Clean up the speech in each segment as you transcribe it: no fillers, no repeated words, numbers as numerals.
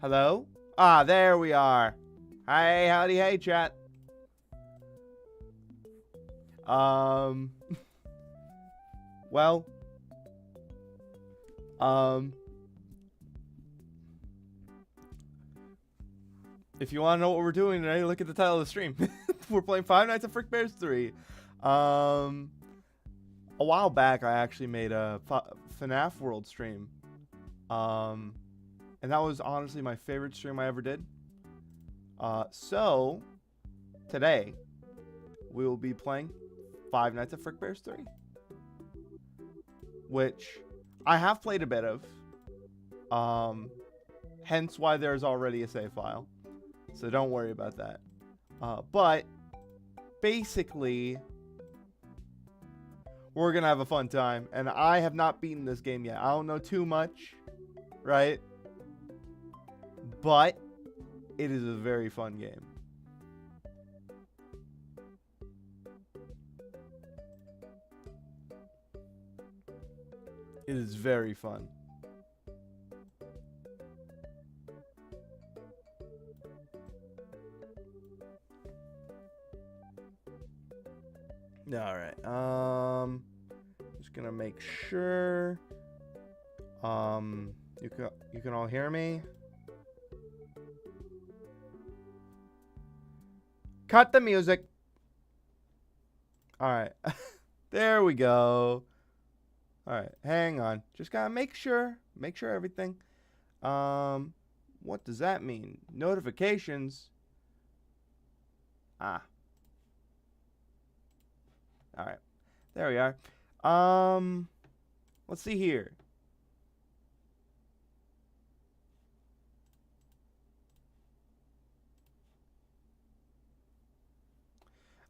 Hello? Ah, there we are. Hi, howdy, hey, chat. Well, if you want to know what we're doing today, look at the title of the stream. We're playing Five Nights at Frickbears 3. A while back, I actually made a FNAF World stream. And that was honestly my favorite stream I ever did. So, today, we will be playing Five Nights at Frickbears 3. Which I have played a bit of. Hence why there's already a save file. So don't worry about that. But, basically, we're going to have a fun time. And I have not beaten this game yet. I don't know too much, right? But, it is a very fun game. It is very fun. Alright, just gonna make sure you can all hear me. Cut the music. Alright. There we go. Alright, hang on. Just gotta make sure everything. What does that mean? Notifications. Ah. Alright. There we are. Let's see here.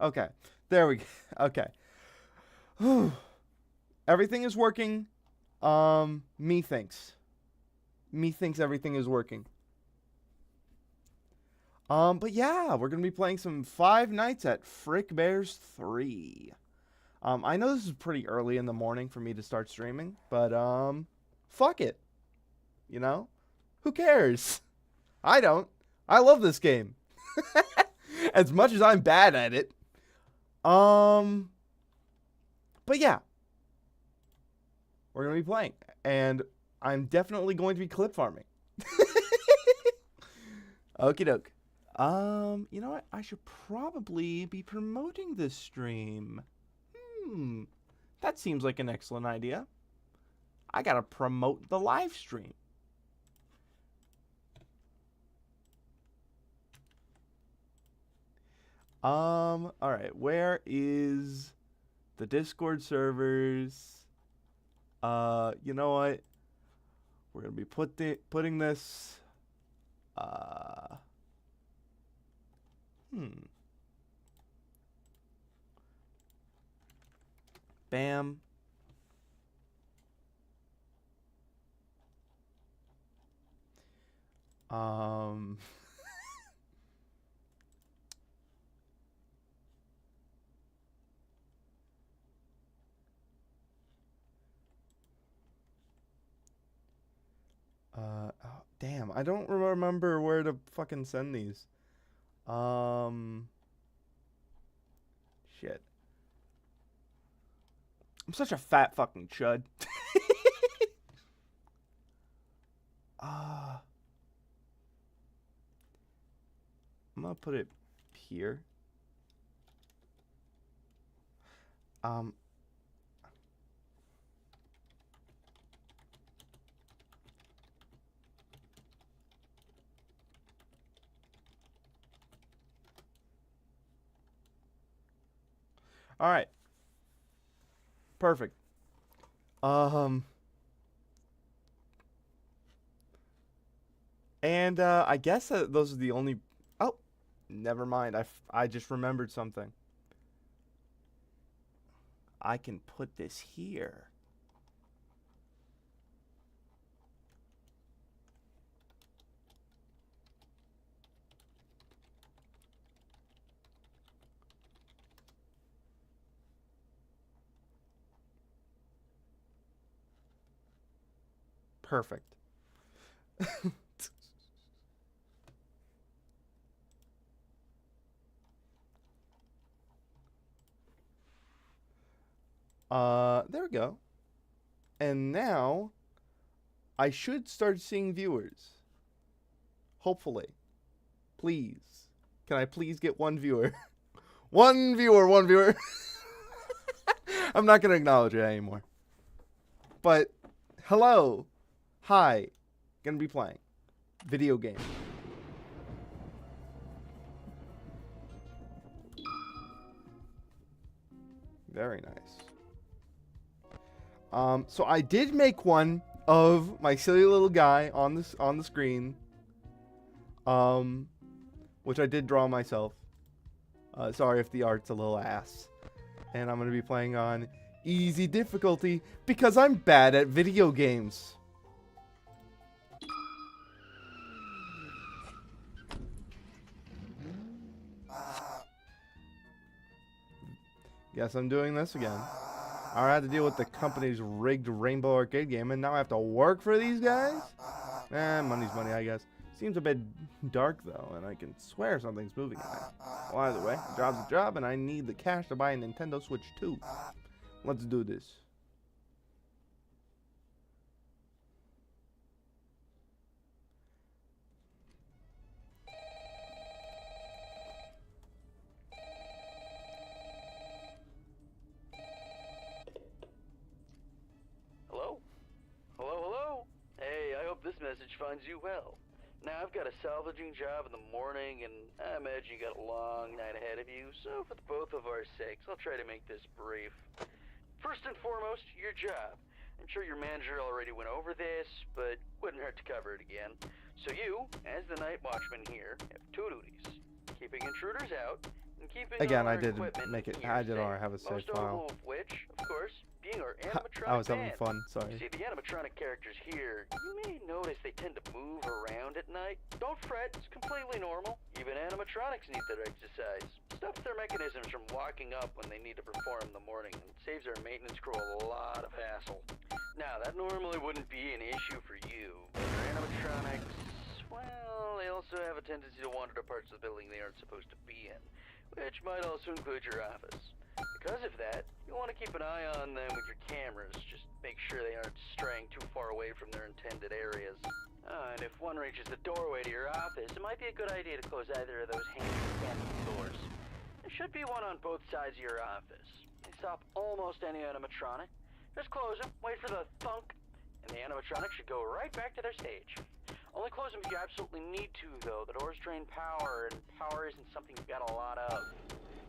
Okay. There we go. Okay. Everything is working. Methinks everything is working. But yeah, we're gonna be playing some Five Nights at Frickbears 3. I know this is pretty early in the morning for me to start streaming, but fuck it. You know? Who cares? I don't. I love this game. As much as I'm bad at it. But yeah. We're going to be playing. And I'm definitely going to be clip farming. Okie doke. You know what? I should probably be promoting this stream. That seems like an excellent idea. I gotta promote the live stream. Alright, where is the Discord servers? You know what? We're gonna be putting this. Uh, Bam. Um. Oh, damn, I don't remember where to fucking send these. Shit. I'm such a fat fucking chud. uh, I'm gonna put it here. Um. All right. Perfect. And I guess those are the only. Oh, never mind. I just remembered something. I can put this here. Perfect. There we go. And now I should start seeing viewers. Hopefully. Please. Can I please get one viewer? One viewer, one viewer. I'm not going to acknowledge it anymore. But hello. Hi. Going to be playing video game. Very nice. So I did make one of my silly little guy on the screen. Which I did draw myself. Sorry if the art's a little ass. And I'm gonna be playing on easy difficulty because I'm bad at video games. Guess I'm doing this again. I had to deal with the company's rigged Rainbow Arcade game, and now I have to work for these guys? Money's money, I guess. Seems a bit dark, though, and I can swear something's moving in there. Well, either way, a job's a job, and I need the cash to buy a Nintendo Switch 2. Let's do this. This message finds you well. Now, I've got a salvaging job in the morning, and I imagine you got a long night ahead of you, so for the both of our sakes, I'll try to make this brief. First and foremost, your job. I'm sure your manager already went over this, but wouldn't hurt to cover it again. So you, as the night watchman here, have two duties. Keeping intruders out, and keeping Again, all I our did equipment make it. here I did safe. already have a save Most file. notable of which, of course, being our animatronic I was having band. fun. Sorry. You see, the animatronic characters here, you may notice they tend to move around at night. Don't fret, it's completely normal. Even animatronics need their exercise. Stops their mechanisms from locking up when they need to perform in the morning, and saves our maintenance crew a lot of hassle. Now, that normally wouldn't be an issue for you, but our animatronics, well, they also have a tendency to wander to parts of the building they aren't supposed to be in, which might also include your office. Because of that, you'll want to keep an eye on them with your cameras. Just make sure they aren't straying too far away from their intended areas. And if one reaches the doorway to your office, it might be a good idea to close either of those handy doors. There should be one on both sides of your office. They stop almost any animatronic. Just close them, wait for the thunk, and the animatronic should go right back to their stage. Only close them if you absolutely need to, though. The doors drain power, and power isn't something you've got a lot of.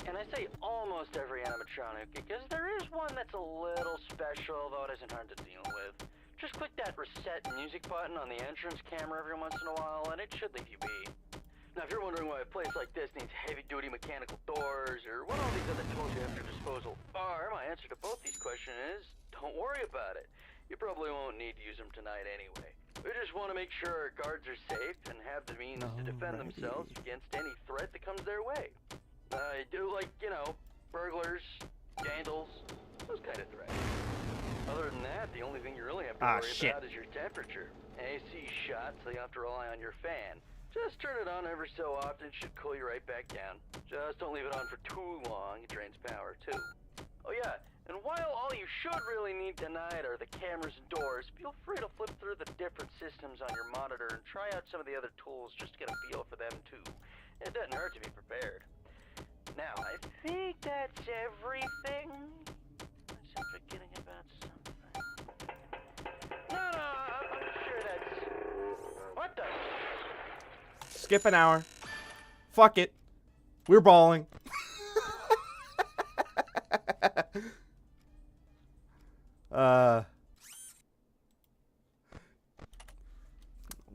And I say almost every animatronic because there is one that's a little special, though it isn't hard to deal with. Just click that reset music button on the entrance camera every once in a while, and it should leave you be. Now, if you're wondering why a place like this needs heavy-duty mechanical doors, or what all these other tools you have at your disposal are, my answer to both these questions is, don't worry about it. You probably won't need to use them tonight anyway. We just want to make sure our guards are safe and have the means to defend themselves against any threat that comes their way. I do like, you know, burglars, vandals, those kind of threats. Other than that, the only thing you really have to worry about is your temperature. AC shot, so you have to rely on your fan. Just turn it on every so often, it should cool you right back down. Just don't leave it on for too long, it drains power too. Oh yeah, and while all you should really need tonight are the cameras and doors, feel free to flip through the different systems on your monitor and try out some of the other tools just to get a feel for them too. It doesn't hurt to be prepared. Now, I think that's everything. Unless I'm forgetting about something. No, I'm sure that's... What the... Skip an hour. Fuck it. We're balling.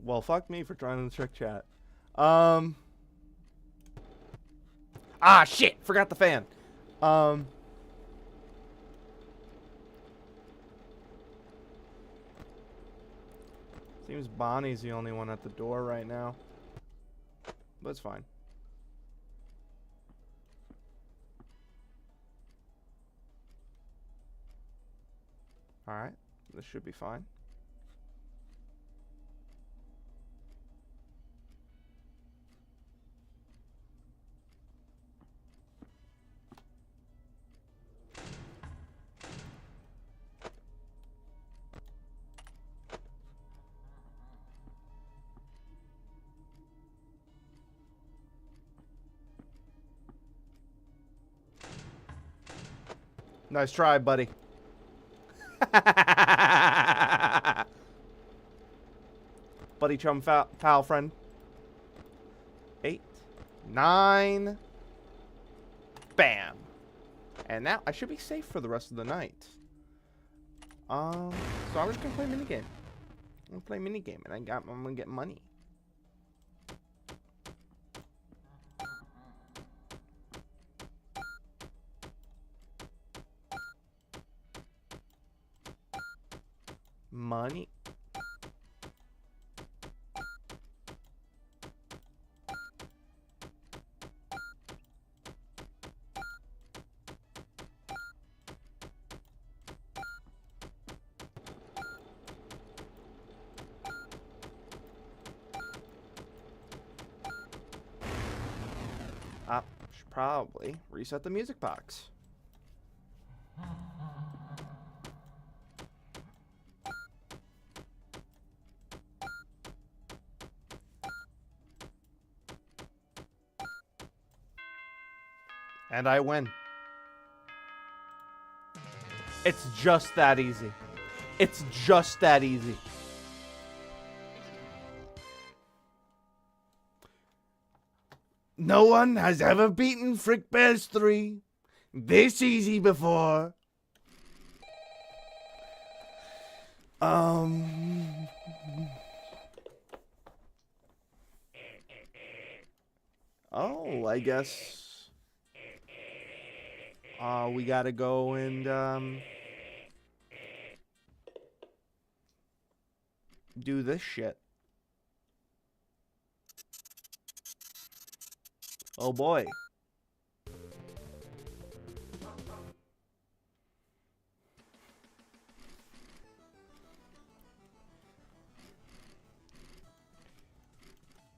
Well, fuck me for trying to trick chat. Ah, shit. Forgot the fan. Seems Bonnie's the only one at the door right now. But it's fine. Alright. This should be fine. Nice try, buddy. Buddy chum foul friend. 8, 9. Bam. And now I should be safe for the rest of the night. So I'm just gonna play a minigame. I'm gonna play a minigame and I'm gonna get money. Money. Should probably reset the music box. And I win. It's just that easy. It's just that easy. No one has ever beaten Frickbears 3 this easy before. Oh, I guess we gotta go and do this shit. Oh boy.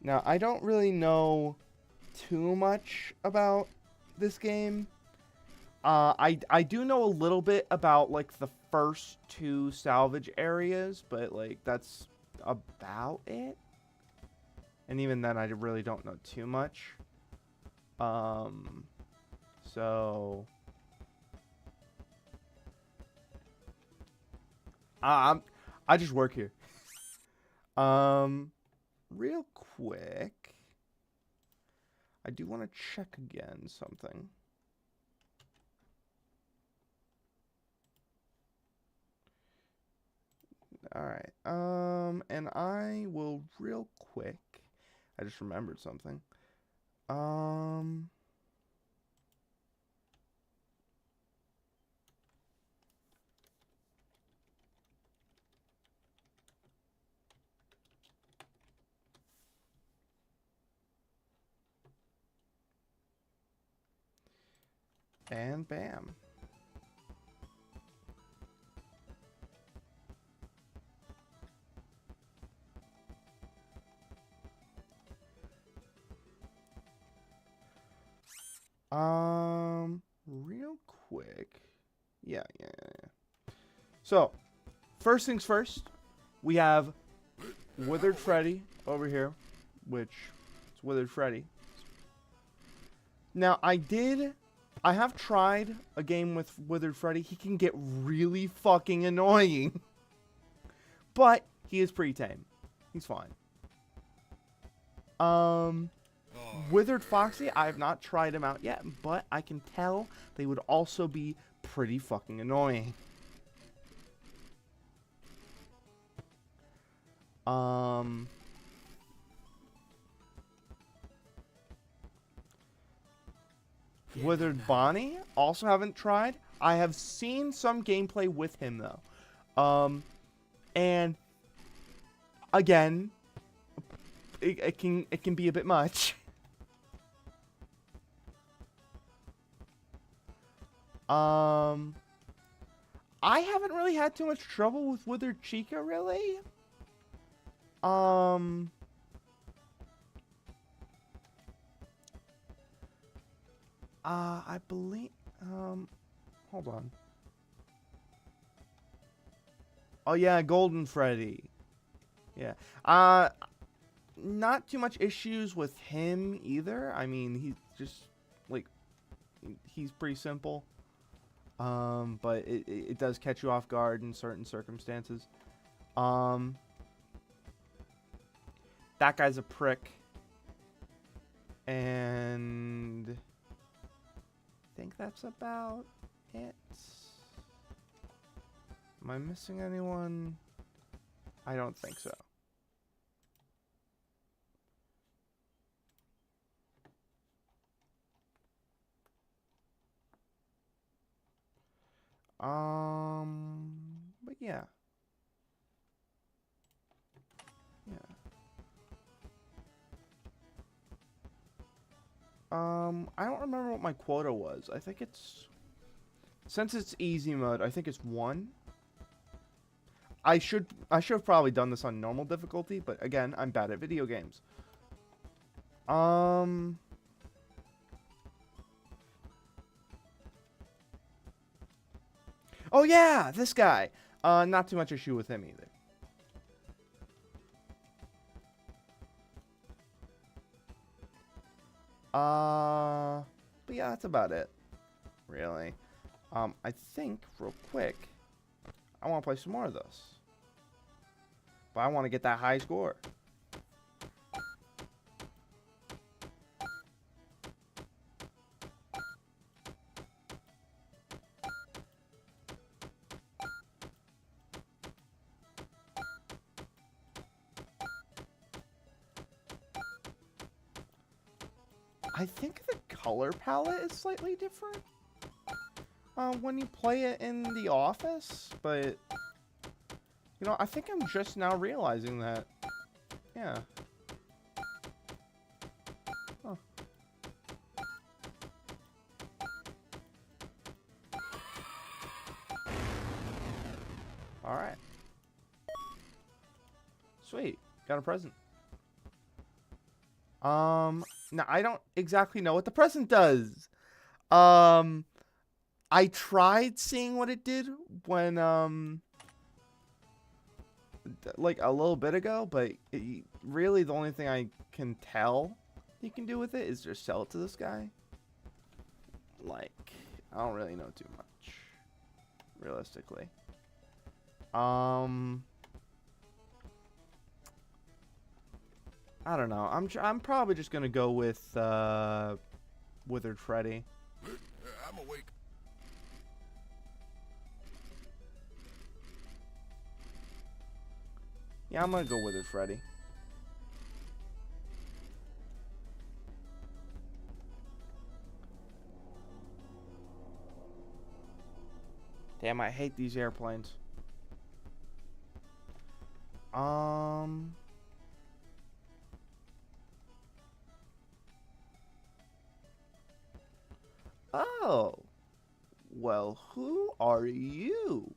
Now, I don't really know too much about this game. I do know a little bit about, like, the first 2 salvage areas, but, like, that's about it. And even then, I really don't know too much. So... I just work here. Real quick, I do want to check again something. All right. And I will real quick. I just remembered something. Um. And bam. Real quick. Yeah. So, first things first, we have Withered Freddy over here, which is Withered Freddy. Now, I have tried a game with Withered Freddy. He can get really fucking annoying. But he is pretty tame. He's fine. Withered Foxy, I have not tried him out yet, but I can tell they would also be pretty fucking annoying. Withered Bonnie, also haven't tried. I have seen some gameplay with him though. And again, it can be a bit much. I haven't really had too much trouble with Withered Chica, really. I believe, hold on. Oh yeah, Golden Freddy. Yeah. Not too much issues with him either. I mean, he's just, like, he's pretty simple. But it does catch you off guard in certain circumstances. That guy's a prick. And I think that's about it. Am I missing anyone? I don't think so. But yeah. Yeah. I don't remember what my quota was. I think it's, since it's easy mode, I think it's 1. I should have probably done this on normal difficulty, but again, I'm bad at video games. Oh yeah, this guy. Not too much issue with him either. But yeah, that's about it. Really. I think real quick, I want to play some more of this. But I want to get that high score. I think the color palette is slightly different when you play it in the office, but you know, I think I'm just now realizing that. Yeah. Huh. All right. Sweet. Got a present. Now I don't exactly know what the present does. I tried seeing what it did when, like a little bit ago, but really the only thing I can tell you can do with it is just sell it to this guy. Like, I don't really know too much, realistically. I don't know. I'm probably just gonna go with Withered Freddy. I'm awake. Yeah, I'm gonna go with it, Freddy. Damn, I hate these airplanes. Oh. Well, who are you?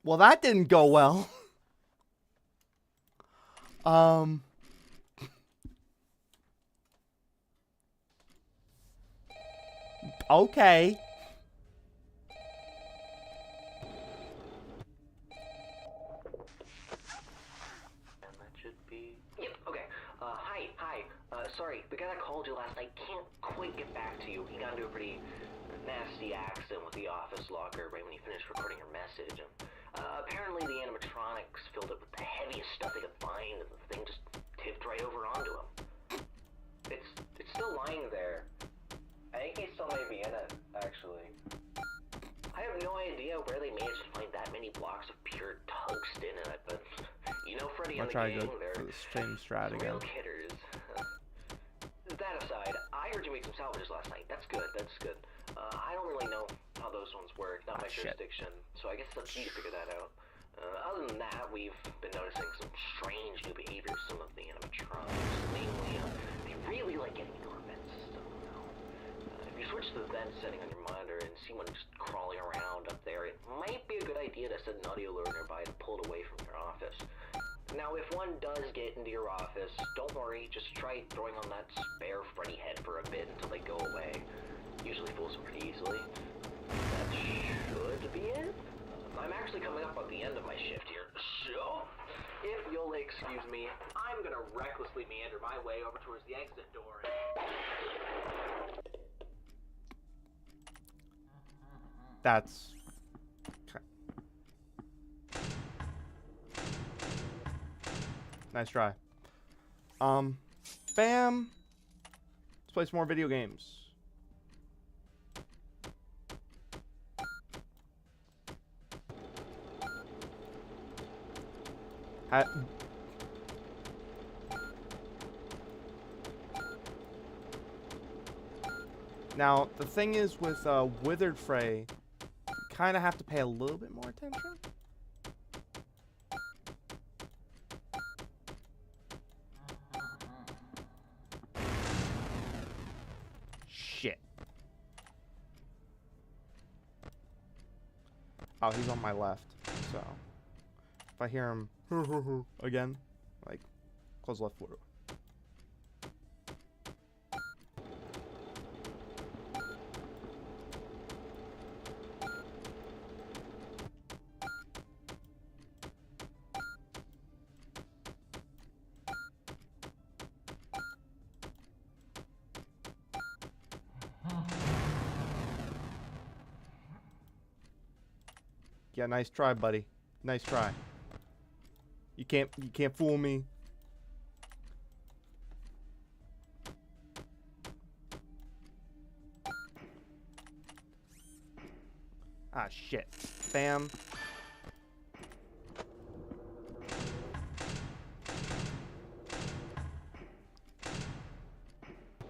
Well, that didn't go well. Okay. And that should be... Yep, okay. Hi. Sorry, the guy that called you last night can't quite get back to you. He got into a pretty nasty accident with the office locker right when he finished recording your message. And, apparently the animatronics filled it with the heaviest stuff they could find, and the thing just tipped right over onto him. It's still lying there. I think he still may be in it, actually. I have no idea where they managed to find that many blocks of pure tungsten in it, but you know Freddy and the gang, they're for the same strat again. real kidders. That aside, I heard you make some salvages last night. That's good. I don't really know how those ones work, not my jurisdiction, so I guess it's up to you to figure that out. Other than that, we've been noticing some strange new behavior of some of the animatronics. Mainly, they really like getting into our vent system. If you switch to the vent setting on your monitor and see one just crawling around up there, it might be a good idea to set an audio alert nearby to pull it away from your office. Now, if one does get into your office, don't worry, just try throwing on that spare Freddy head for a bit until they go away. Usually fools them pretty easily. That should be it. I'm actually coming up on the end of my shift here, so if you'll excuse me, I'm gonna recklessly meander my way over towards the exit door. That's... Nice try. Bam. Let's play some more video games. Now, the thing is with Withered Frey, you kind of have to pay a little bit more attention. Shit. Oh, he's on my left, so if I hear him again, like, close left door. Yeah, nice try, buddy. Nice try. You can't fool me. Ah, shit. Bam.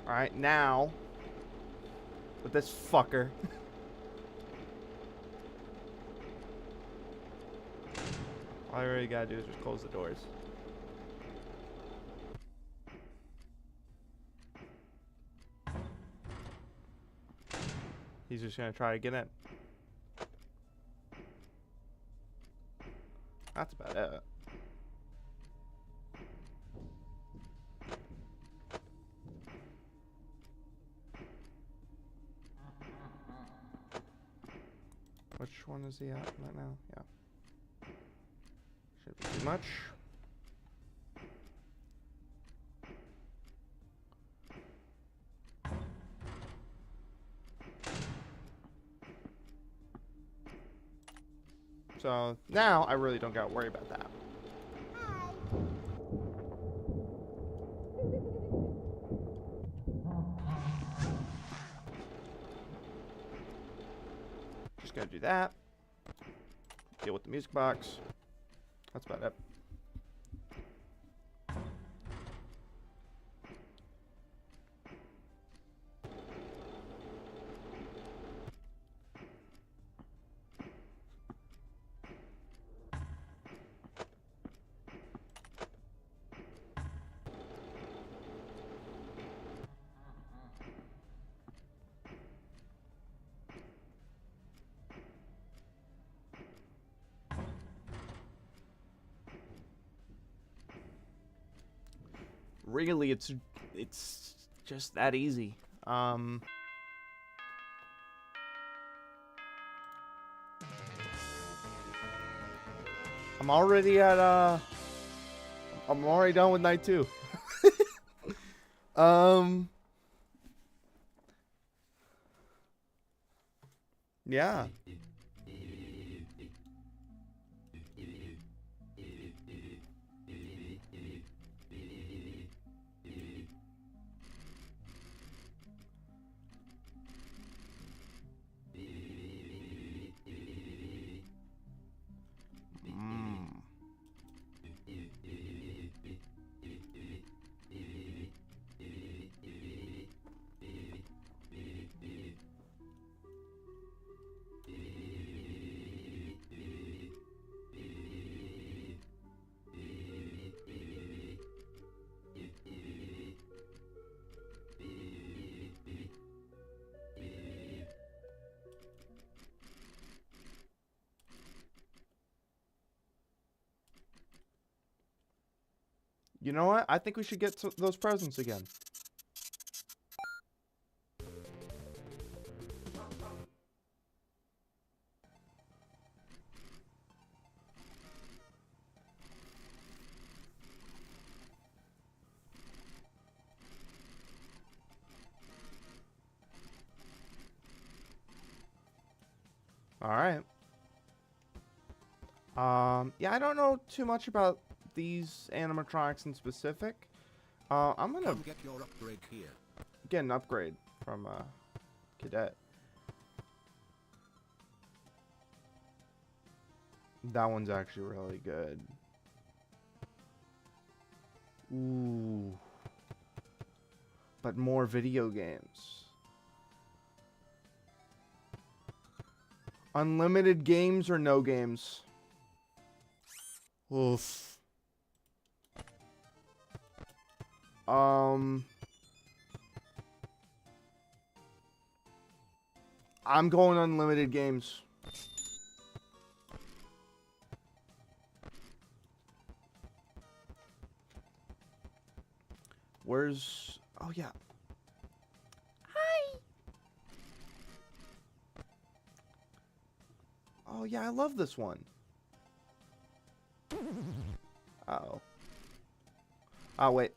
Alright, now with this fucker. All I really gotta do is just close the doors. He's just gonna try to get in. That's about it. one is he at right now? Yeah. Shouldn't be too much. So now I really don't gotta worry about that. Just gotta do that. Deal with the music box. That's about it. Really, it's just that easy. I'm already at I'm already done with night 2. Yeah. You know what? I think we should get those presents again. All right. Yeah, I don't know too much about these animatronics in specific. I'm gonna get your upgrade here. get an upgrade from Cadet. That one's actually really good. Ooh. But more video games. Unlimited games or no games? Oof. I'm going unlimited games. Where's... Oh, yeah. Hi. Oh, yeah, I love this one. Uh-oh. Oh, wait.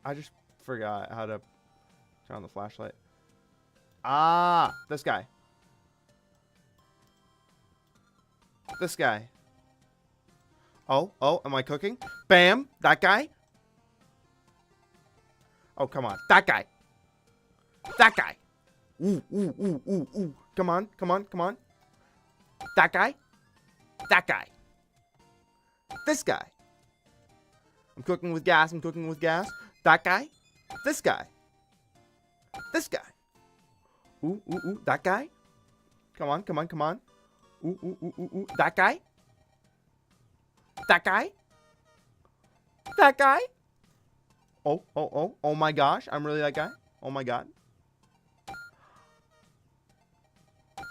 I just forgot how to turn on the flashlight. Ah, this guy. This guy. Oh, am I cooking? Bam, that guy. Oh, come on. That guy. That guy. Ooh, ooh, ooh, ooh, ooh. Come on, come on, come on. That guy. That guy. This guy. I'm cooking with gas. I'm cooking with gas. That guy. This guy. This guy. Ooh, ooh, ooh. That guy. Come on, come on, come on. Ooh, ooh, ooh, ooh, ooh. That guy. That guy. That guy. Oh, oh, oh. Oh my gosh. I'm really that guy. Oh my god.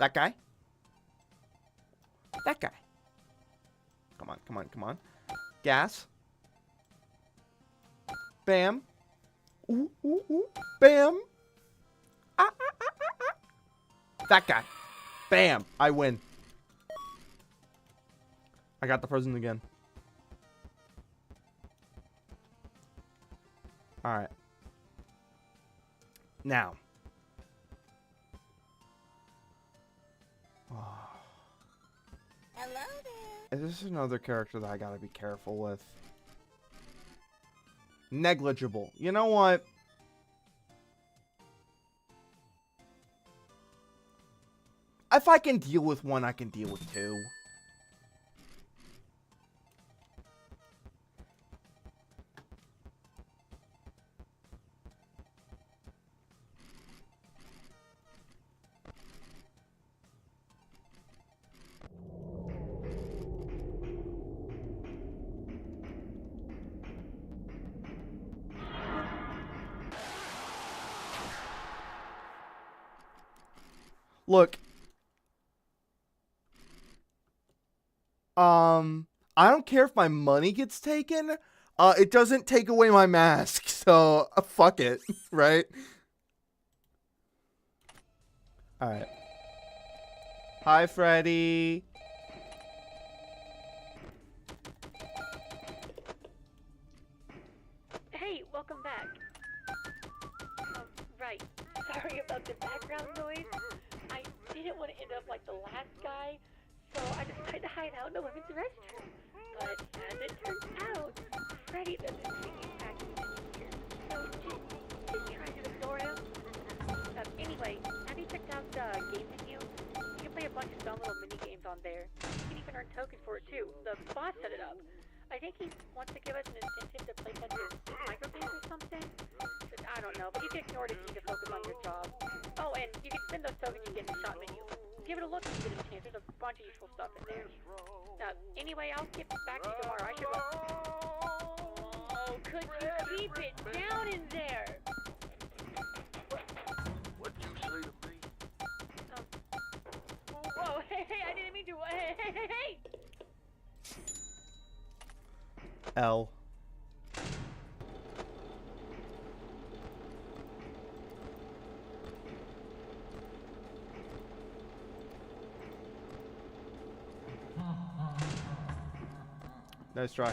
That guy. That guy. Come on, come on, come on. Gas. Bam. Ooh, ooh, ooh. Bam. Ah, ah, ah, ah, ah. That guy. Bam. I win. I got the present again. Alright. Now. Hello there. Is this another character that I gotta be careful with? Negligible. You know what? If I can deal with one, I can deal with two. Look. I don't care if my money gets taken. It doesn't take away my mask, so fuck it, right? Alright. Hi, Freddy. Hey, welcome back. Right. Sorry about the background noise. I didn't want to end up like the last guy, so I decided to hide out in the women's restroom. But as it turns out, Freddy doesn't see me acting here. So just try to ignore him. Anyway, have you checked out the game menu? You can play a bunch of fun little mini games on there. You can even earn tokens for it too. The boss set it up. I think he wants to give us an incentive to play test his microgames or something. I don't know, but you can ignore it if you need to focus on your job. Oh, and you can spend those tokens you get in the shop menu. Give it a look if you get a chance. There's a bunch of useful stuff in there. Anyway, I'll get back to you tomorrow. I should run. Oh, could you keep it down in there? What'd you say to me? Whoa, hey, I didn't mean to. Hey! L. Nice try.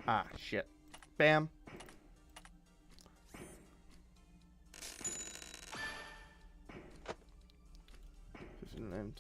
Ah, shit. Bam. Name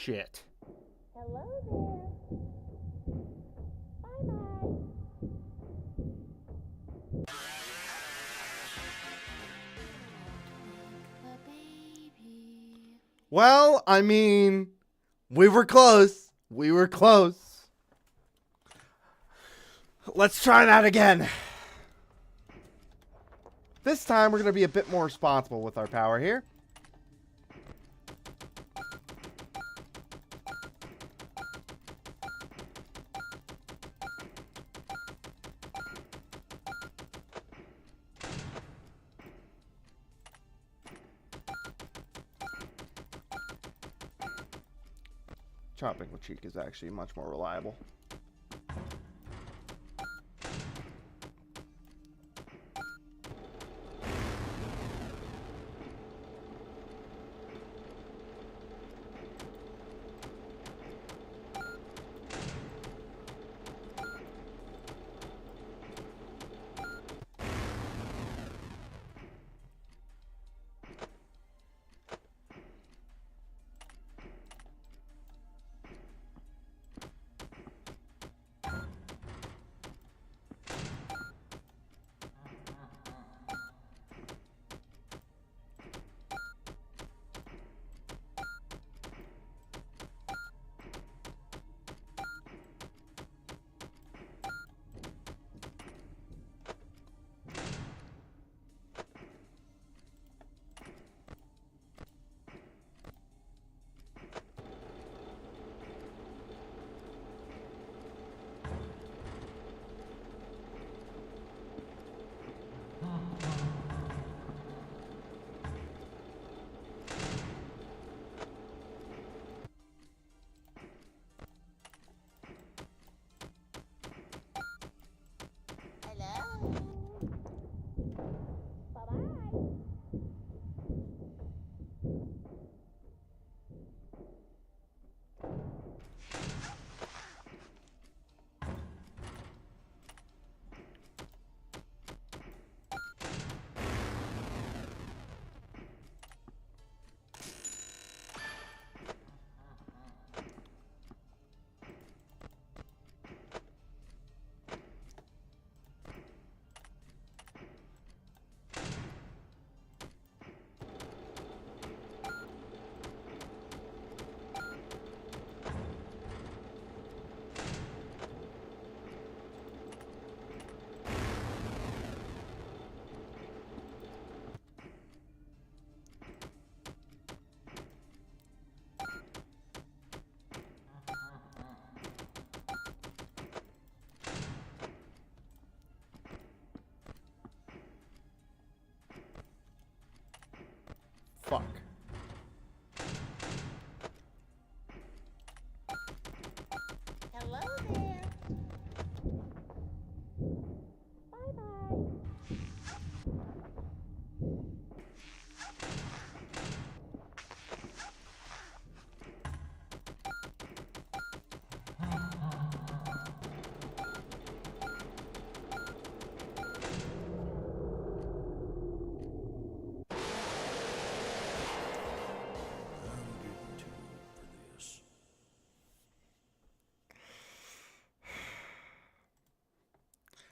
shit. Hello there. Bye-bye. Well, I mean, we were close. We were close. Let's try that again. This time, we're going to be a bit more responsible with our power here. Chopping with cheek is actually much more reliable. Hello. Bye-bye. Fuck. Hello there. Bye-bye.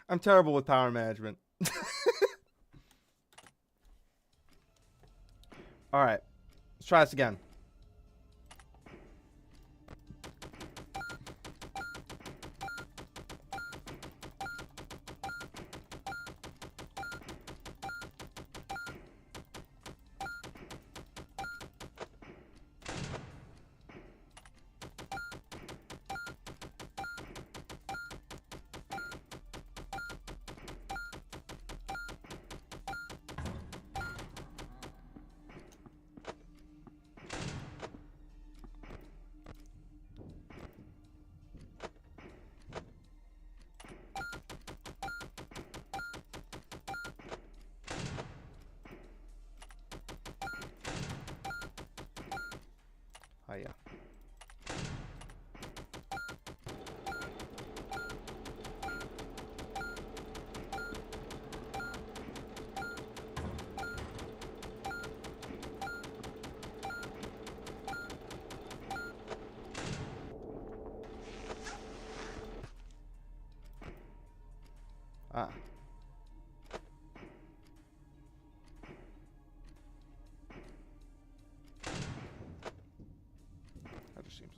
I'm terrible with power management. Alright. Let's try this again. Oh, yeah.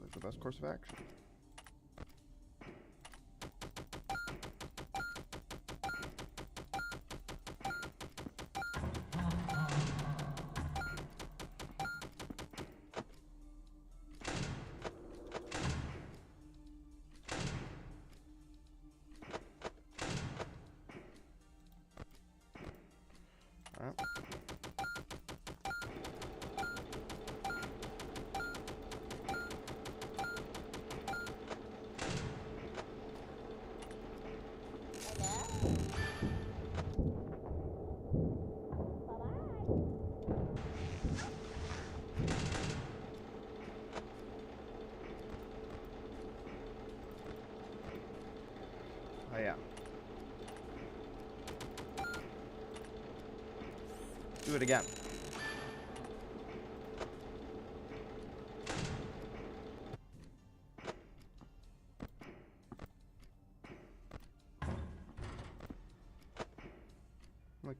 That's the best course of action. Alright. Hello? Bye-bye. Oh yeah. Do it again. Like.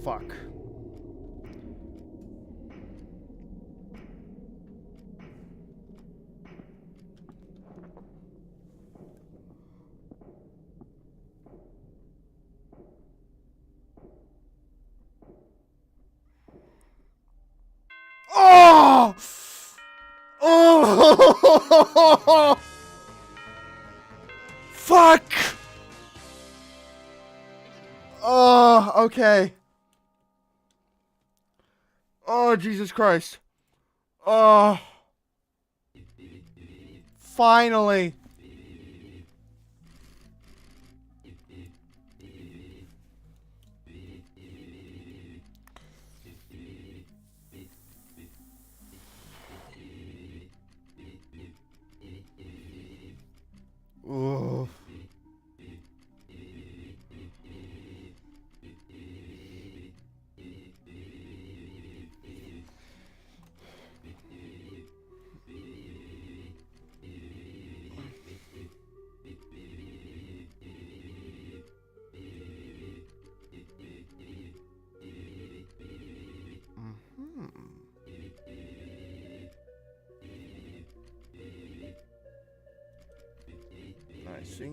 Fuck. Oh! Oh! Fuck! Oh, okay. Oh, Jesus Christ. Oh. Finally. Oh. I see.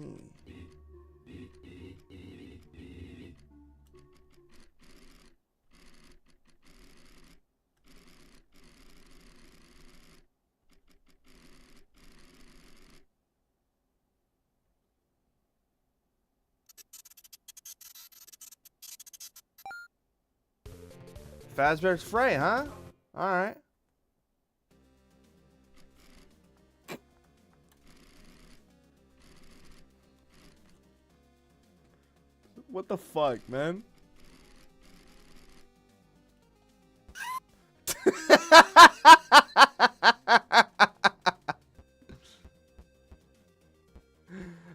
Fazbear's Fray, huh? Alright. What the fuck, man?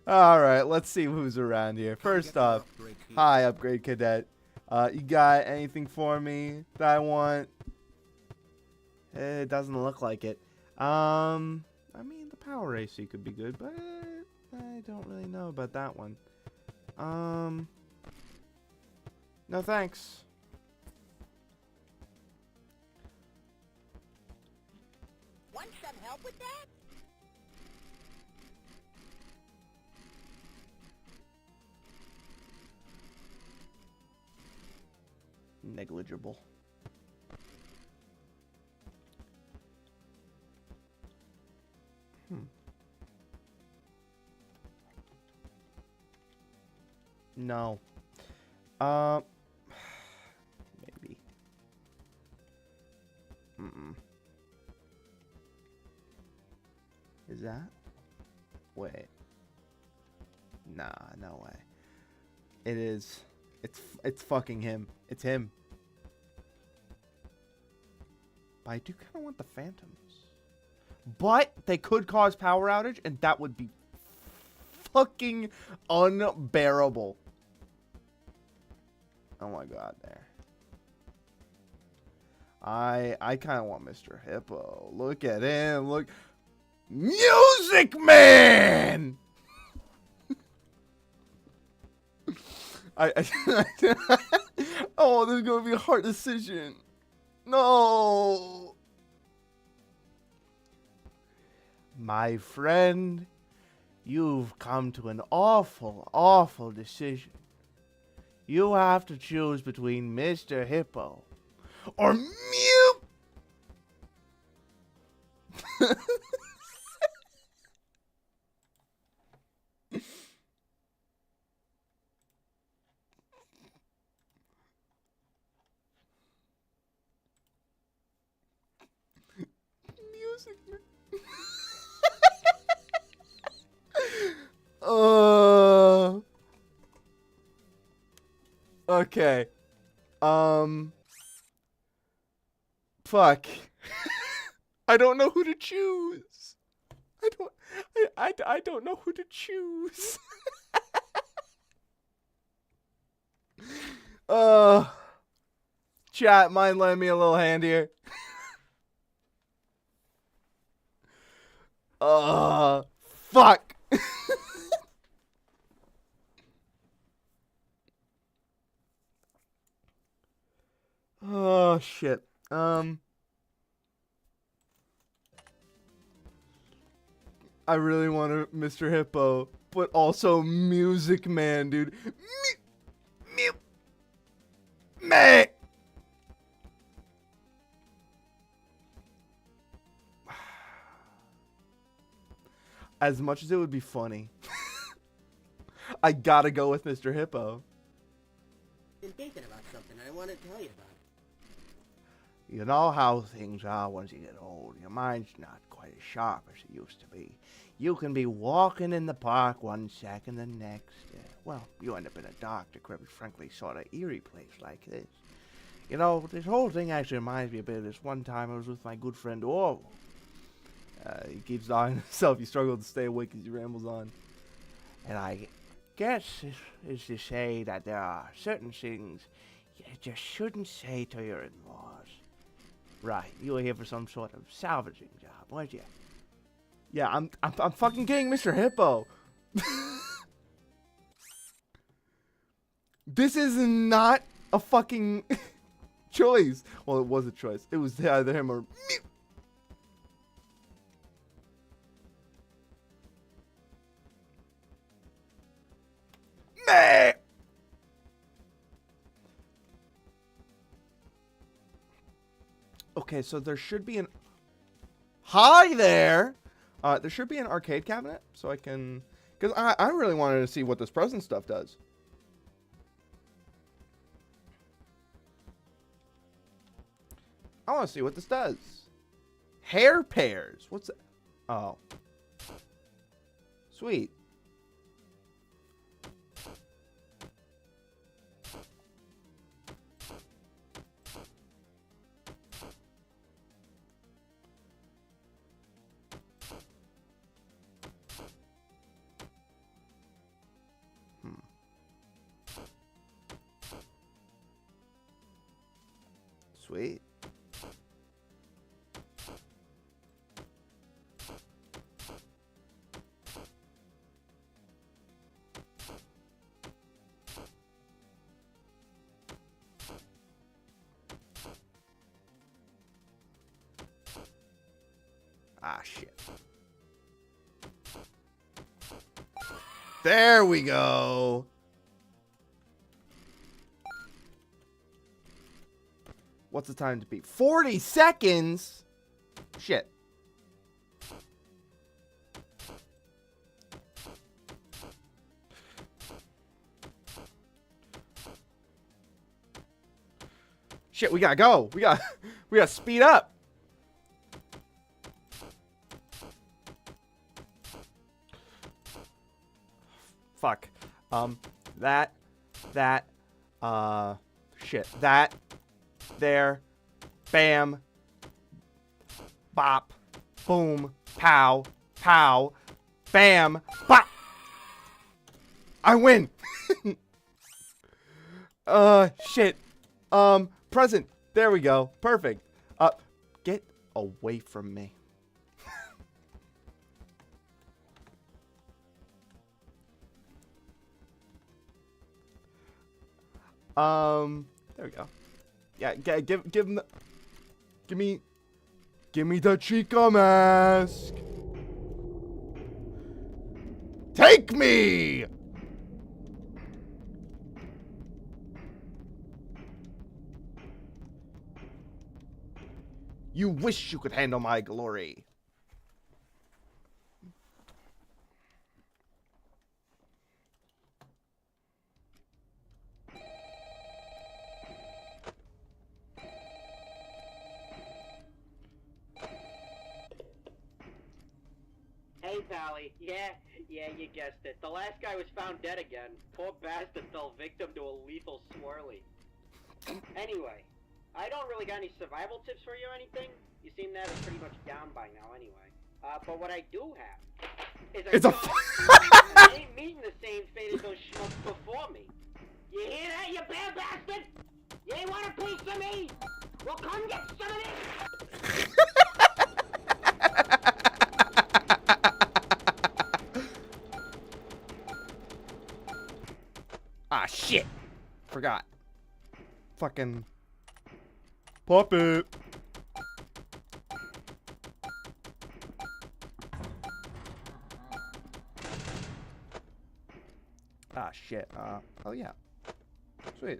Alright, let's see who's around here. First off, hi, Upgrade Cadet. You got anything for me that I want? It doesn't look like it. I mean, the Power AC could be good, but I don't really know about that one. No thanks. Want some help with that? negligible. No. Maybe. Is that? Wait. Nah, no way. It is. It's fucking him. It's him. But I do kind of want the Phantoms. But they could cause power outage, and that would be fucking unbearable. Oh my god, there. I kind of want Mr. Hippo. Look at him. Look. Music Man! Oh, this is going to be a hard decision. No. My friend, you've come to an awful, awful decision. You have to choose between Mr. Hippo or Mew. Music Man. Okay. Fuck. I don't know who to choose. I don't know who to choose. Chat, mind lend me a little hand here? Fuck. Oh shit. I really want a Mr. Hippo, but also Music Man, dude. Meh. As much as it would be funny, I gotta go with Mr. Hippo. Been thinking about something I want to tell you about. You know how things are once you get old. Your mind's not quite as sharp as it used to be. You can be walking in the park one second, the next. Well, you end up in a dark, decrepit, frankly sort of eerie place like this. You know, this whole thing actually reminds me a bit of this one time I was with my good friend Orwell. He keeps dying himself. He struggles to stay awake as he rambles on. And I guess this is to say that there are certain things you just shouldn't say to your in-laws. Right, you were here for some sort of salvaging job, weren't you? Yeah, I'm fucking kidding, Mr. Hippo. This is not a fucking choice. Well, it was a choice. It was either him or me. Meh. Okay, so there should be an... Hi there! There should be an arcade cabinet, so I can... Because I really wanted to see what this present stuff does. I want to see what this does. Hair pairs. What's that? Oh. Sweet. Sweet. Ah, shit. There we go. What's the time to beat? 40 seconds? Shit. Shit, we gotta go. We gotta speed up. Fuck. Shit. That, there, bam, bop, boom, pow, pow, bam, bop. I win. Shit. Present. There we go. Perfect. Get away from me. There we go. Yeah, give him the, give me the Chica mask. Take me! You wish you could handle my glory. Hey, Pally. Yeah, you guessed it. The last guy was found dead again. Poor bastard fell victim to a lethal swirly. Anyway, I don't really got any survival tips for you or anything. You seem to have it pretty much down by now anyway. But what I do have is It's a I ain't meeting the same fate as those schmucks before me. You hear that, you bad bastard? You ain't want a piece of me? Well, come get some of this! Ah, shit. Forgot. Fucking puppet. Ah, shit. Oh yeah. Sweet.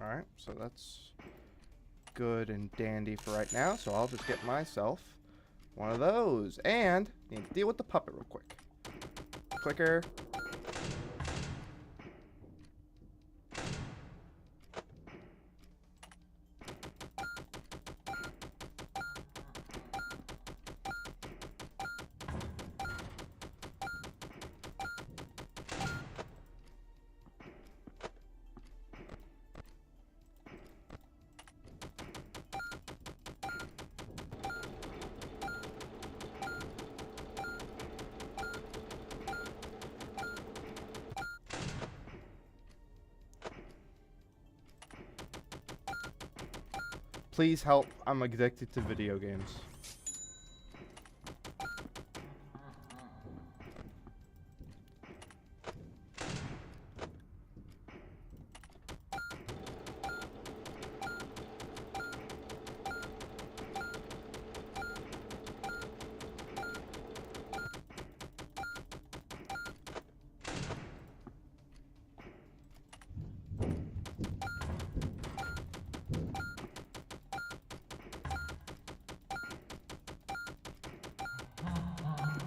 Alright, so that's good and dandy for right now, so I'll just get myself one of those. And need to deal with the puppet real quick. Clicker. Please help. I'm addicted to video games.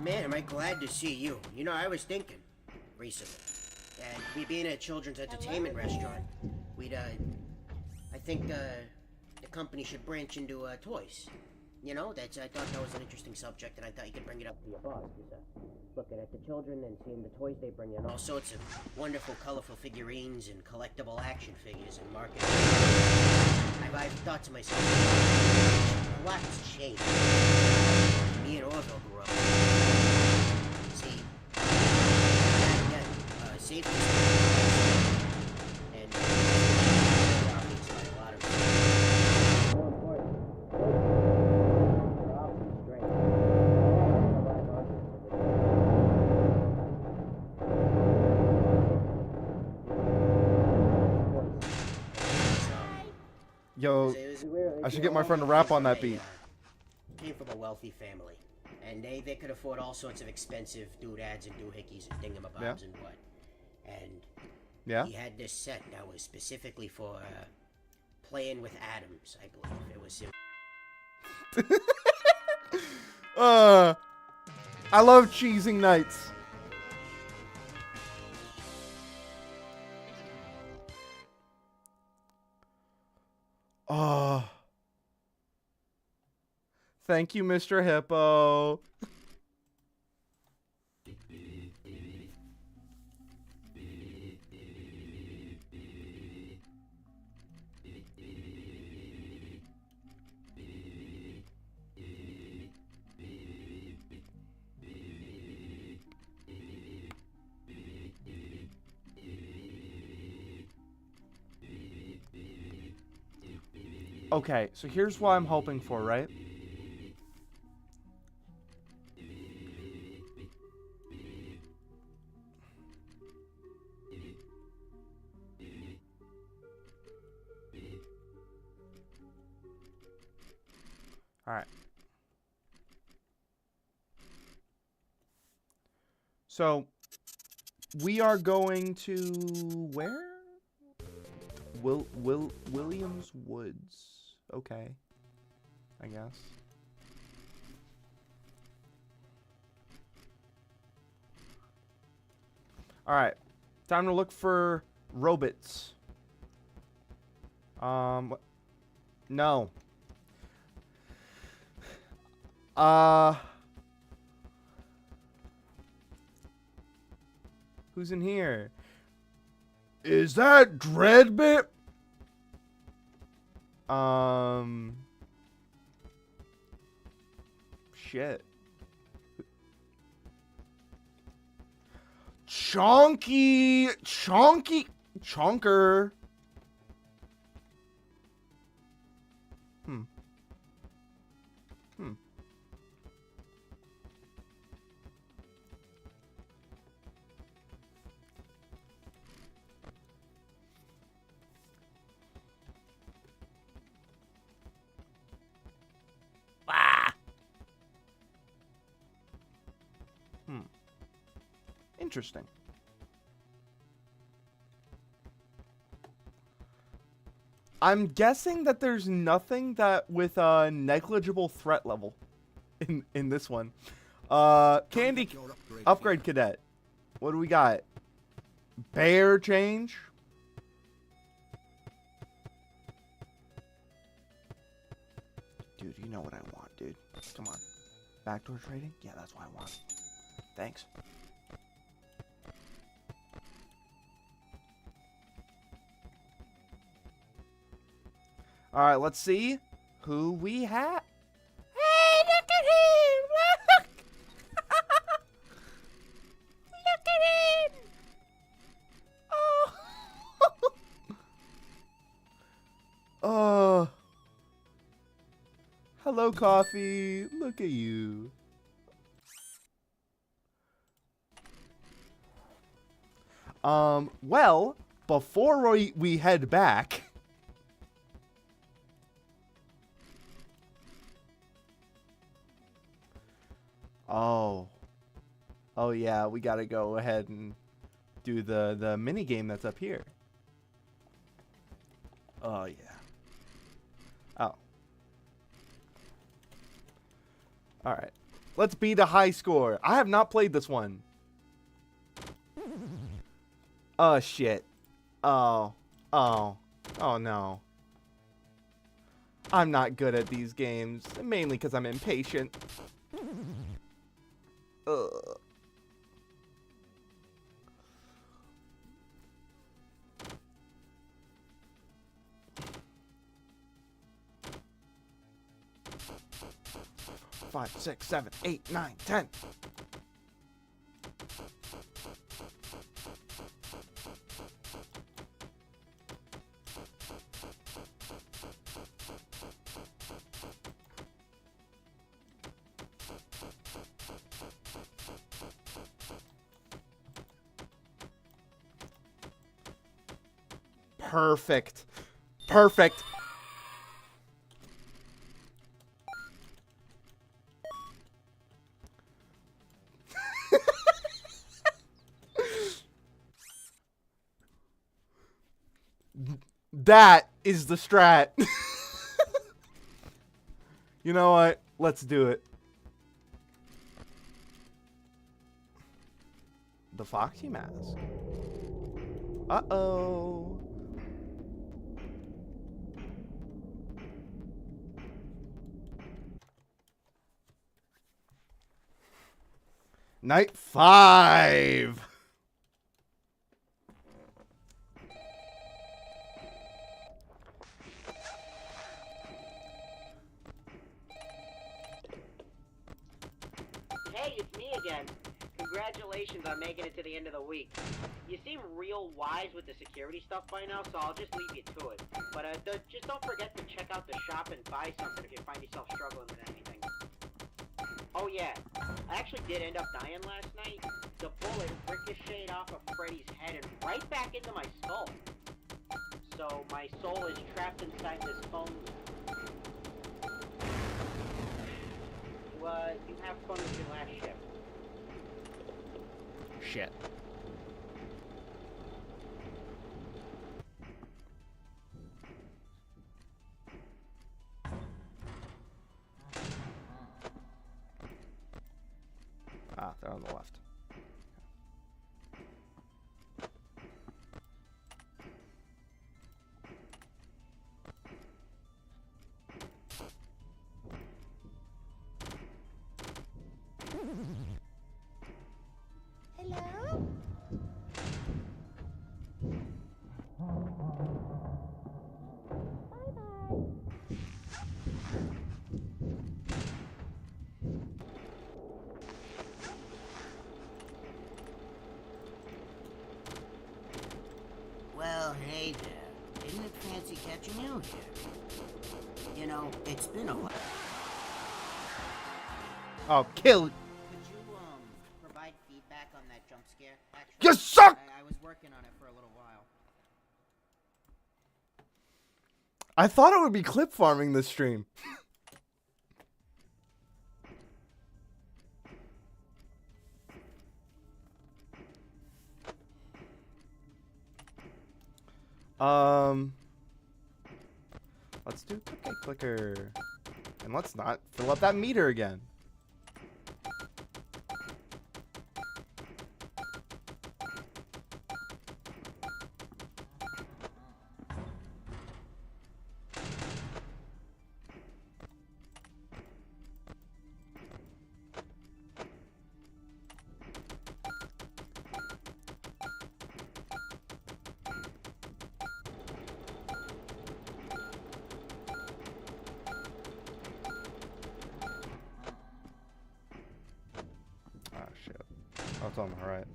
Man, am I glad to see you. You know, I was thinking recently, and we being a children's entertainment restaurant, we'd, I think, the company should branch into, toys. You know, I thought that was an interesting subject, and I thought you could bring it up to your boss, because, looking at the children and seeing the toys they bring in, all sorts of wonderful, colorful figurines and collectible action figures and marketing. I've thought to myself, a lot has changed. Me and Orville grew up. See, back then, safety and obviously a lot of more important, strength. Yo, I should get my friend to rap on that beat. Came from a wealthy family, and they could afford all sorts of expensive doodads and doohickeys and thingamabobs Yeah. and what. And Yeah? he had this set that was specifically for playing with atoms, I believe. It was I love cheesing nights. Thank you, Mr. Hippo. Okay, so here's what I'm hoping for, right? All right. So we are going to where? Williams Woods. Okay. I guess. All right. Time to look for robots. No. Who's in here? Is that Dreadbit? Shit. Chonker. Hmm. Interesting. I'm guessing that there's nothing that with a negligible threat level in this one. Candy upgrade cadet. What do we got? Bear change. Dude, you know what I want, dude. Come on. Backdoor trading? Yeah, that's what I want. Thanks. All right, let's see who we have. Hey, look at him! Look! Look at him! Oh! Oh! Hello, Coffee. Look at you. Well, before we head back. Oh yeah, we gotta go ahead and do the mini game that's up here. Oh yeah. Oh. All right. Let's beat a high score. I have not played this one. Oh shit. Oh no. I'm not good at these games, mainly because I'm impatient. Ugh. Five, 6, 7, 8, 9, 10. Perfect. Perfect. That is the strat. You know what? Let's do it. The Foxy mask. Uh-oh. Night 5. Hey, it's me again. Congratulations on making it to the end of the week. You seem real wise with the security stuff by now, so I'll just leave you to it. But just don't forget to check out the shop and buy something if you find yourself struggling with anything. Oh yeah, I actually did end up dying last night. The bullet ricocheted off of Freddy's head and right back into my skull. So my soul is trapped inside this phone. You have fun with your last shift. Shit. Ah, they're on the left. Hello? Well, hey there. Isn't it fancy catching you here? You know, it's been a while. Oh, kill it. Could you, provide feedback on that jump scare? Actually, You suck! I was working on it for a little while. I thought it would be clip farming this stream. Let's do cupcake clicker. And let's not fill up that meter again. Ah, shit. Oh, it's on the right.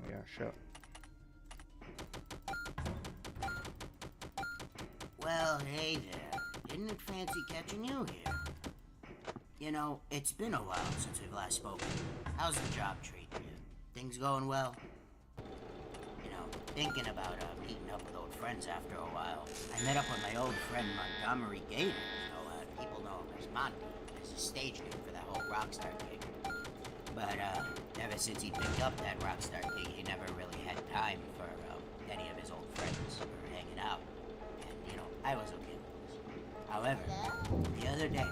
Yeah, shit. Well, hey there. Isn't it fancy catching you here? You know, it's been a while since we've last spoken. How's the job treating you? Things going well? You know, thinking about meeting up with old friends after a while. I met up with my old friend Montgomery Gator. People know him as Monty, as a stage name for that whole Rockstar gig. But ever since he picked up that Rockstar gig, he never really had time for any of his old friends or hanging out. And, you know, I was okay with this. However, the other day,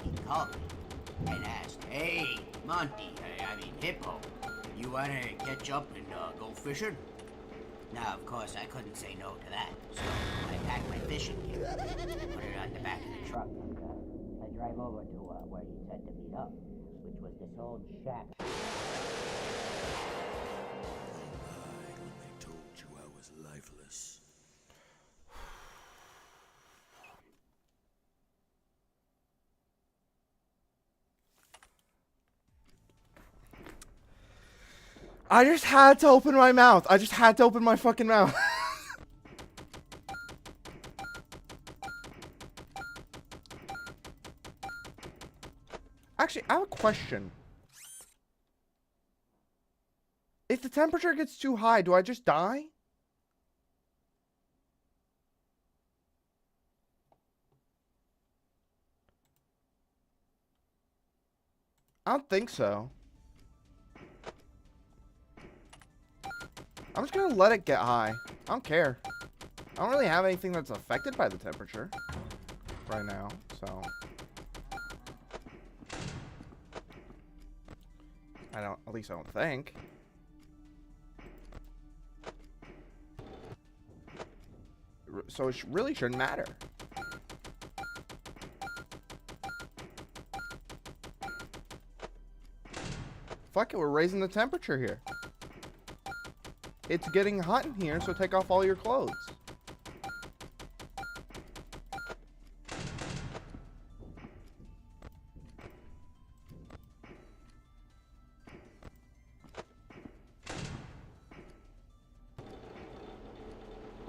he called me and asked, "Hey, Monty, I mean Hippo, you wanna catch up and go fishing?" Now, of course, I couldn't say no to that, so I packed my fishing gear, put it on the back of the truck, and I drive over to where he said to meet up, which was this old shack. I told you I was lifeless. I just had to open my mouth. I just had to open my fucking mouth. Actually, I have a question. If the temperature gets too high, do I just die? I don't think so. I'm just gonna let it get high. I don't care. I don't really have anything that's affected by the temperature right now, so. At least I don't think. So it really shouldn't matter. Fuck it, we're raising the temperature here. It's getting hot in here, so take off all your clothes.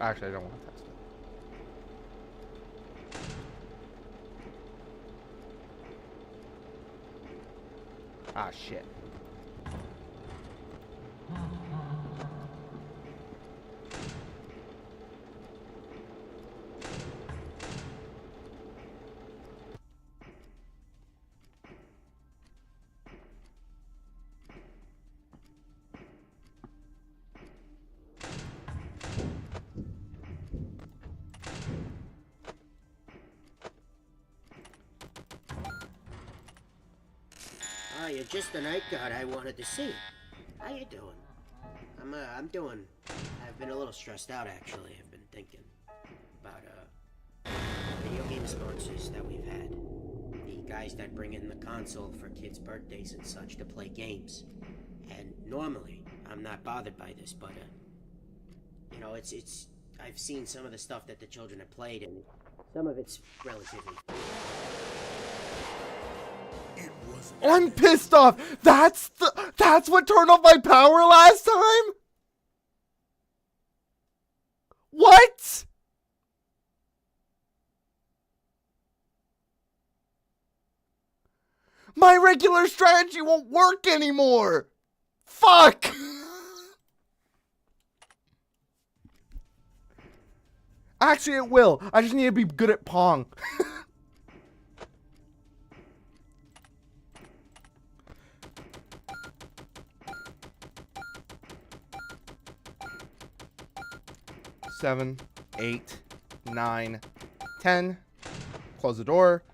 Actually, I don't want to test it. Ah, shit. Oh, you're just the night guard I wanted to see. How you doing? I'm doing... I've been a little stressed out, actually. I've been thinking about, video game sponsors that we've had. The guys that bring in the console for kids' birthdays and such to play games. And normally, I'm not bothered by this, but, you know, it's... I've seen some of the stuff that the children have played, and some of it's relatively... I'm pissed off. That's what turned off my power last time? What? My regular strategy won't work anymore. Fuck. Actually, it will. I just need to be good at Pong. Seven, 8, 9, 10. Close the door.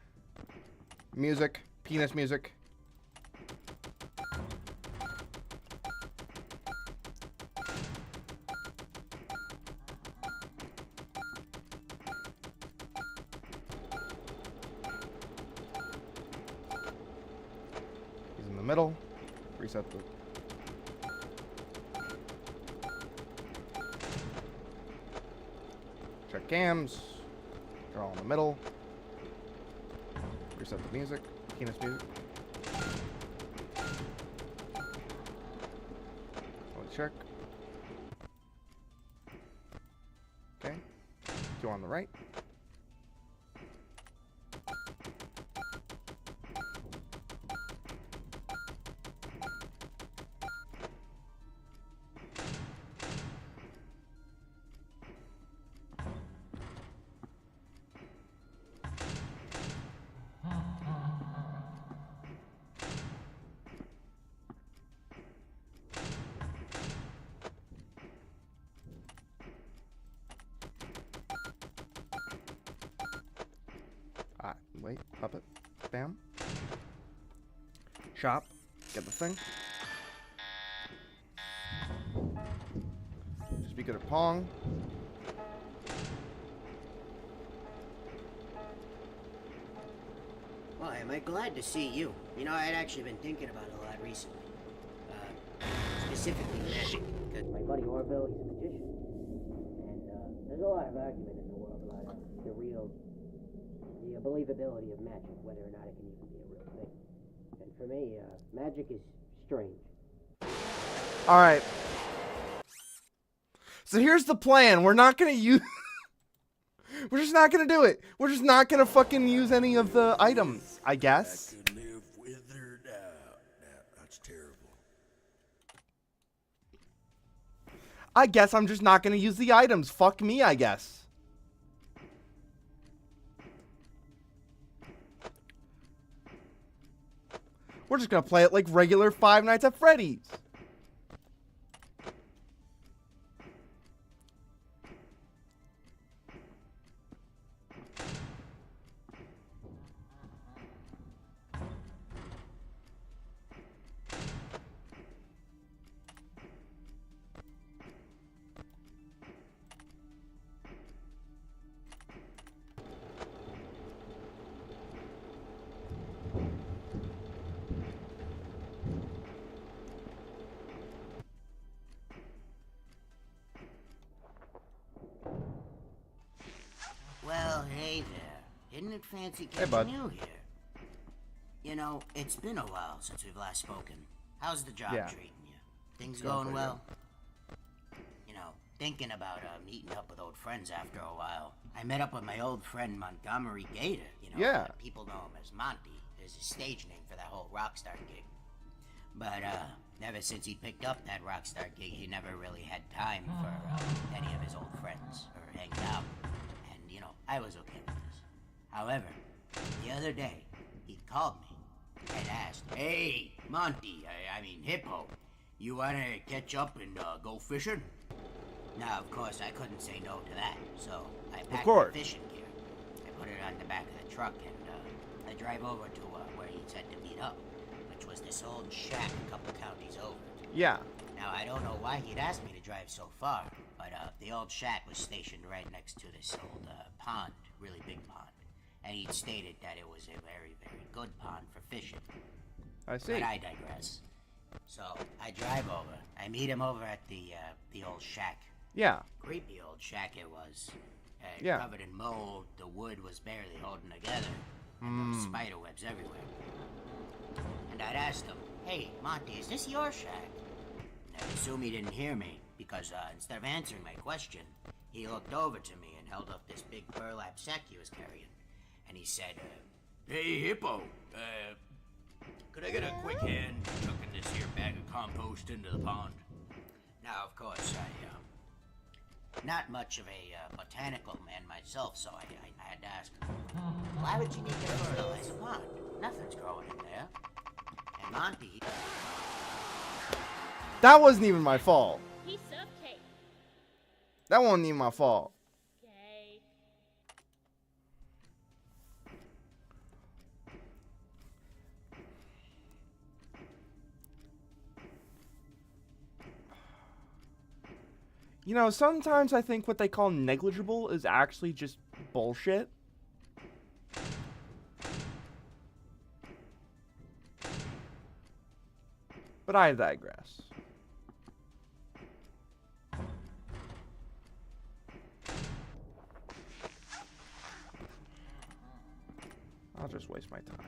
Music. Penis music. He's in the middle. Reset the... Check cams. They're all in the middle. Reset the music. Penis music. Check. Okay. 2 on the right. Wait, puppet. Bam. Shop. Get the thing. Just be good at Pong. Well, am I glad to see you? You know, I'd actually been thinking about it a lot recently. Specifically magic, because my buddy Orville, he's a magician. And, there's a lot of argument in the world about the believability of magic, whether or not it can even be a real thing. And for me, magic is strange. Alright. So here's the plan. We're not gonna use... We're just not gonna do it. We're just not gonna fucking use any of the items, I guess. I could live with I guess I'm just not going to use the items. Fuck me, I guess. We're just going to play it like regular Five Nights at Freddy's. Well, hey there. Isn't it fancy Hey, catching bud. you here? You know, it's been a while since we've last spoken. How's the job Yeah. treating you? Things Going going pretty well? You know, thinking about meeting up with old friends after a while. I met up with my old friend Montgomery Gator. You know, Yeah. People know him as Monty. Is his stage name for that whole Rockstar gig. But ever since he picked up that Rockstar gig, he never really had time for any of his old friends or hanging out. And you know, I was okay with this. However, the other day, he called me and asked, "Hey, Monty, I mean Hippo, you wanna catch up and go fishing?" Now, of course, I couldn't say no to that, so I packed my course. fishing gear. I put it on the back of the truck, and I drive over to where he said to meet up, which was this old shack a couple counties over. Yeah. Now, I don't know why he'd asked me to drive so far, but the old shack was stationed right next to this old pond, really big pond. And he'd stated that it was a very, very good pond for fishing. I see. But I digress. So, I drive over. I meet him over at the old shack. Yeah. Creepy old shack it was. Yeah. Covered in mold, the wood was barely holding together, and those spider webs everywhere. And I'd asked him, "Hey, Monty, is this your shack?" And I assume he didn't hear me, because instead of answering my question, he looked over to me and held up this big burlap sack he was carrying. And he said, "Hey, Hippo, could I get a quick hand chucking this here bag of compost into the pond?" Now, of course, not much of a botanical man myself, so I had to ask, "Why would you need to fertilize a pond? Nothing's growing in there." And Monty, That wasn't even my fault. Piece of cake. That wasn't even my fault. Okay. You know, sometimes I think what they call negligible is actually just bullshit. But I digress. I'll just waste my time.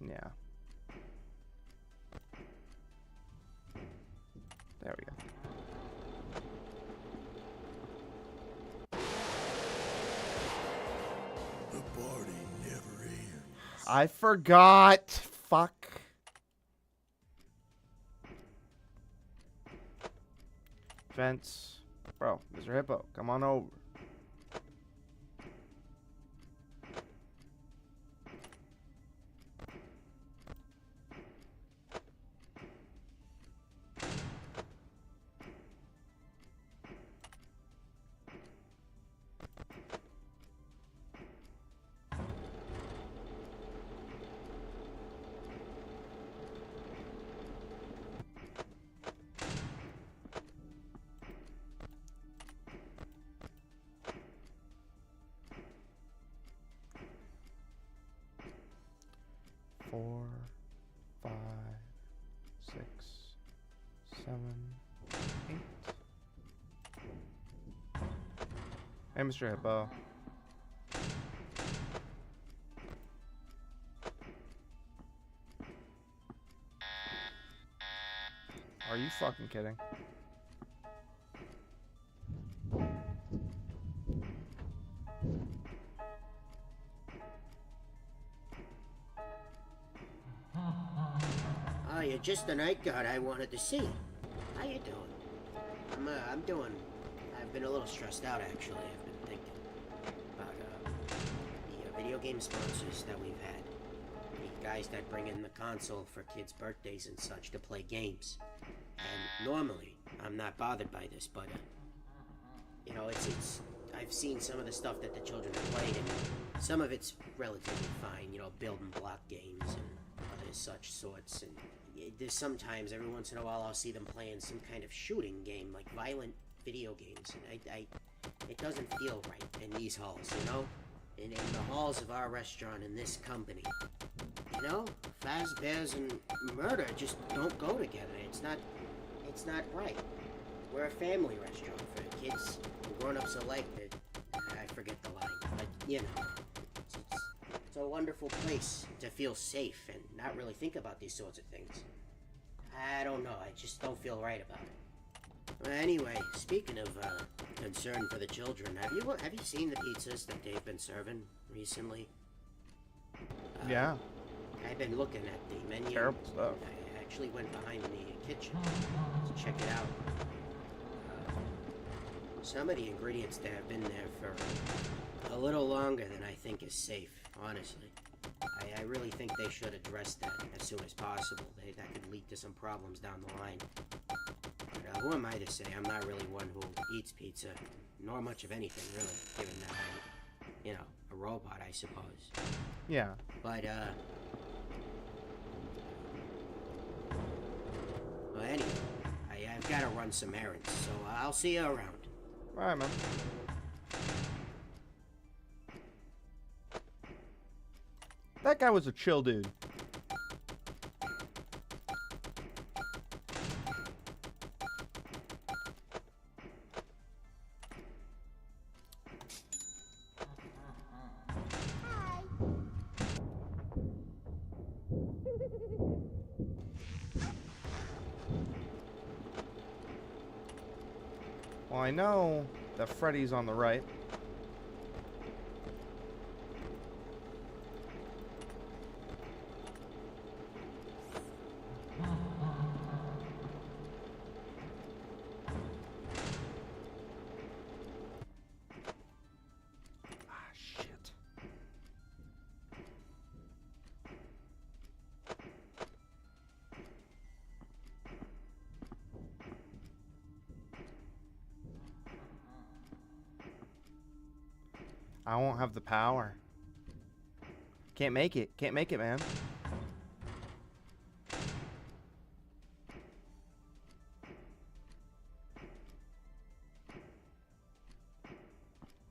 Yeah. There we go. The party never ends. I forgot. Fuck. Fence. Bro, Mr. Hippo, come on over. Four, 5, 6, 7, 8. Hey, Mr. Hippo. Are you fucking kidding? you're just the night guard I wanted to see. How you doing? I'm doing... I've been a little stressed out, actually. I've been thinking about the video game sponsors that we've had. The guys that bring in the console for kids' birthdays and such to play games. And normally, I'm not bothered by this, but, you know, it's I've seen some of the stuff that the children have played, and some of it's relatively fine, you know, build and block games and other such sorts, and there's sometimes, every once in a while, I'll see them playing some kind of shooting game, like violent video games, and it doesn't feel right in these halls, you know? In the halls of our restaurant in this company. You know, Frickbears and murder just don't go together. It's not right. We're a family restaurant for kids and grown-ups alike. I forget the line, but you know, it's a wonderful place to feel safe and not really think about these sorts of things. I don't know. I just don't feel right about it. Well, anyway, speaking of concern for the children, have you seen the pizzas that they've been serving recently? Yeah. I've been looking at the menu. Terrible stuff. I actually went behind the kitchen to check it out. Some of the ingredients that have been there for a little longer than I think is safe, honestly. I really think they should address that as soon as possible. That could lead to some problems down the line. But who am I to say? I'm not really one who eats pizza, nor much of anything, really, given that I'm, you know, a robot, I suppose. Yeah. But, well, anyway, I've got to run some errands, so I'll see you around. Alright, man. That guy was a chill dude. Well, I know that Freddy's on the right. Ah, shit. I won't have the power. Can't make it. Can't make it, man.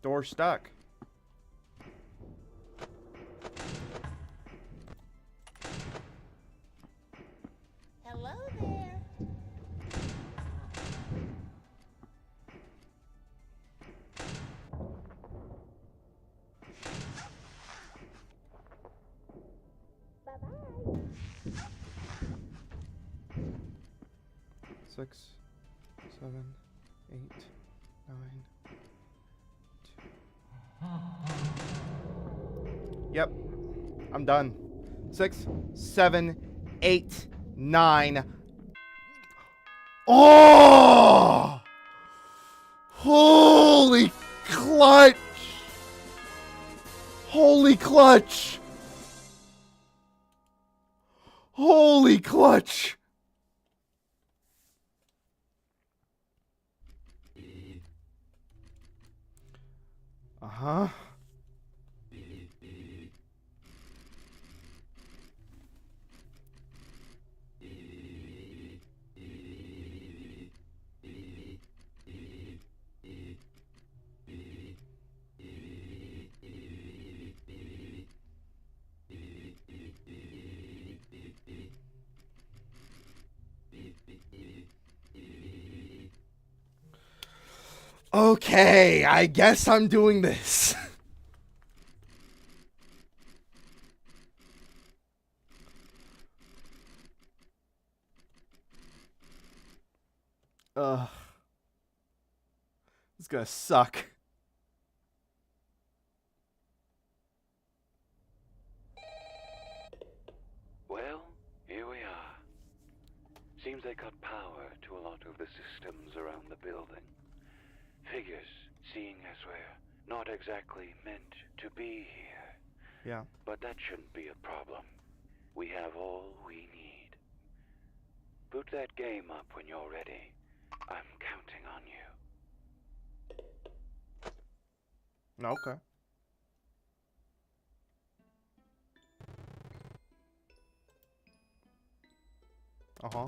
Door stuck. Hello there. Bye-bye. 6, 7, 8, 9. Yep. I'm done. 6, 7, 8, 9. Oh! Holy clutch! Holy clutch! Holy clutch! Uh-huh. Okay, I guess I'm doing this. Ugh. It's gonna suck. Well, here we are. cut power to a lot of the systems around the building. Figures, seeing as we're not exactly meant to be here. Yeah. But that shouldn't be a problem. We have all we need. Boot that game up when you're ready. I'm counting on you. Okay. Uh-huh.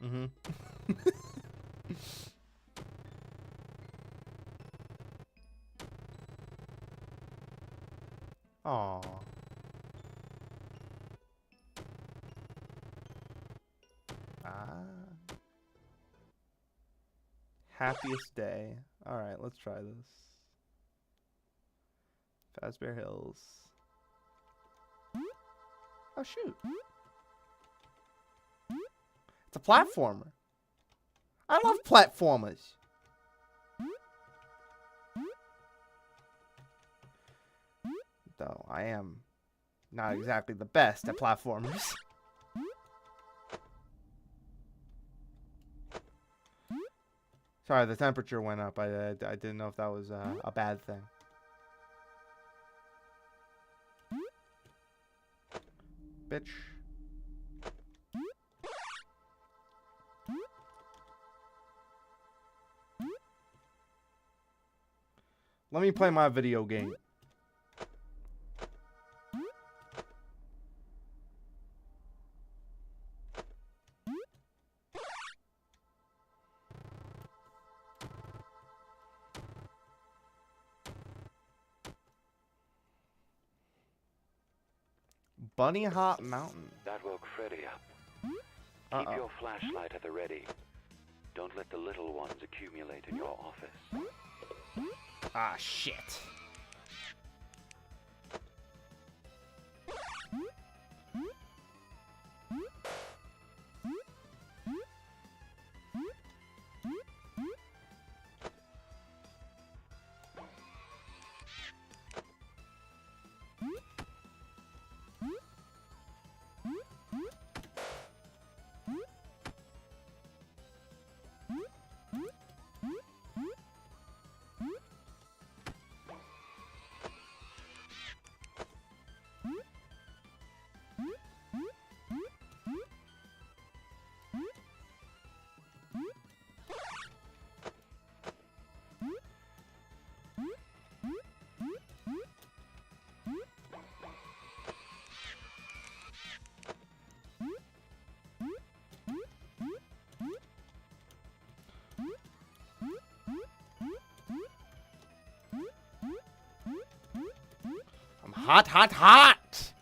Mm-hmm. Aw. Ah. Happiest day. Alright, let's try this. Fazbear Hills. Oh, shoot. It's a platformer. I love platformers. Though I am not exactly the best at platformers. Sorry, the temperature went up. I didn't know if that was a bad thing. Bitch. Let me play my video game. Bunny Hop Mountain. That woke Freddy up. Uh-oh. Keep your flashlight at the ready. Don't let the little ones accumulate in your office. Ah, shit. I'm hot, hot, hot!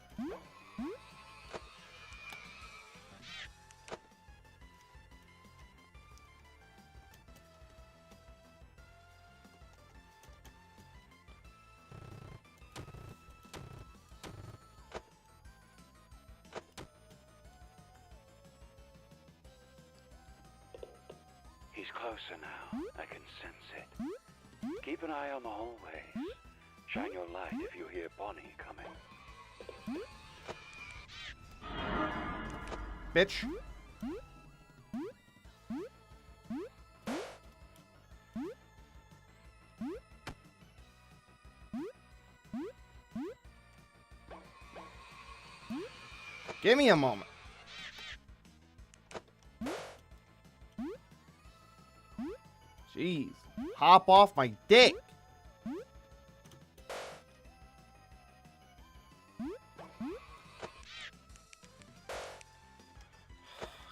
He's closer now. I can sense it. Keep an eye on the hallways. Shine your light if you hear Bonnie coming. Bitch. Give me a moment. Jeez. Hop off my dick.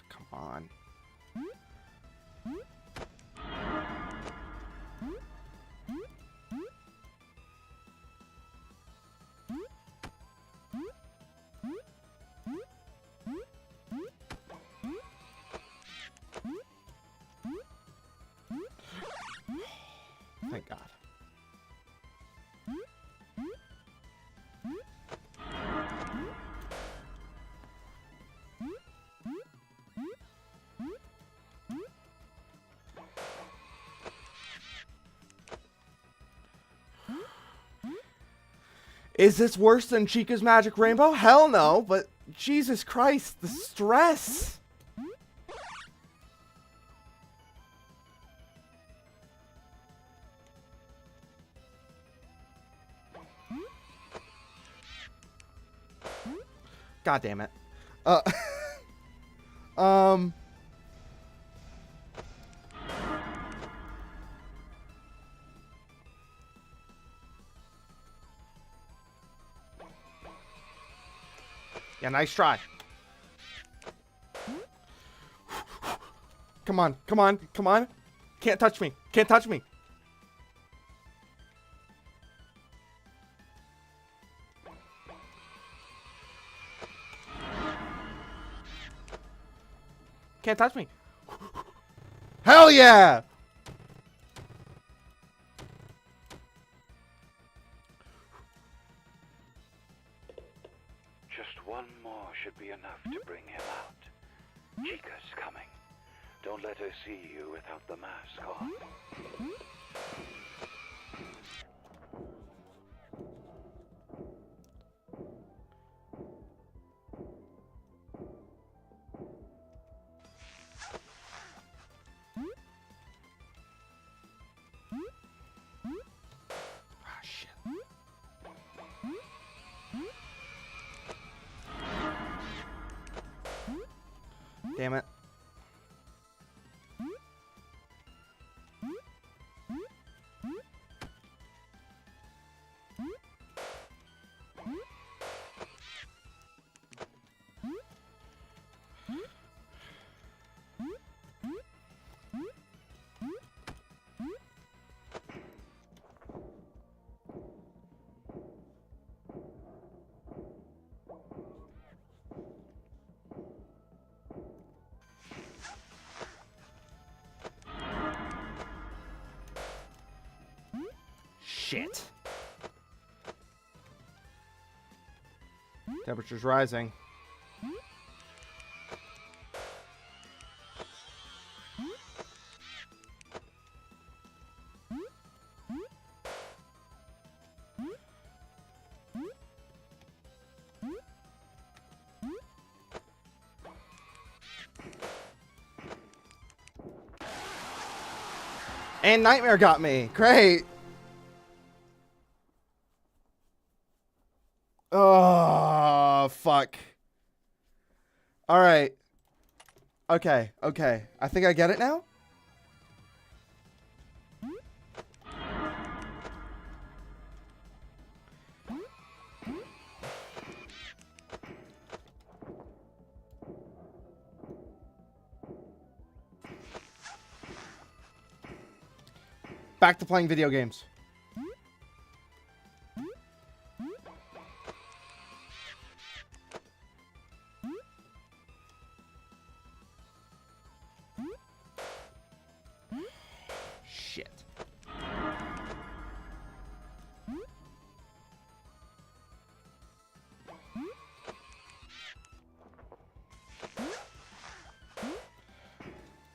Come on. Thank God. Is this worse than Chica's Magic Rainbow? Hell no, but Jesus Christ, the stress. God damn it. Yeah, nice try. Come on, come on, come on. Can't touch me. Can't touch me. Can't touch me. Hell yeah! Just one more should be enough to bring him out. Chica's coming. Don't let her see you without the mask on. Ah, shit. Damn it. Shit. Temperature's rising. And Nightmare got me. Great. Oh, fuck. All right. Okay, okay. I think I get it now. Back to playing video games. Shit.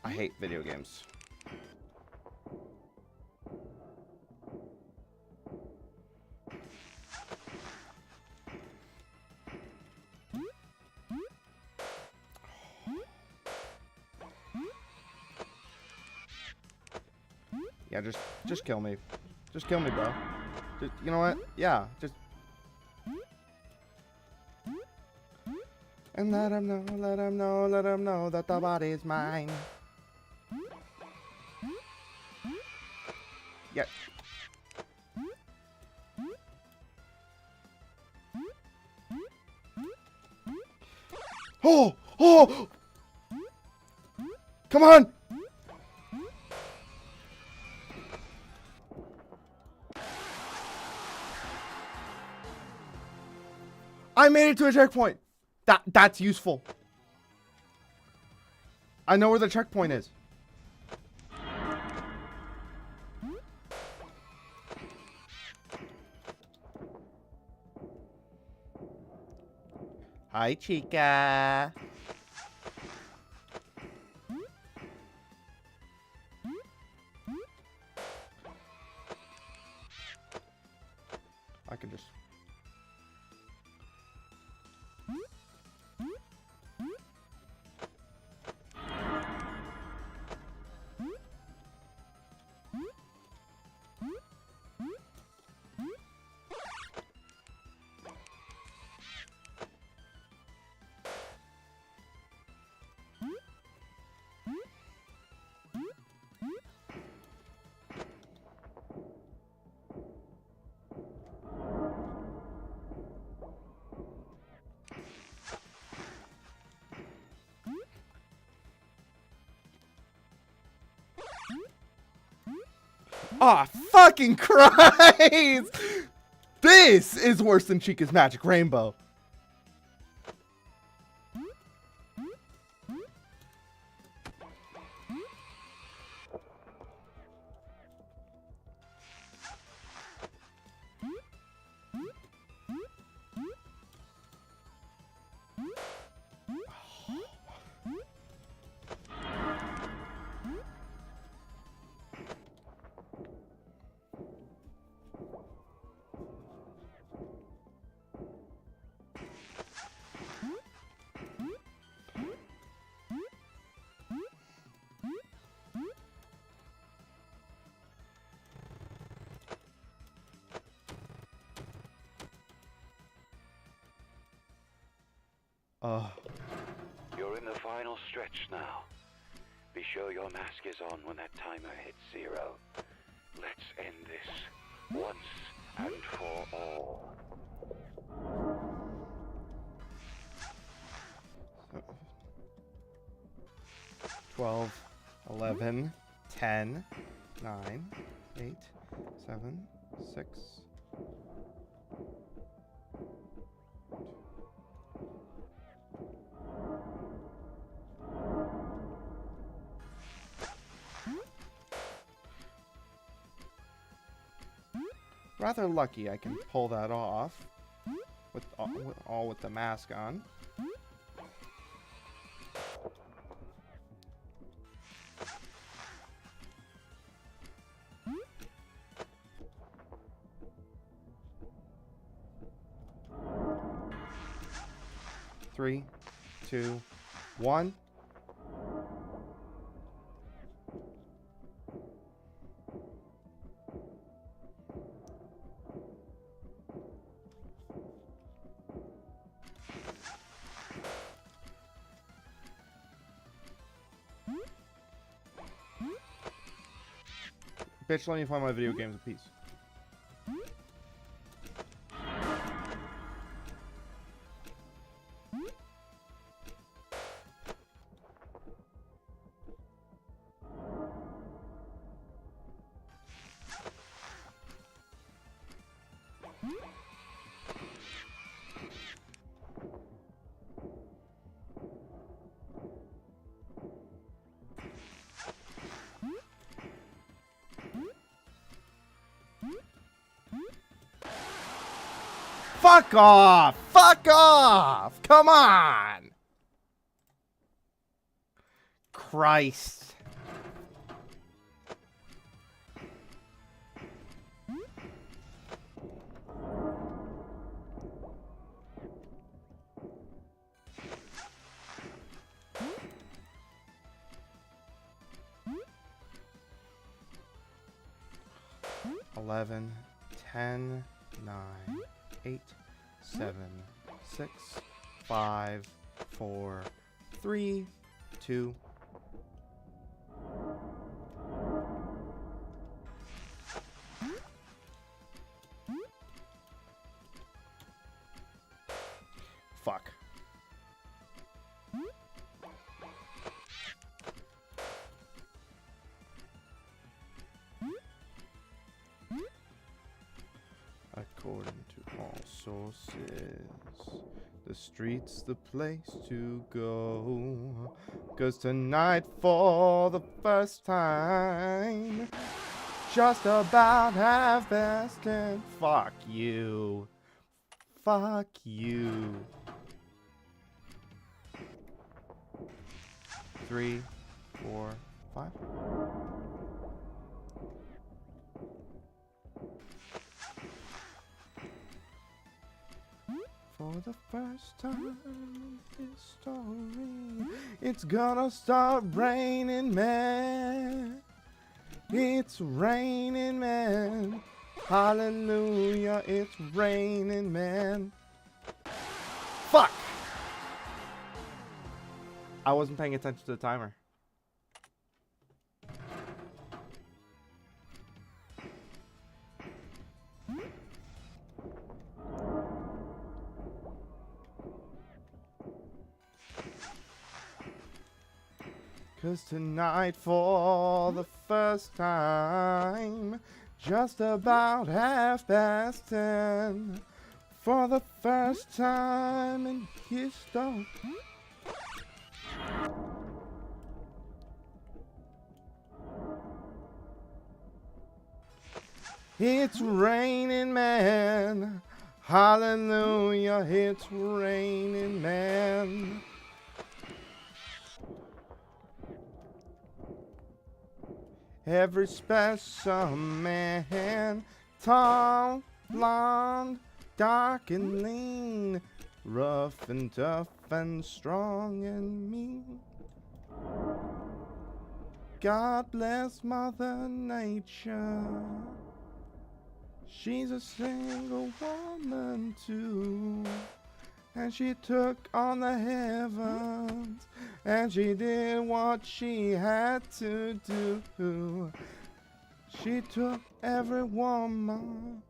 I hate video games. Yeah, just kill me. Just kill me, bro. Just, you know what? Yeah, just... And let him know, let him know, let him know that the body's mine. Yeah. Oh! Oh! Come on! I made it to a checkpoint. That's useful. I know where the checkpoint is. Hi, Chica. I can just... Ah, fucking Christ! This is worse than Chica's Magic Rainbow. You're in the final stretch now. Be sure your mask is on when that timer hits 0. Let's end this once and for all. 12, 11, 10, 9, 8, 7, 6. Rather lucky I can pull that off with all with the mask on. Three, 2, 1. Bitch, let me find my video games in peace. Fuck off! Fuck off! Come on! Christ. Eleven, 10, 9, 8, 7, 6, 5, 4, 3, 2. Fuck. According to all sources, the street's the place to go. 'Cause tonight, for the first time, just about half past 10. Fuck you. Fuck you. 3, 4, 5. For the first time in history, it's gonna start raining, man. It's raining, man. Hallelujah, it's raining, man. Fuck! I wasn't paying attention to the timer. 'Cause tonight for the first time, just about 10:30, for the first time in history. It's raining, man. Hallelujah, it's raining, man. Every specimen, tall, blonde, dark and lean, rough and tough and strong and mean. God bless Mother Nature. She's a single woman too, and she took on the heavens, and she did what she had to do. She took every woman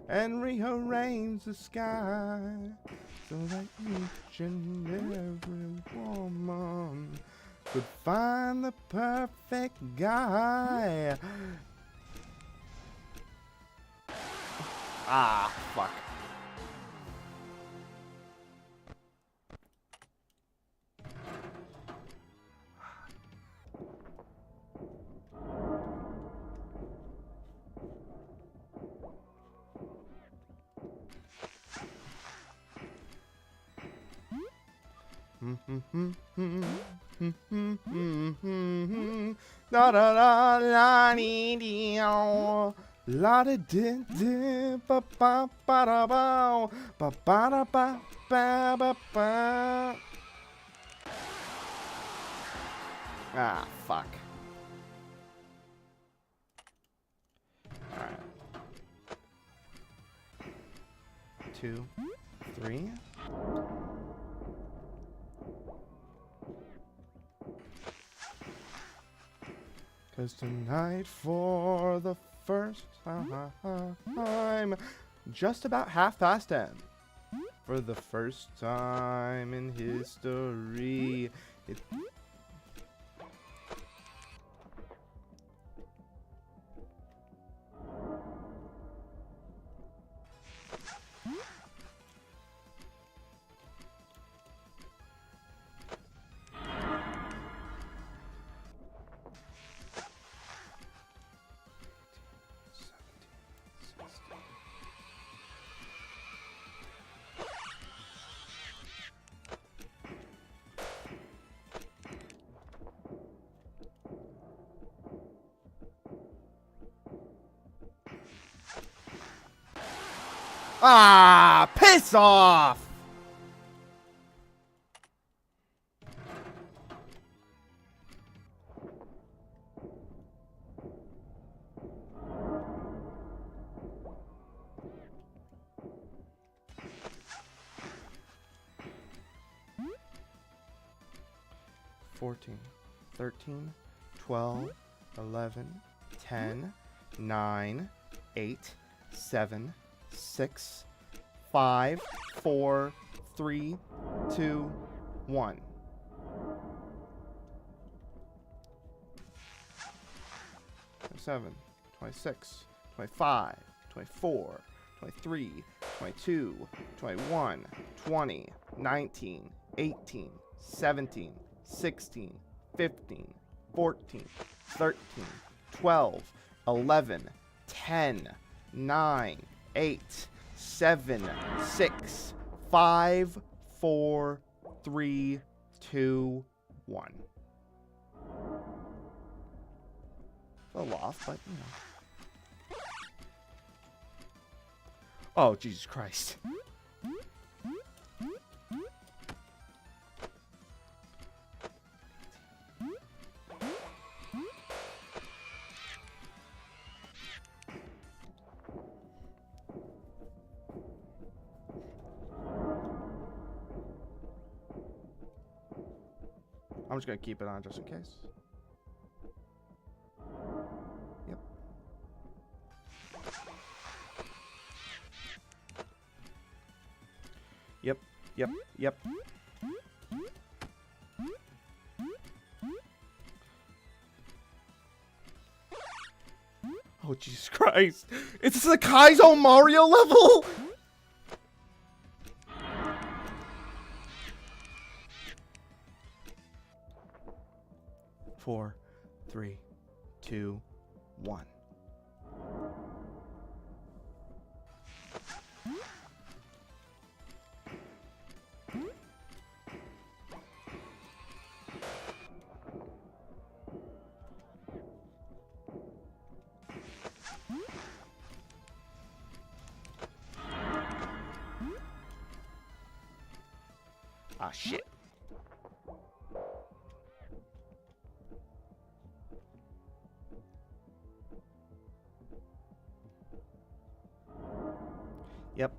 and rearranged the sky so that each and every woman could find the perfect guy. Ah, fuck. Da da da la dee dee la da di di ba ba ba da ba ba ba da ba ba ba ba. Ah, fuck. Alright. 2, 3. Cause tonight for the first time, just about 10:30, for the first time in history, ah, piss off! Fourteen, 13, 12, 11, 10, 9, 8, 7, 6, 5, 4, 3, 2, 1. Seven, 26, 25, 24, 23, 22, 21, 20, 19, 18, 17, 16, 15, 14, 13, 12, 11, 10, 9, 8, 7, 6, 5, 4, 3, 2, 1. A little off, but you know. Oh, Jesus Christ. I'm just gonna keep it on just in case. Yep. Yep, yep, yep. Jesus Christ. It's the Kaizo Mario level? Four, three, two, one. Ah, shit. Yep.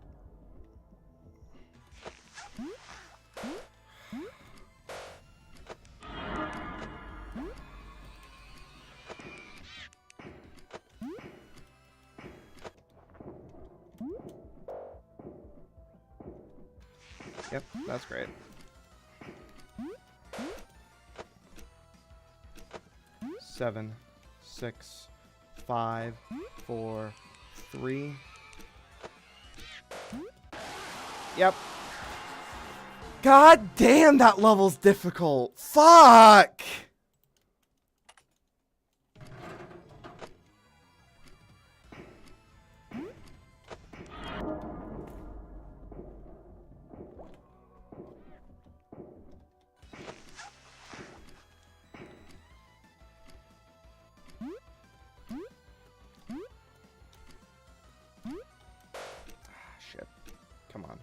Yep, that's great. Seven, 6, 5, 4, 3. Yep. God damn, that level's difficult. Fuck! Shit. Come on.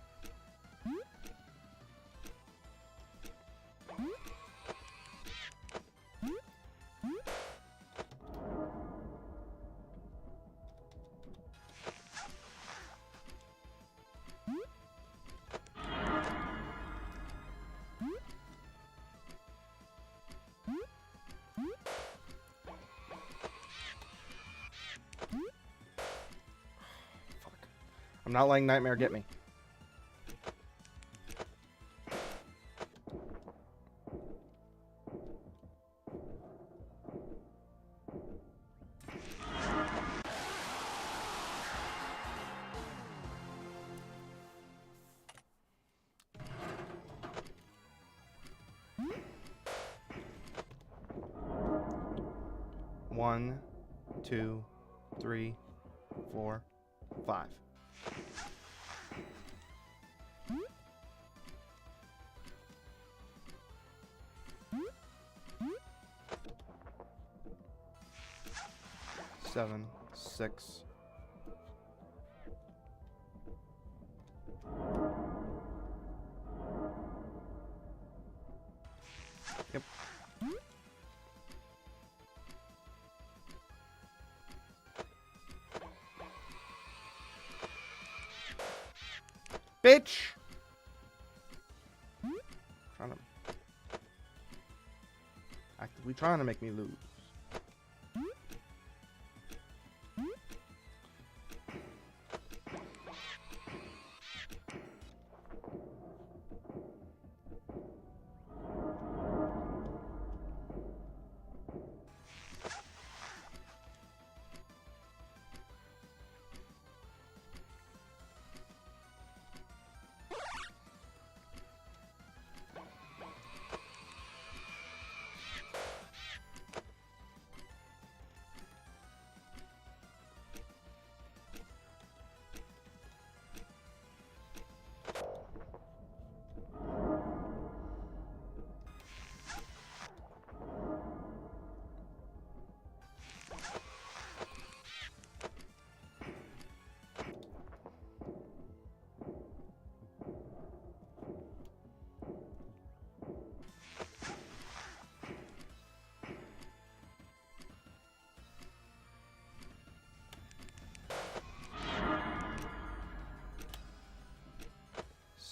Fuck. I'm not letting Nightmare get me. One, 2, 3, 4, 5. Seven, 6. Yep. Bitch! Actively trying to make me lose.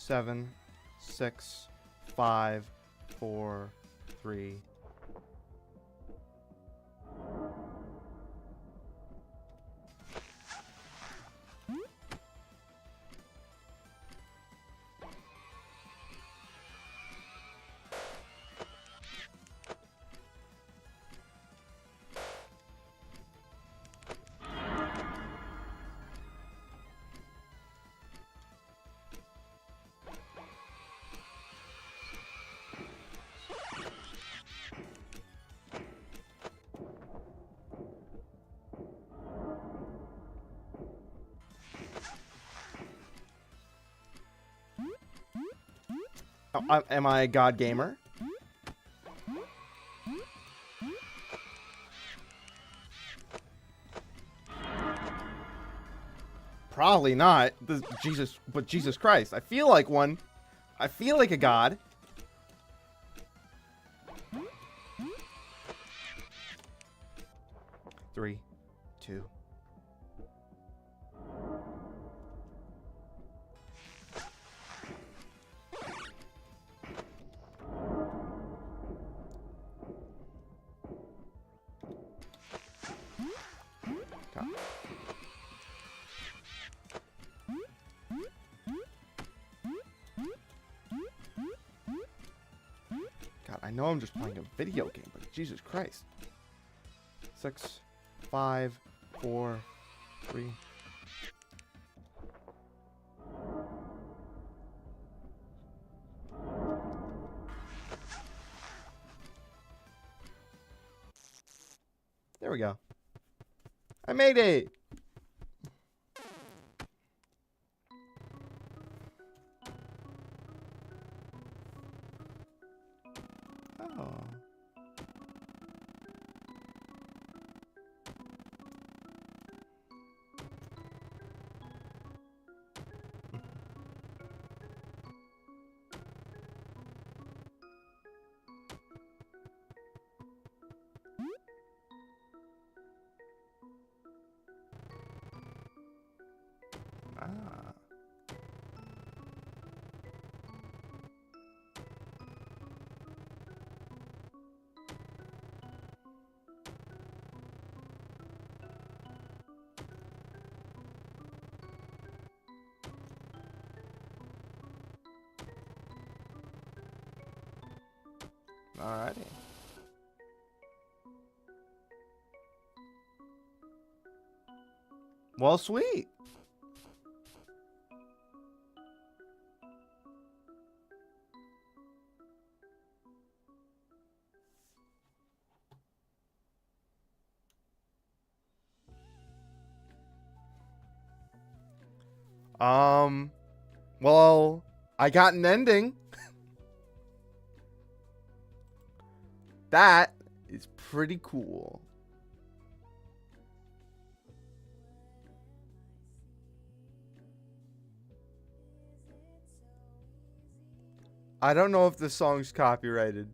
Seven, 6, 5, 4, 3. Am I a god gamer? Probably not. But Jesus Christ. I feel like one. I feel like a god. Three, two. God. God, I know I'm just playing a video game, but Jesus Christ. 6, 5, 4, 3. There we go. I made it. Oh. Ah. Alrighty. Well, sweet. Well, I got an ending. That is pretty cool. I don't know if this song's copyrighted.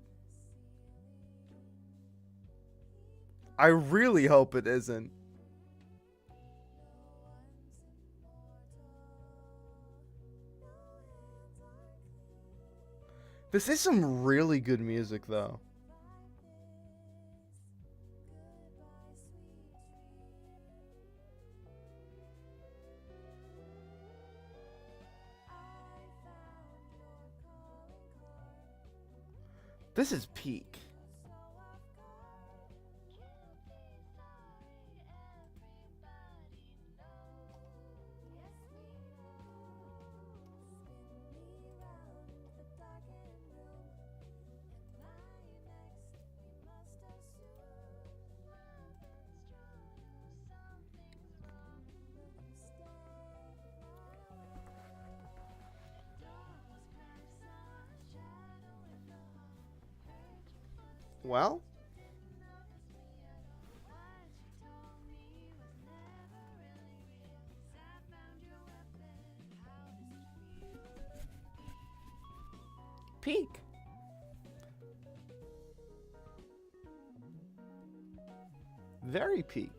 I really hope it isn't. This is some really good music, though. This is peak. Well, peak. Very peak.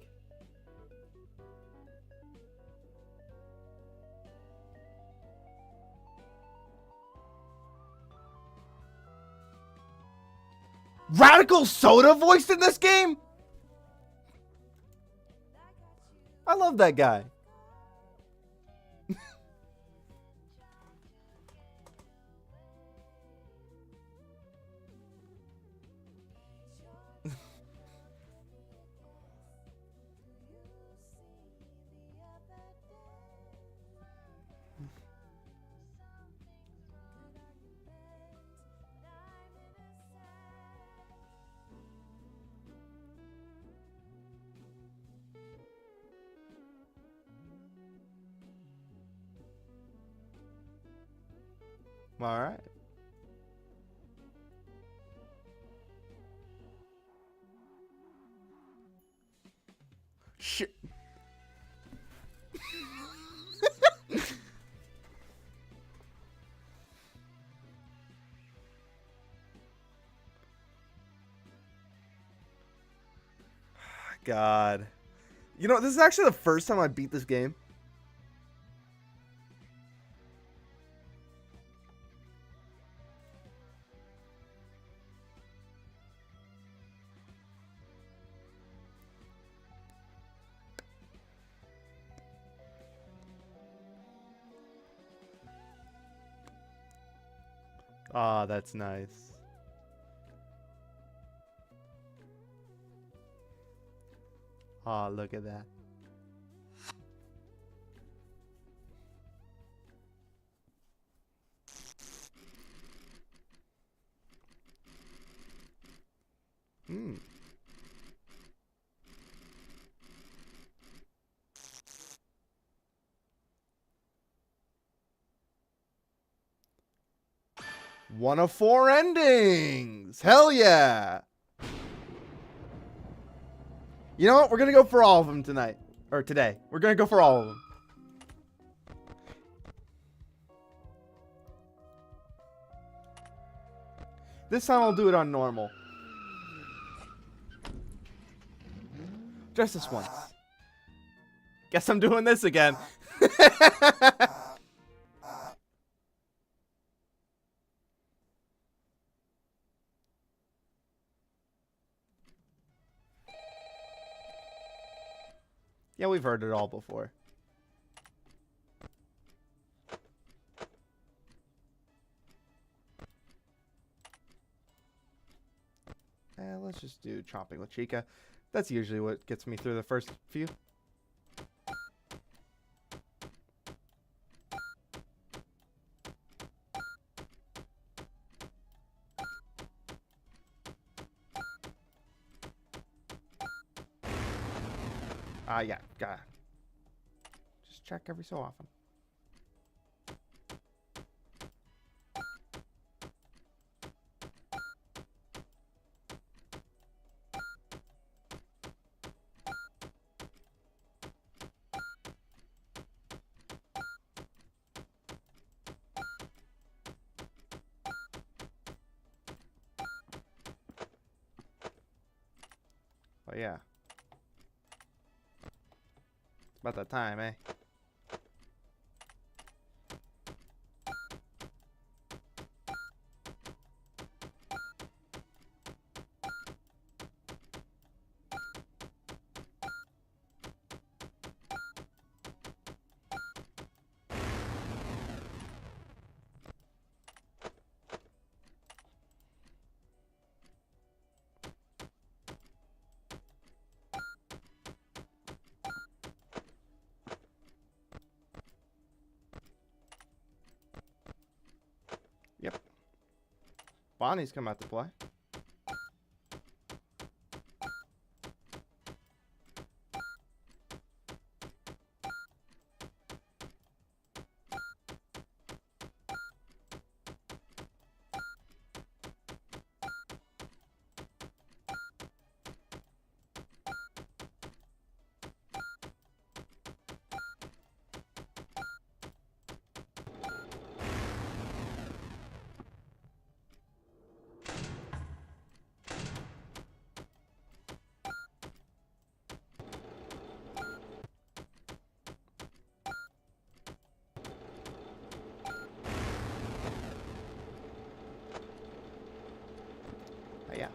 Radical Soda voiced in this game? I love that guy. All right. Shit. God. You know, this is actually the first time I beat this game. Ah, that's nice. Ah, look at that. Hmm. One of 4 endings. Hell yeah. You know what? We're going to go for all of them tonight. Or today. We're going to go for all of them. This time I'll do it on normal. Just this once. Guess I'm doing this again. Yeah, we've heard it all before. Let's just do chopping with Chica. That's usually what gets me through the first few. Yeah, got just check every so often. But yeah. It's about that time, eh? Yep. Bonnie's come out to play. Yeah.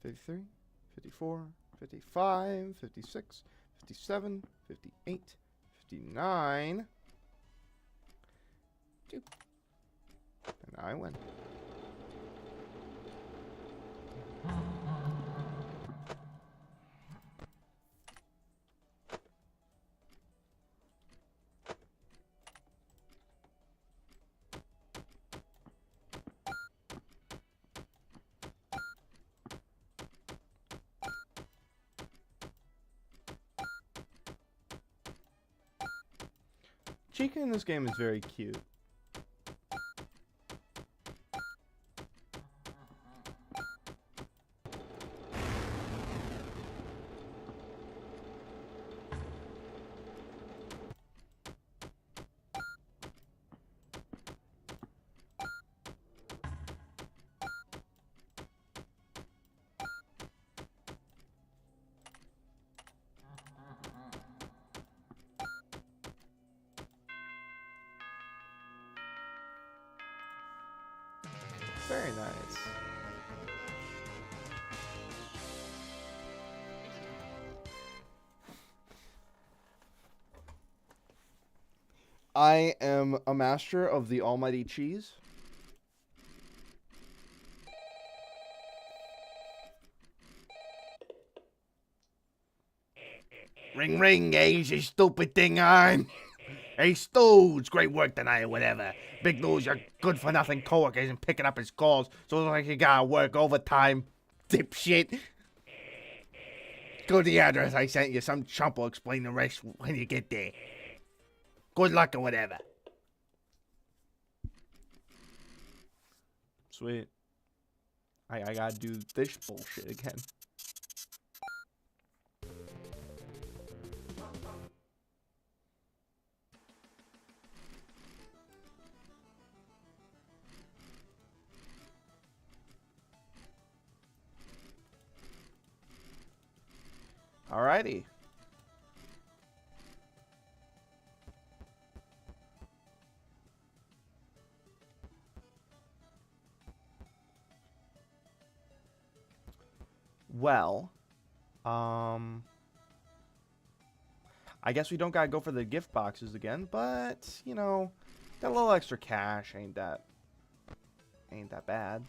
53, 54, 55, 56, 57, 58, 59. 2. And I win. Chica in this game is very cute. Very nice. I am a master of the almighty cheese. Ring ring, Ace, you stupid thing on. Hey, Stooge, great work tonight or whatever. Big news, your good-for-nothing coworker isn't picking up his calls, so it looks like you gotta work overtime, dipshit. Go to the address I sent you. Some chump will explain the rest when you get there. Good luck or whatever. Sweet. I gotta do this bullshit again. Alrighty. Well, I guess we don't gotta go for the gift boxes again, but, you know, got a little extra cash, ain't that bad.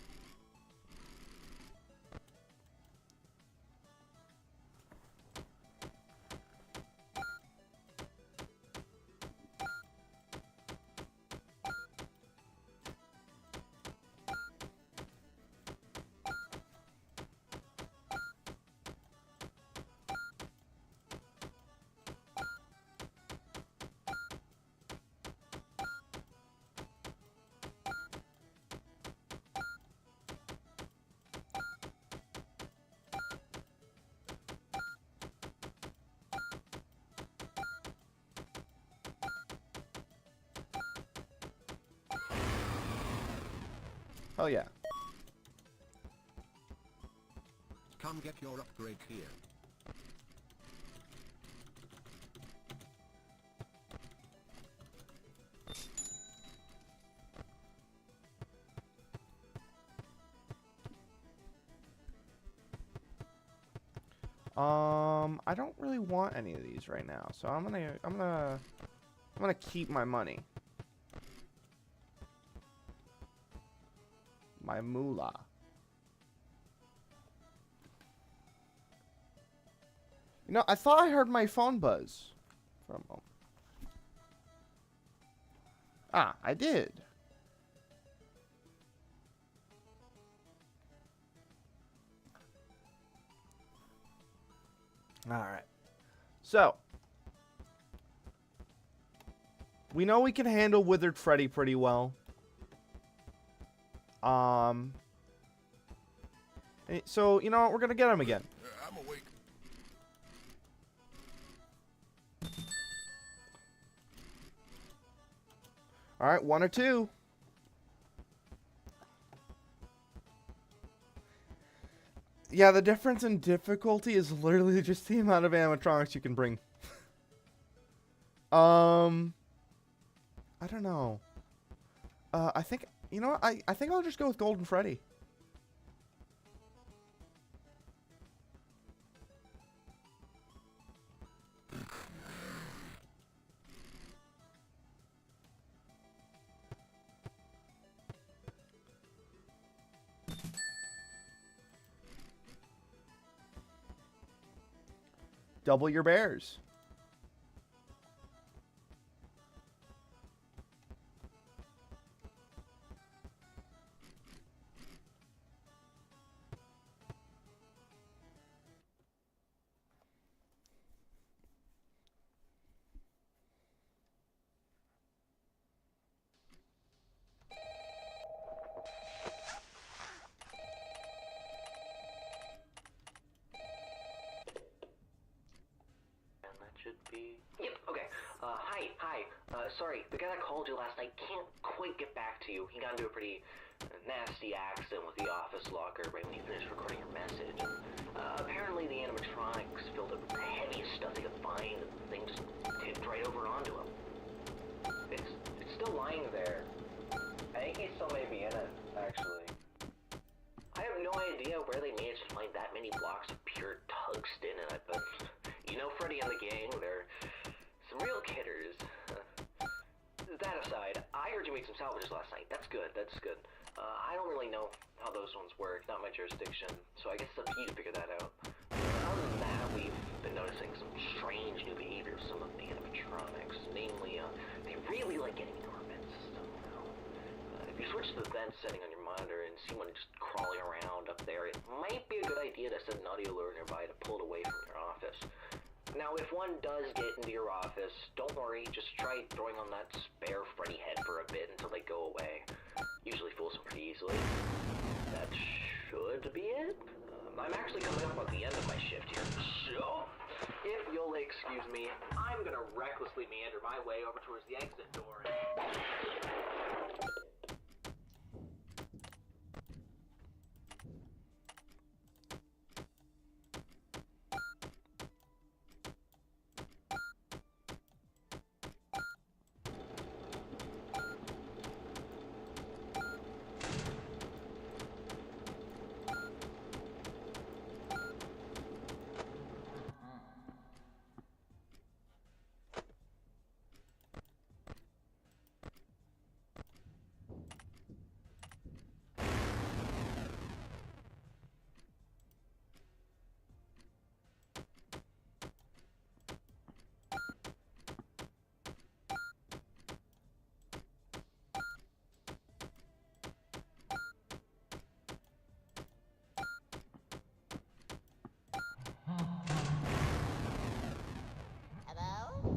Hell yeah. Come get your upgrade here. I don't really want any of these right now, so I'm gonna keep my money. My moolah. You know, I thought I heard my phone buzz for a moment. Ah, I did. Alright. So, we know we can handle Withered Freddy pretty well. So, you know what? We're gonna get him again. I'm awake. Alright, 1 or 2. Yeah, the difference in difficulty is literally just the amount of animatronics you can bring. I don't know. I think, you know what? I think I'll just go with Golden Freddy. double your bears. Should be. Yep, okay. Hi. Sorry, the guy that called you last night can't quite get back to you. He got into a pretty nasty accident with the office locker right when you finished recording your message. Apparently the animatronics filled it with the heaviest stuff they could find, and the thing just tipped right over onto him. It's still lying there. I think he still may be in it, actually. I have no idea where they managed to find that many blocks of pure tungsten in it, but you know Freddy and the gang, they're some real kidders. That aside, I heard you made some salvages last night. That's good. I don't really know how those ones work, not my jurisdiction, so I guess it's up to you to figure that out. Other than that, we've been noticing some strange new behavior of some of the animatronics. Namely, they really like getting into our vent system now. If you switch to the vent setting on your monitor and see one just crawling around up there, it might be a good idea to set an audio alert nearby to pull it away from your office. Now, if one does get into your office, don't worry, just try throwing on that spare Freddy head for a bit until they go away. Usually fools them pretty easily. That should be it. I'm actually coming up on the end of my shift here, so if you'll excuse me, I'm gonna recklessly meander my way over towards the exit door. Hello?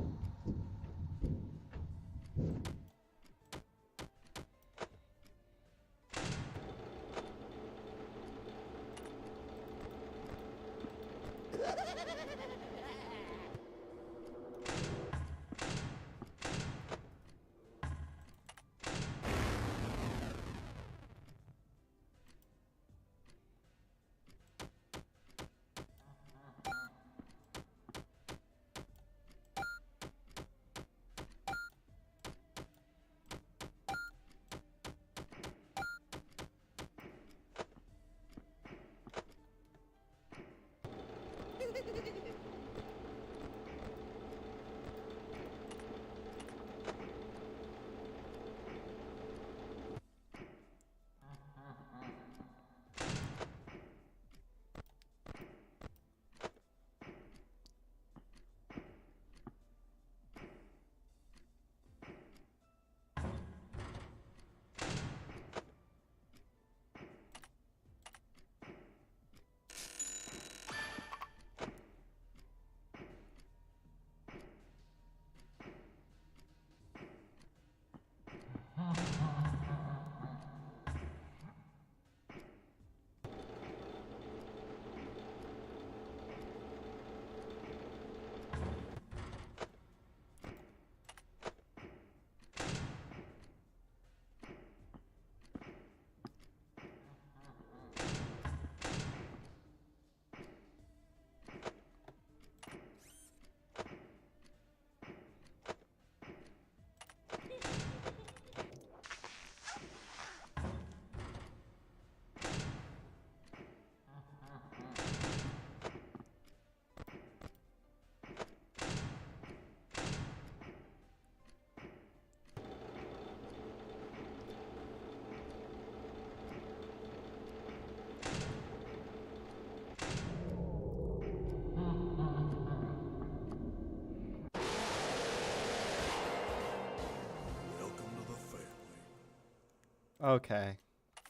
Okay.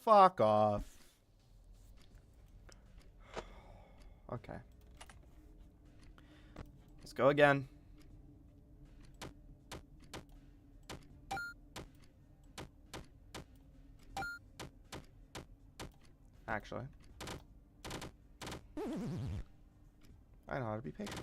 Fuck off. Okay. Let's go again. Actually, I know how to be patient.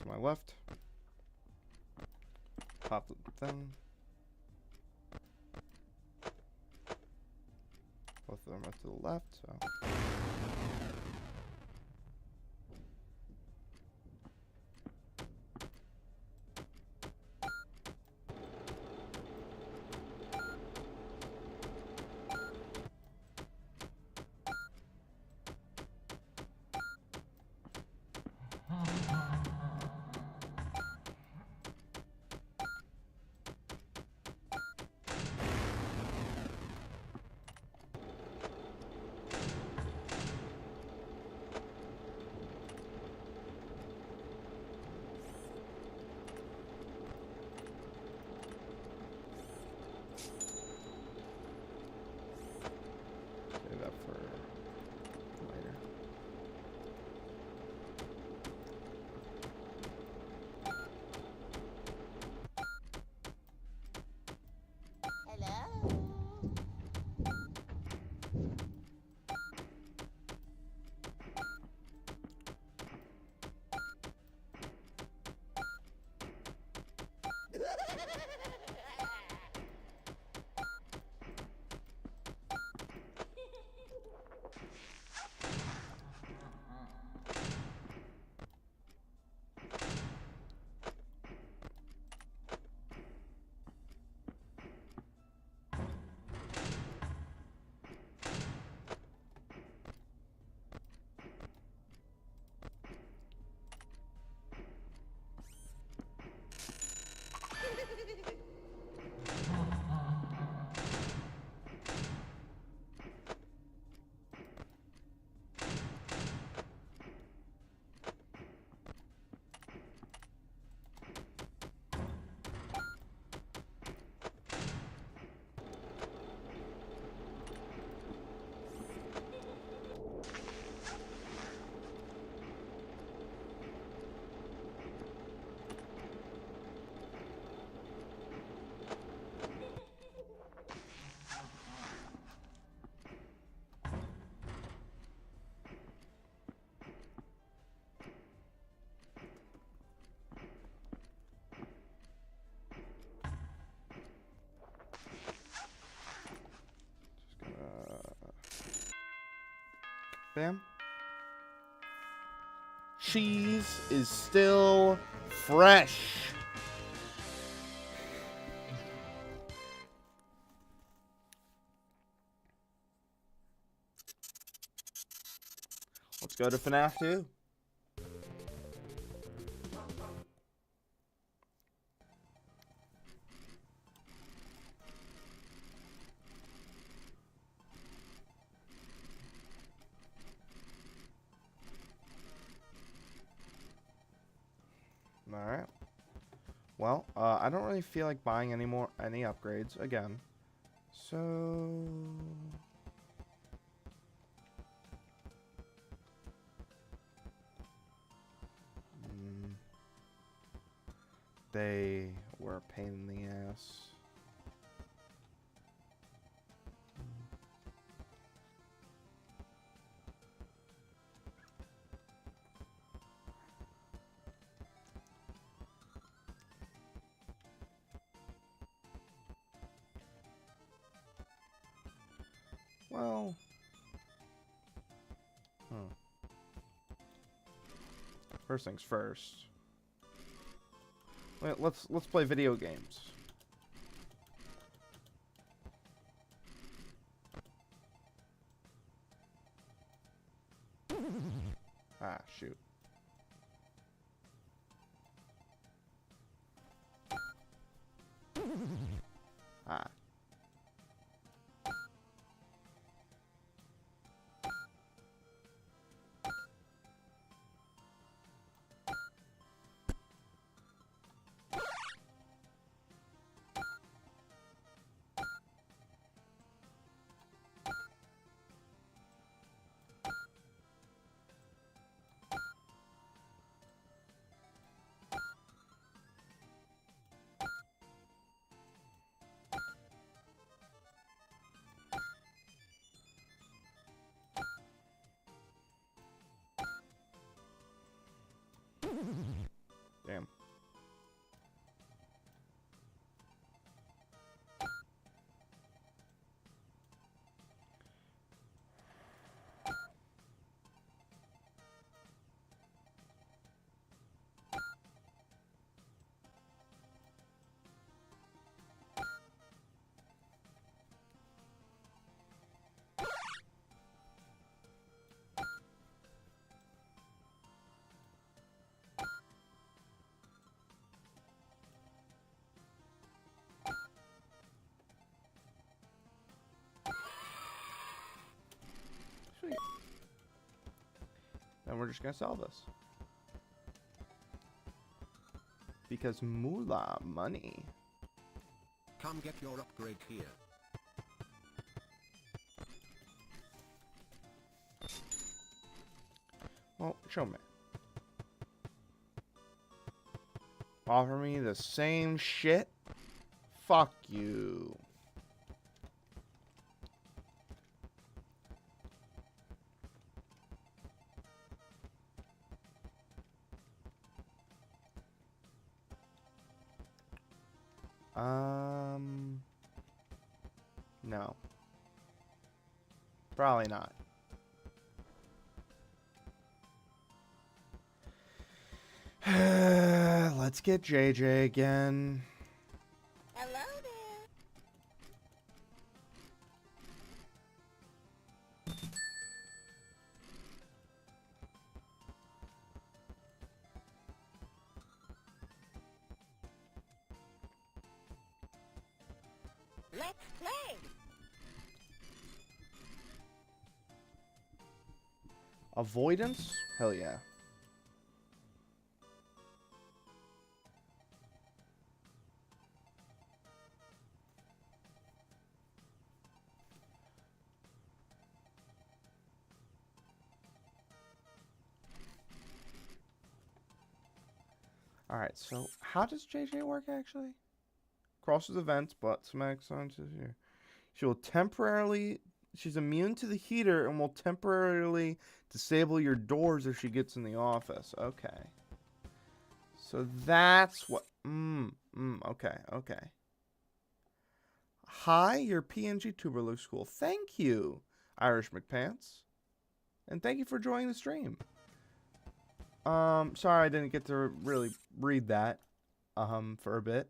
to my left. Pop the thing. Both of them are to the left, so. Save that for later. Hello. Bam. Cheese is still fresh. Let's go to FNAF 2. Alright. Well, I don't really feel like buying any upgrades again. So they were a pain in the ass. Well, first things first. Wait, let's play video games. Ah, shoot. Ah. Sweet. Then we're just gonna sell this. Because moolah, money. Come get your upgrade here. Well, show me. Offer me the same shit? Fuck you. No. Probably not. Let's get JJ again. Hello there. Let's play. Avoidance? Hell yeah. Alright, so how does JJ work actually? Crosses events, but smacks onto here. She will temporarily. She's immune to the heater and will temporarily disable your doors if she gets in the office. Okay. So that's what. Okay, okay. Hi, your PNG tuber looks cool. Thank you, Irish McPants. And thank you for joining the stream. Sorry I didn't get to really read that, for a bit.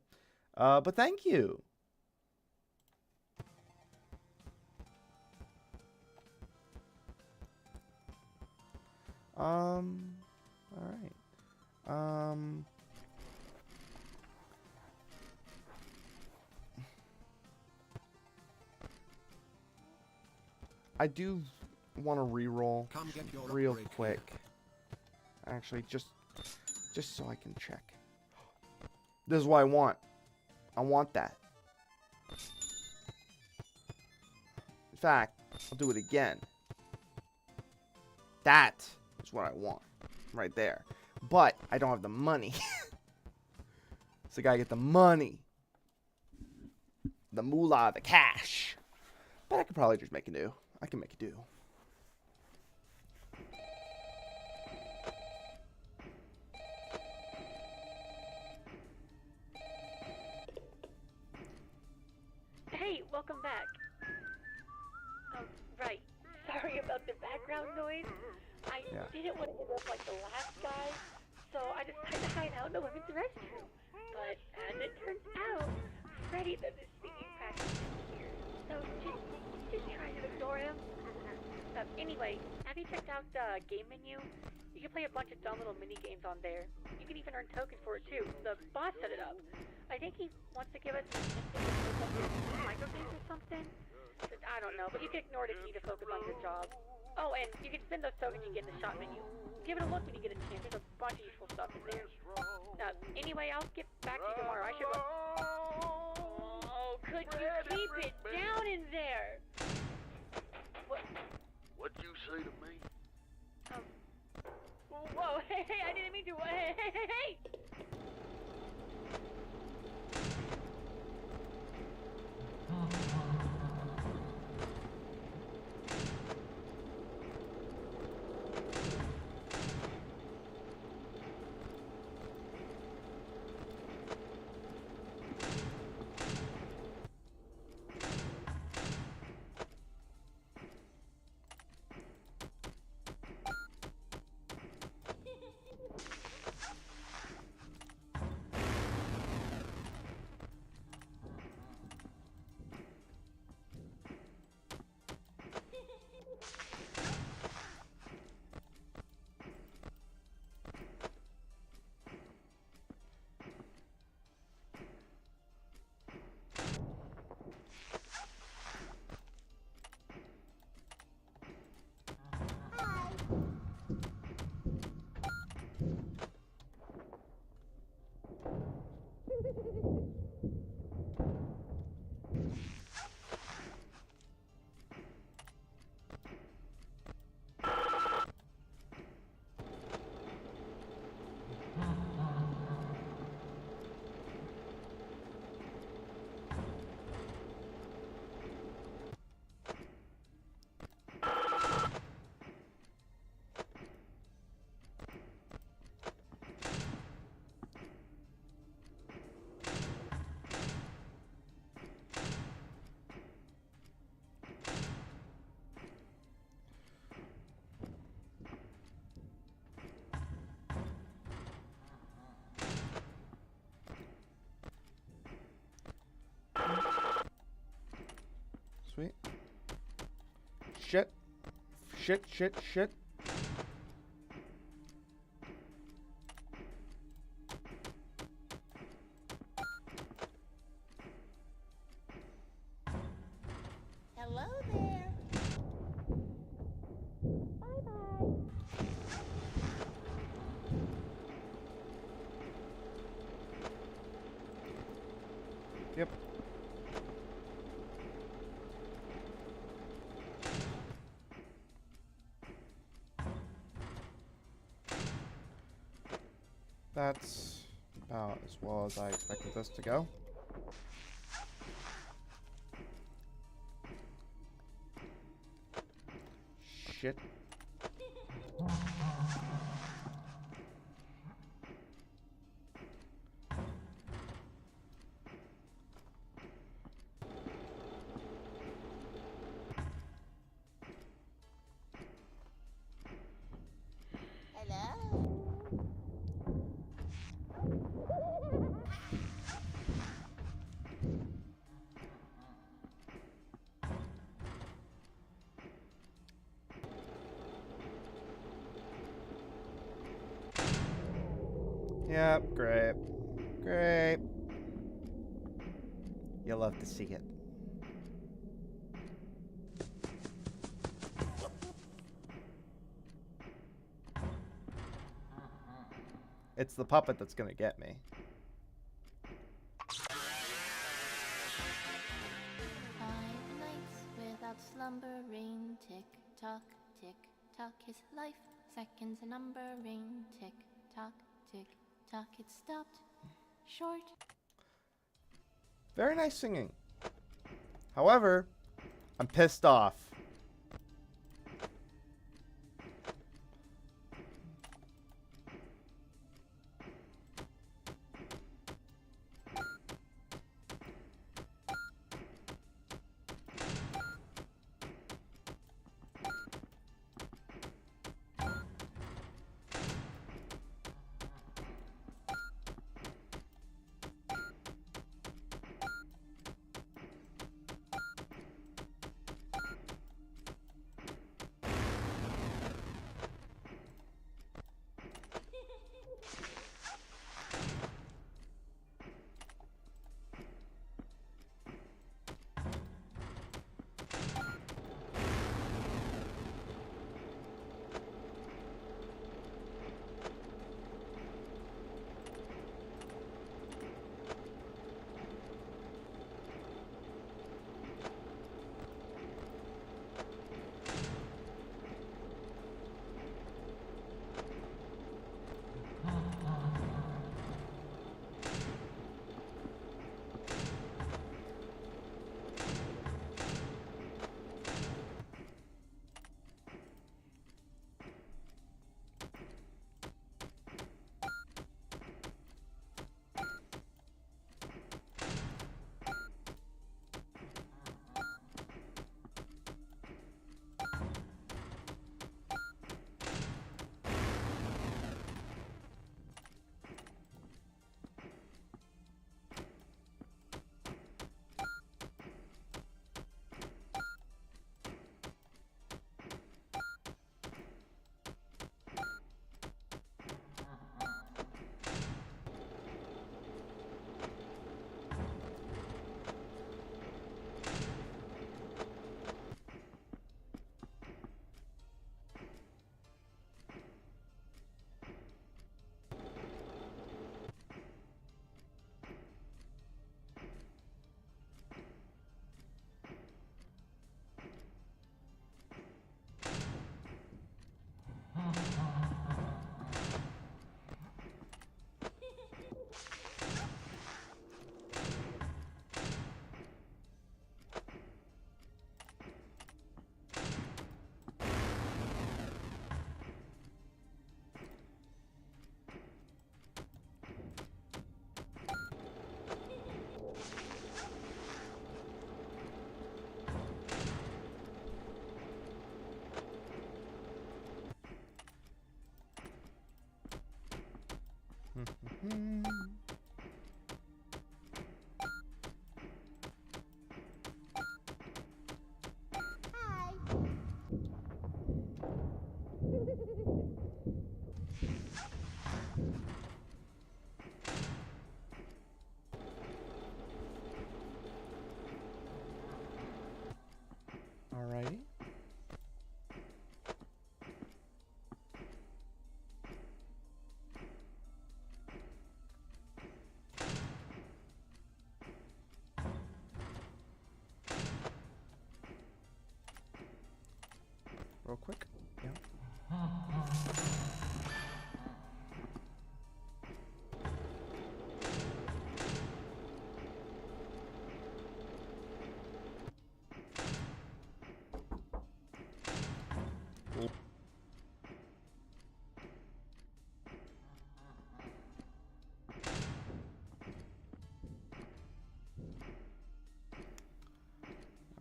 But thank you. All right. I do want to reroll Come get your real upgrade quick. Actually, just so I can check. This is what I want. I want that. In fact, I'll do it again. That is what I want. Right there. But I don't have the money. So I gotta get the money. The moolah, the cash. But I could probably just make a do. I can make a do. Hey, welcome back. Oh, right. Sorry about the background noise. I didn't want to end up like the last guy, so I decided to hide out in the women's restroom. But as it turns out, Freddy does his singing practice in here. So just try to ignore him. Anyway, have you checked out the game menu? You can play a bunch of dumb little mini games on there. You can even earn tokens for it too. The boss set it up. I think he wants to give us micro games or something. I don't know, but you can ignore it if you need to focus on your job. Oh, and you can spend those tokens you get in the shop menu. Give it a look when you get a chance. There's a bunch of useful stuff in there. Anyway, I'll get back to you tomorrow. I should go. Oh, could you keep it down in there? What? What'd you say to me? Whoa, hey, I didn't mean to. Hey! Shit. Shit, shit, shit. Hello there. Bye-bye. Yep. That's about as well as I expected this to go. Shit. Hello. Yep, great. Great. You'll love to see it. It's the puppet that's gonna get me. 5 nights without slumbering, tick tock, his life seconds numbering, tick tock, it stopped short. Very nice singing. However, I'm pissed off. real quick. Yeah.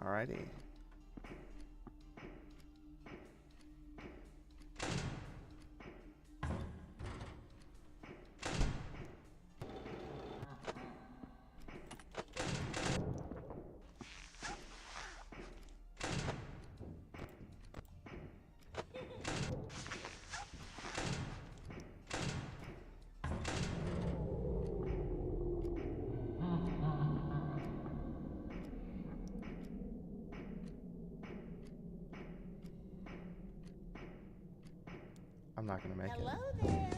Alrighty. I'm not gonna make Hello it. there.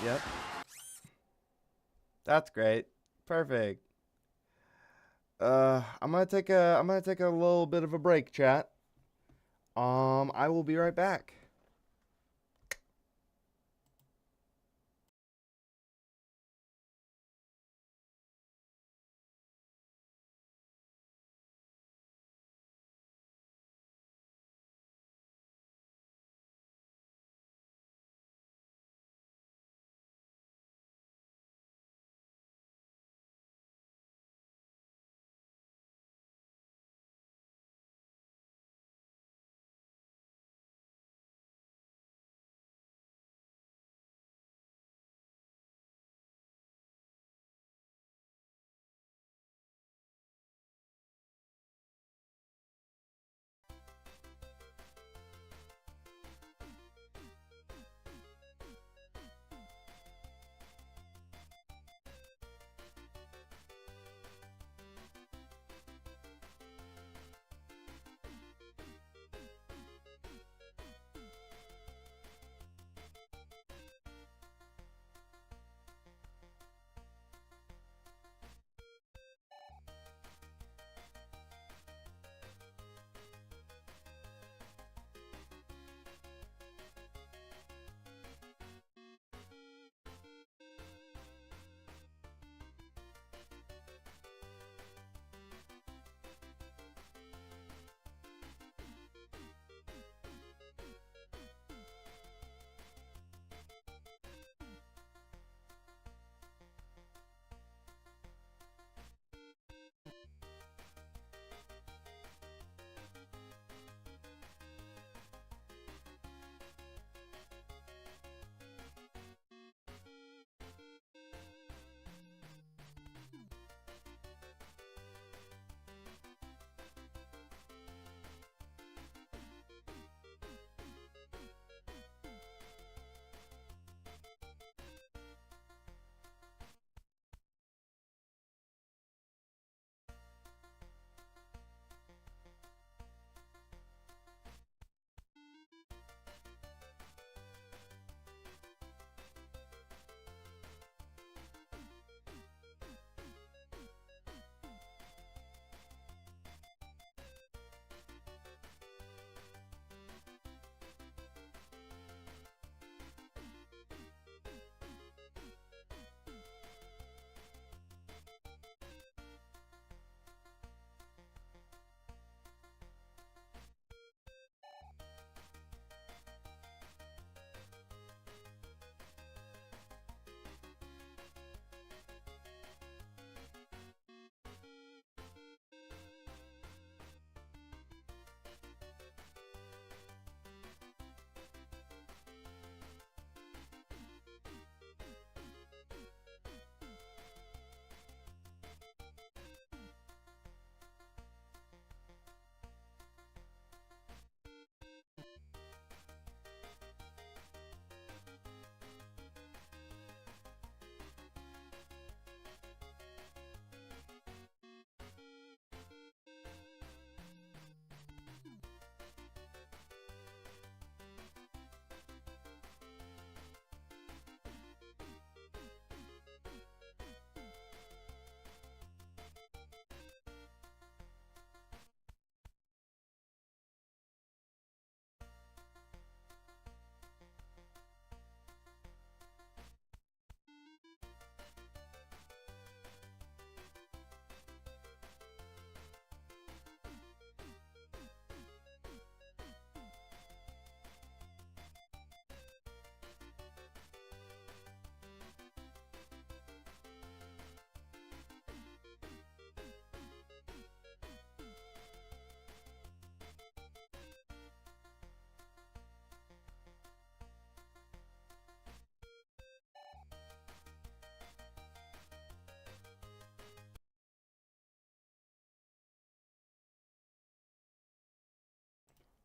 Yep. That's great. Perfect. I'm gonna take a little bit of a break, chat. I will be right back.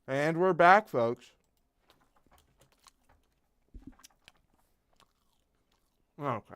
And we're back, folks. Okay.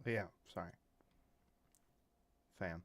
Yeah, sorry. Fam.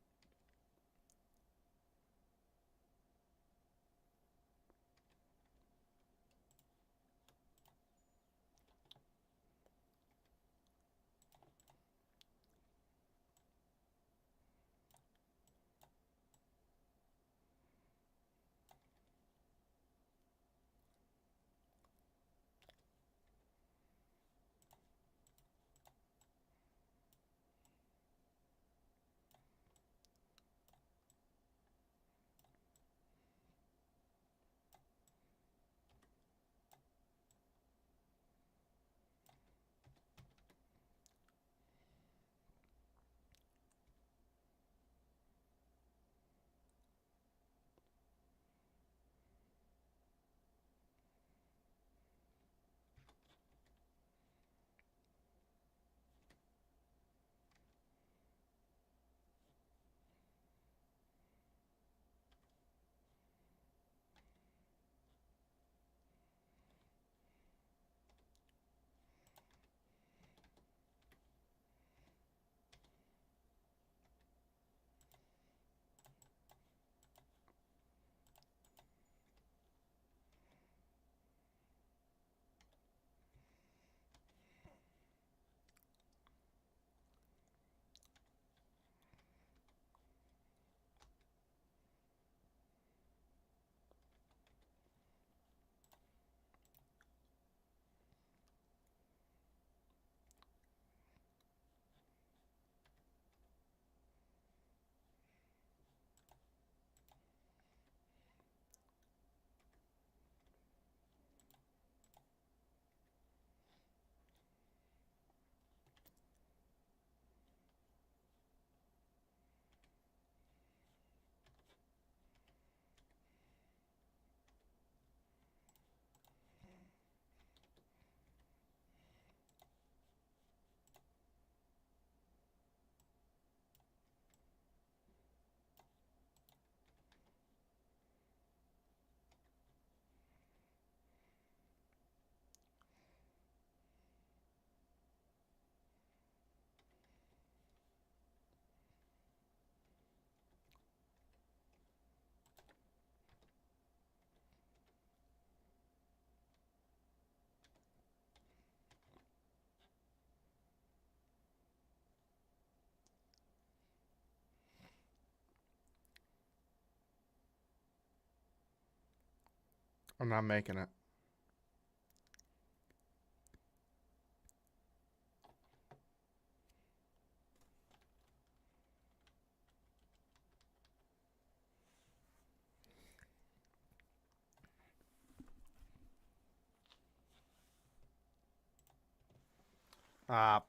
I'm not making it.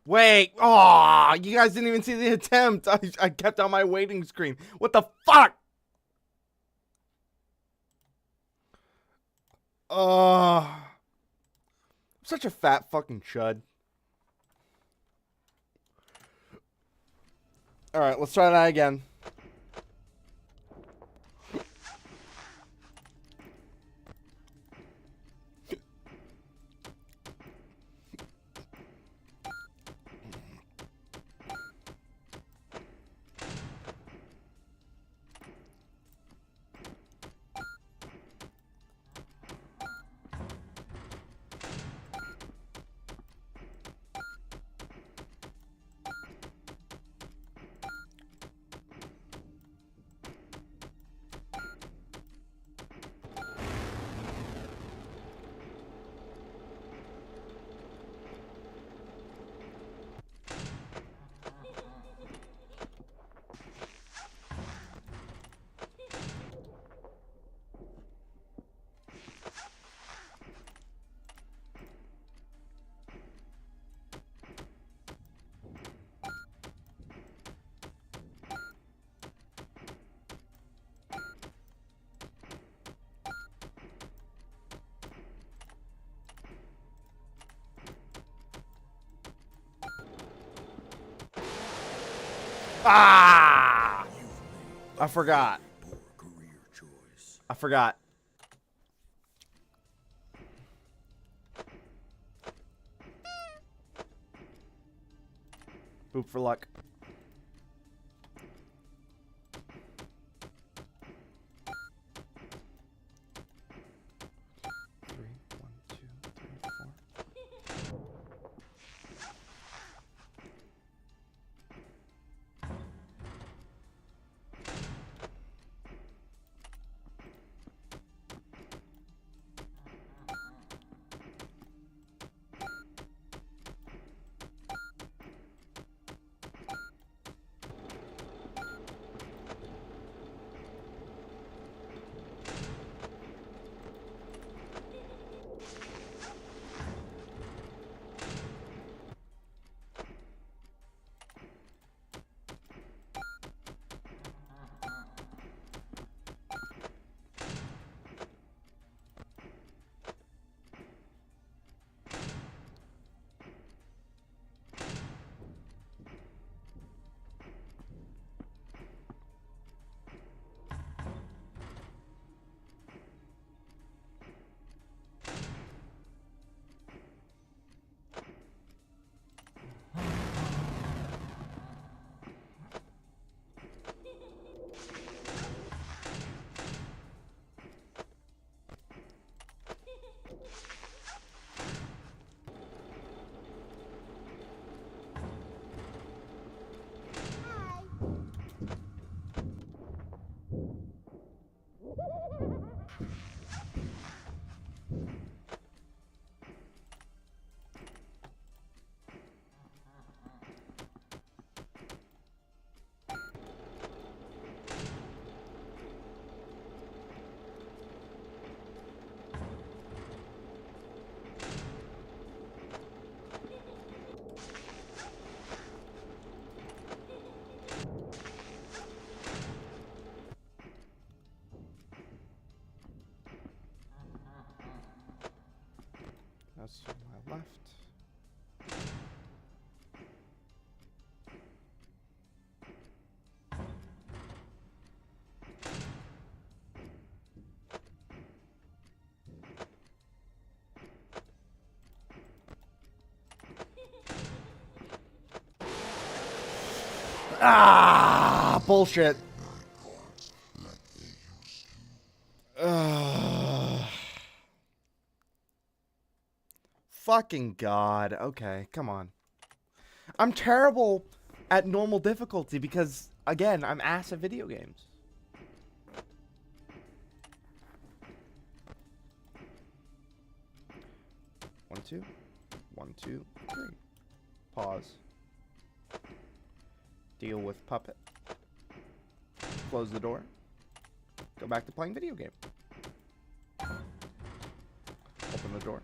Wait. Oh, you guys didn't even see the attempt. I kept on my waiting screen. What the fuck? I'm such a fat fucking chud. Alright, let's try that again. Ah! I forgot. I forgot. Boop for luck. That's to my left. Ah, bullshit. Fucking God. Okay, come on. I'm terrible at normal difficulty because, again, I'm ass at video games. 2. 1, 2, 3. Pause. Deal with puppet. Close the door. Go back to playing video game. Open the door.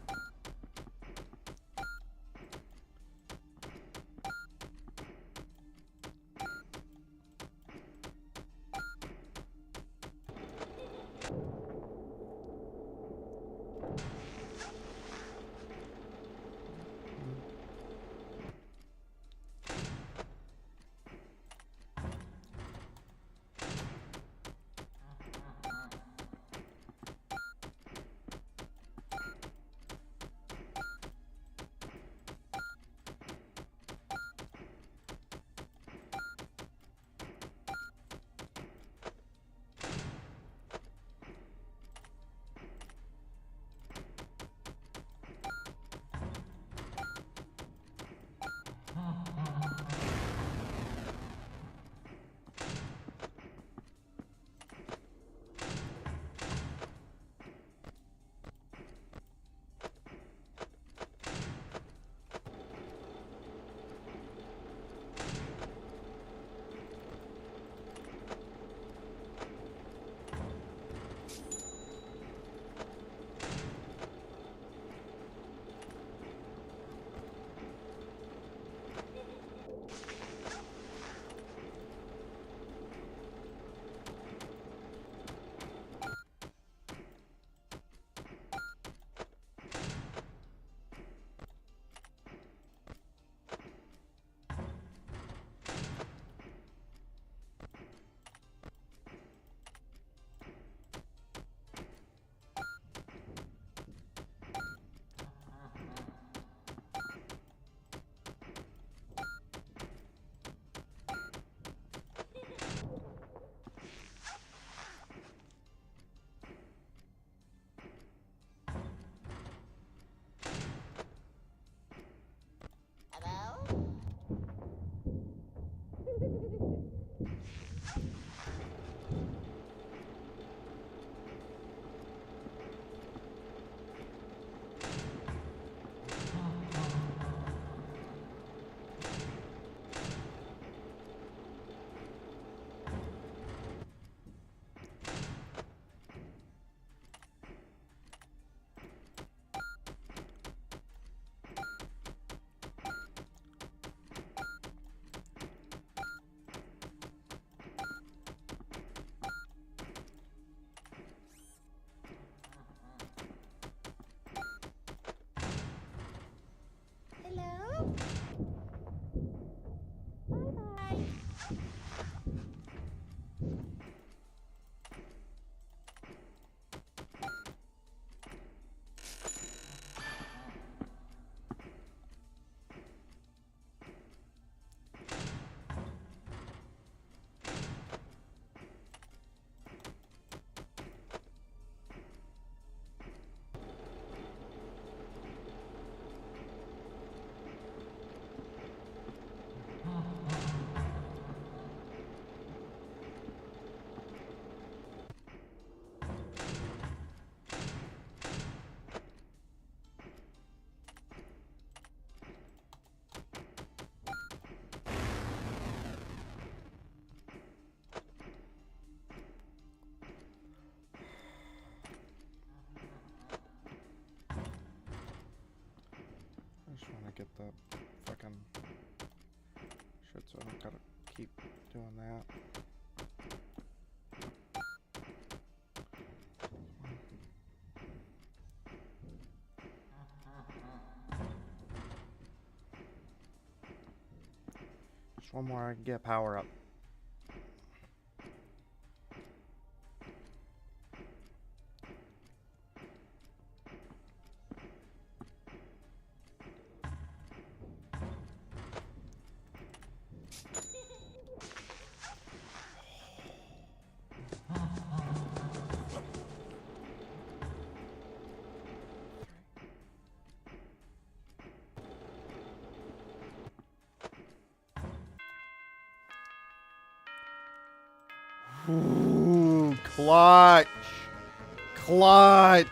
Get that fucking shit so I don't gotta keep doing that. Just one more, I can get power up. Ooh, clutch. Clutch.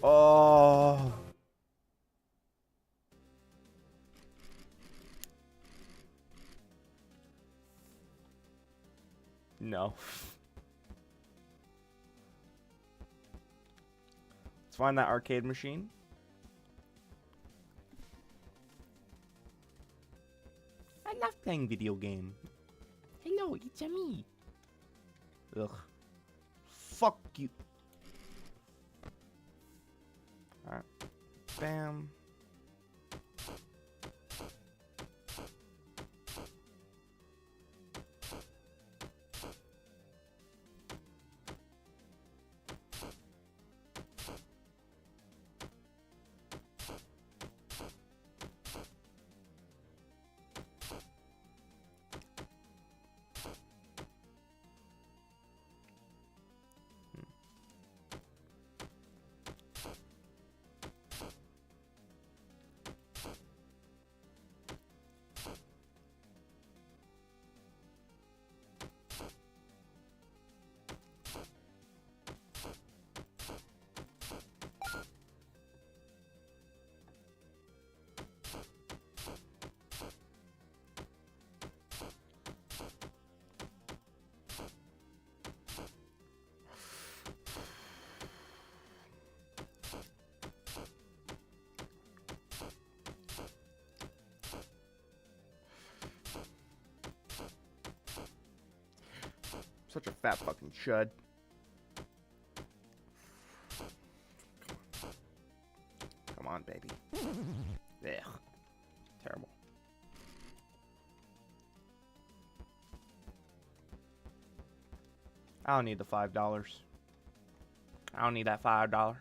Oh. No. Let's find that arcade machine. I love playing video game. Hello, it's me. Ugh. Fuck you. Alright. Bam. Such a fat fucking chud. Come on, baby. Ugh. Terrible. I don't need the $5. I don't need that $5.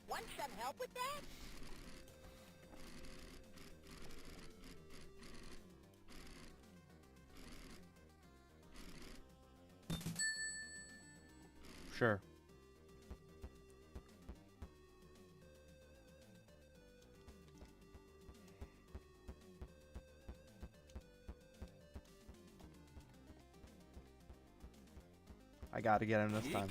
Want some help with that? Sure. I gotta get him this time.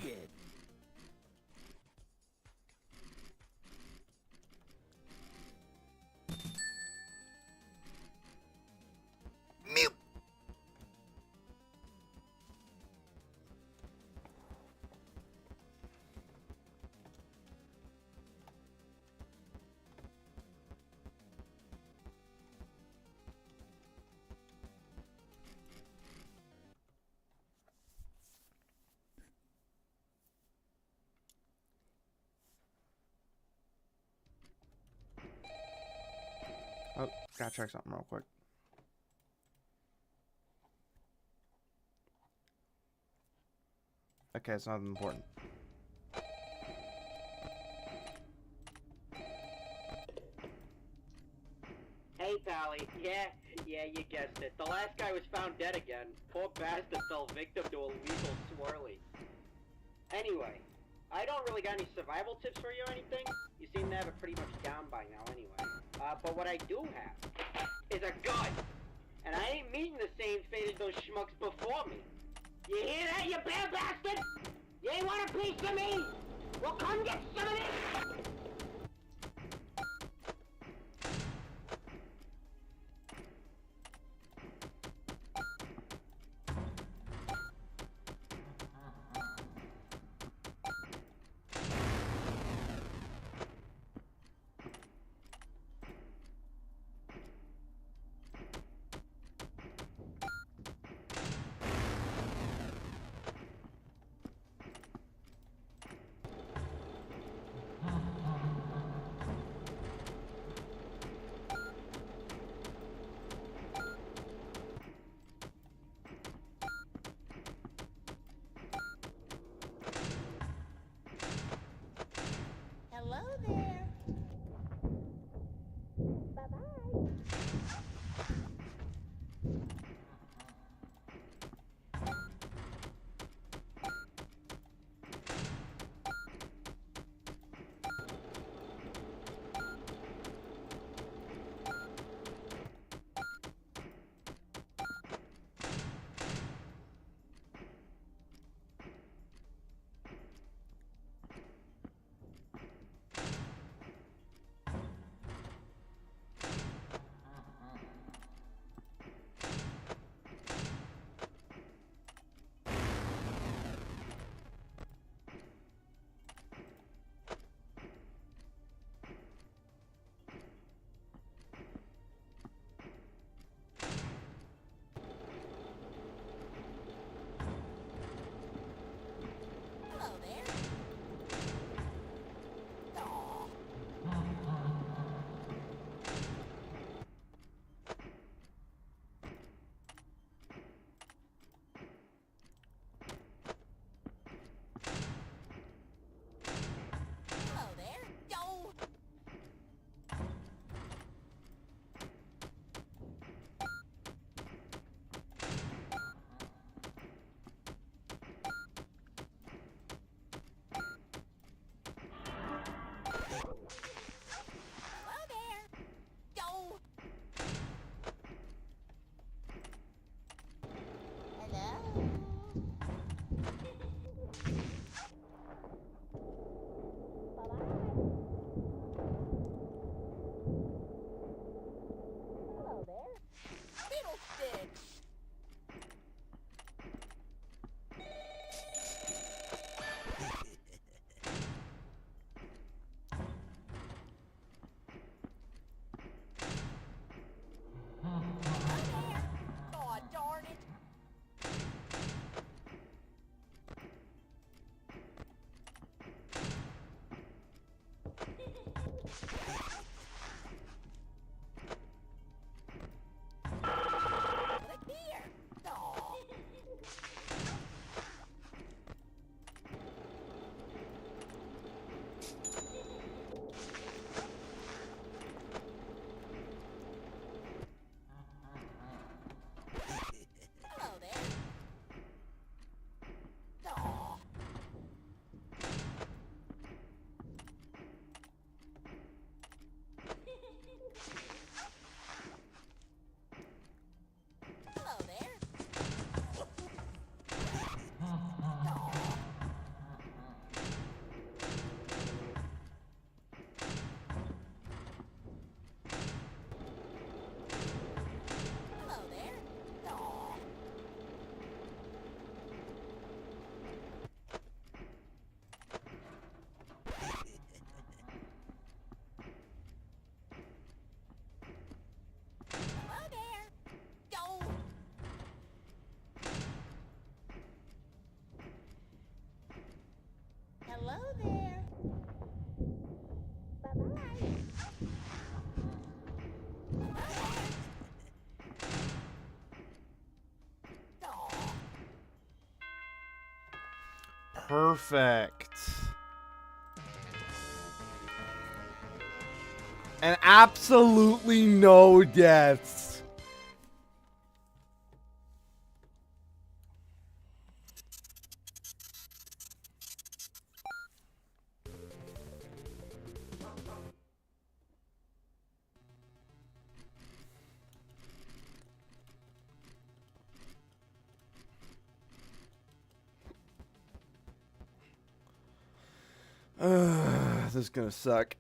Oh, gotta check something real quick. Okay, it's not important. Hey, Pally. Yeah, you guessed it. The last guy was found dead again. Poor bastard fell victim to a lethal swirly. Anyway, I don't really got any survival tips for you or anything. You seem to have it pretty much down by now anyway. But what I do have is a gun. And I ain't meeting the same fate as those schmucks before me. You hear that, you bad bastard? You ain't want a piece of me? Well, come get some of this! Perfect. And absolutely no deaths. This is gonna suck.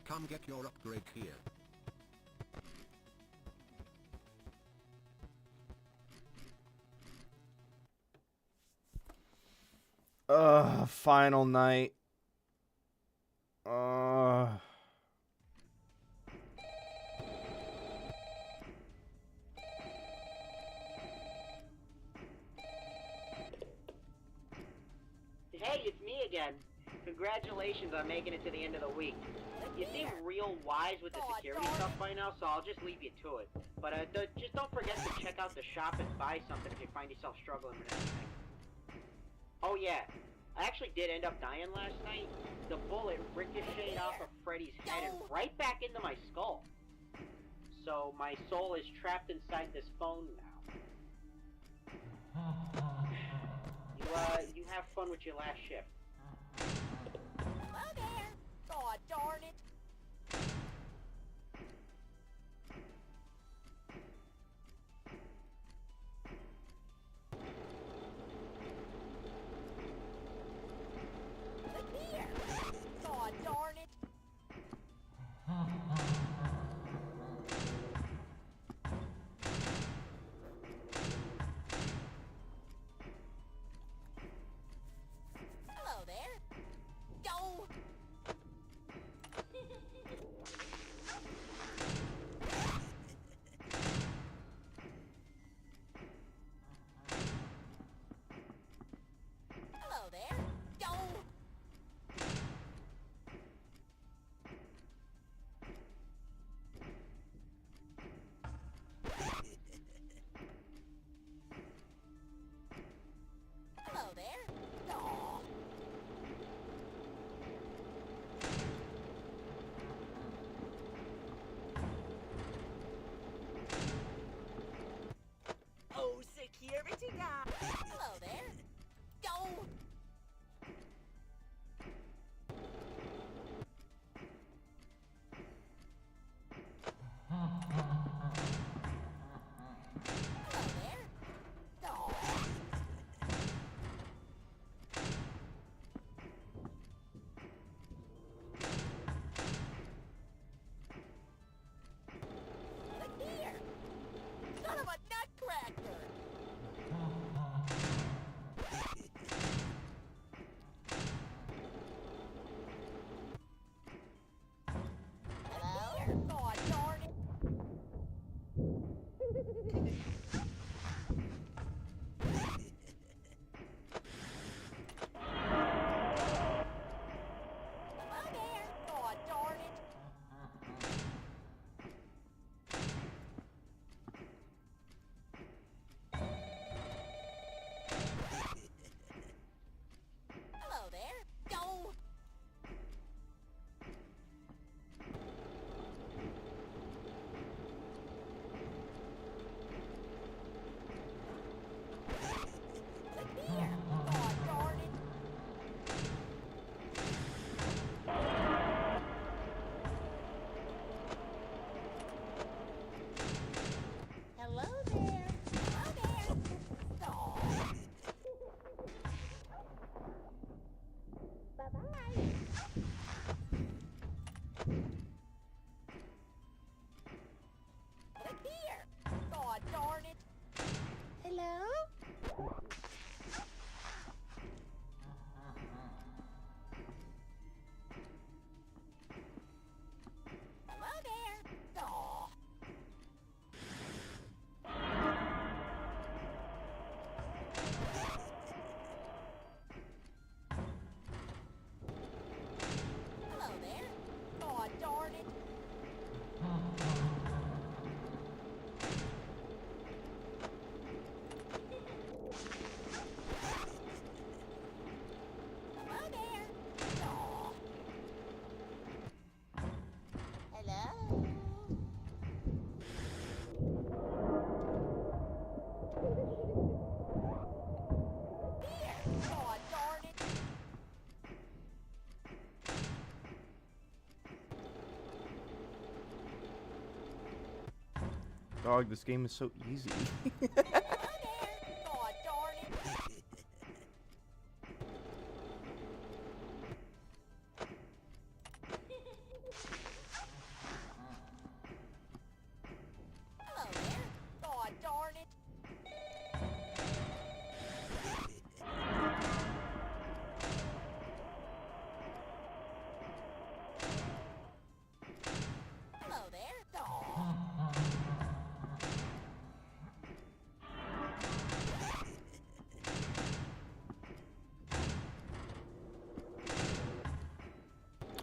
Come get your upgrade here. Final night. Hey, it's me again. Congratulations on making it to the end of the week. You seem real wise with the security stuff by now, so I'll just leave you to it. But just don't forget to check out the shop and buy something if you find yourself struggling with anything. Oh yeah, I actually did end up dying last night. The bullet ricocheted off of Freddy's head and right back into my skull. So my soul is trapped inside this phone now. You have fun with your last shift. Hello there. Oh, darn it. Look here. Oh, darn it. Hello there. Go. Hello there. Go. Hello there. Aw. Oh, security guy. Hello there. Go. Dog, this game is so easy. Hello there. God darn it. Hello there. God darn it. Hello there. Aw.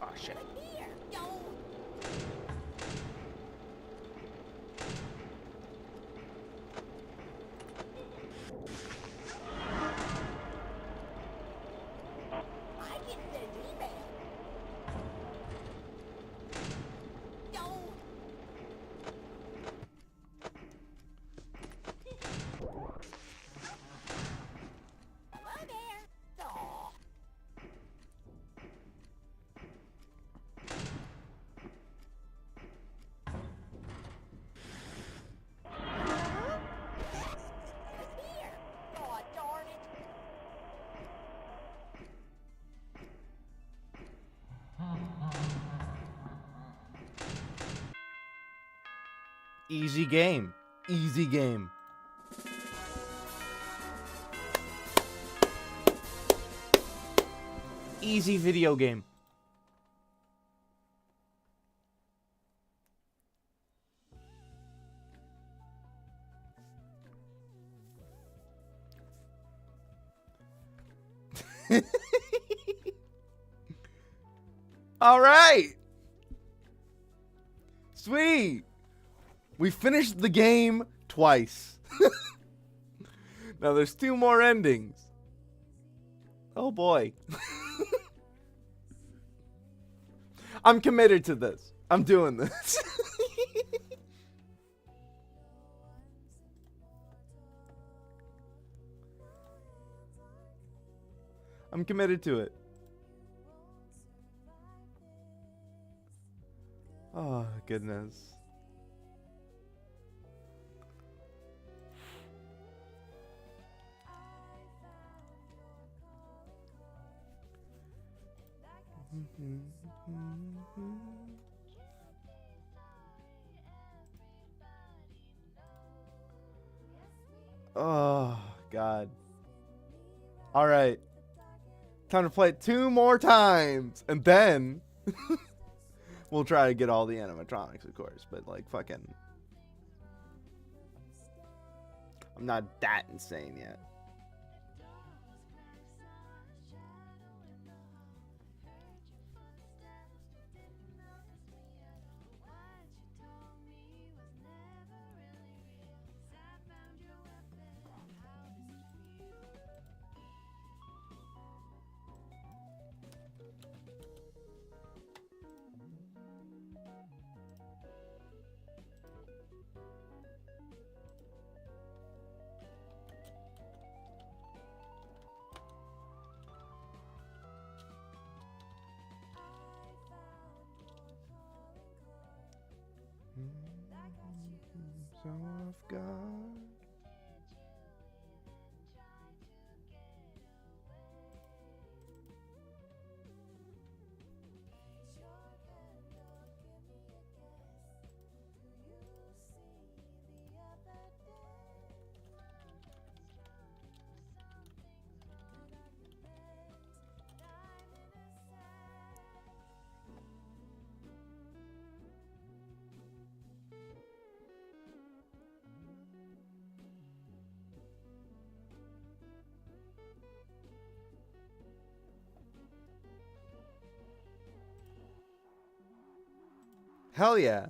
Oh shit. Here. Don't. I get an email. Don't. Hello there. Aw. Here. God darn it. Easy game. Easy game. Easy video game. All right. Sweet. We finished the game twice. Now there's 2 more endings. Oh boy. I'm committed to this. I'm doing this. I'm committed to it. Oh, goodness. Oh, God. All right. Time to play it 2 more times. And then we'll try to get all the animatronics, of course. But, like, fucking... I'm not that insane yet. So I've got... Hell yeah.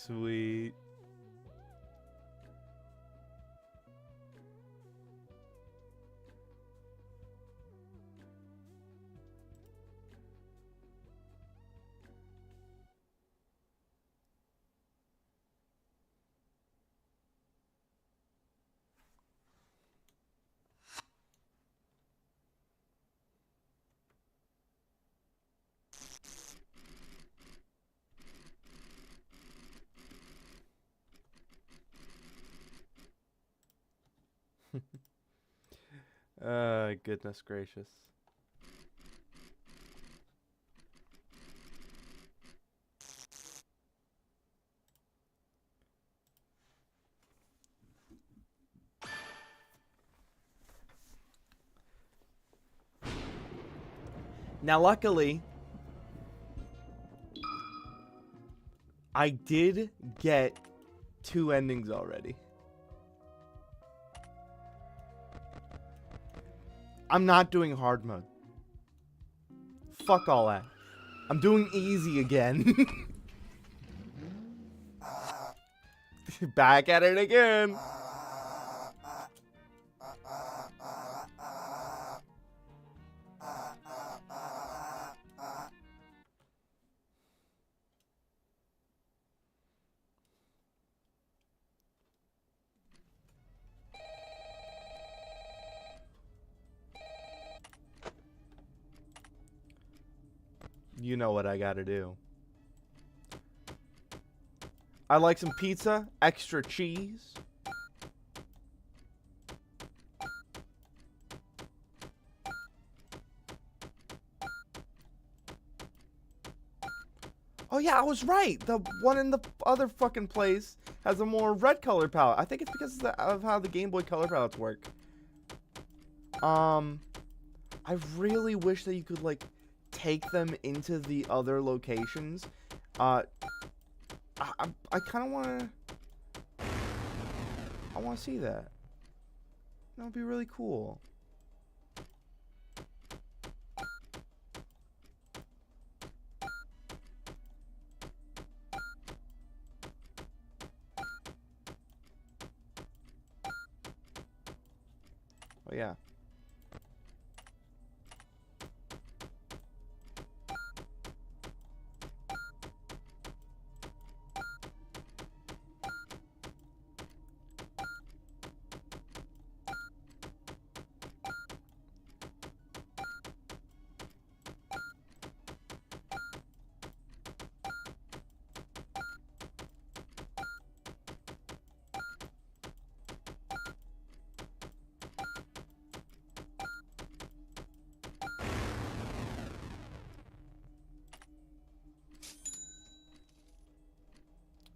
Sweet. Goodness gracious. Now, luckily, I did get 2 endings already. I'm not doing hard mode. Fuck all that. I'm doing easy again. Back at it again. You know what I gotta do. I like some pizza, extra cheese. Oh yeah, I was right. The one in the other fucking place has a more red color palette. I think it's because of how the Game Boy Color palettes work. I really wish that you could like take them into the other locations. I kind of want to. I want to see that. That would be really cool. Oh yeah.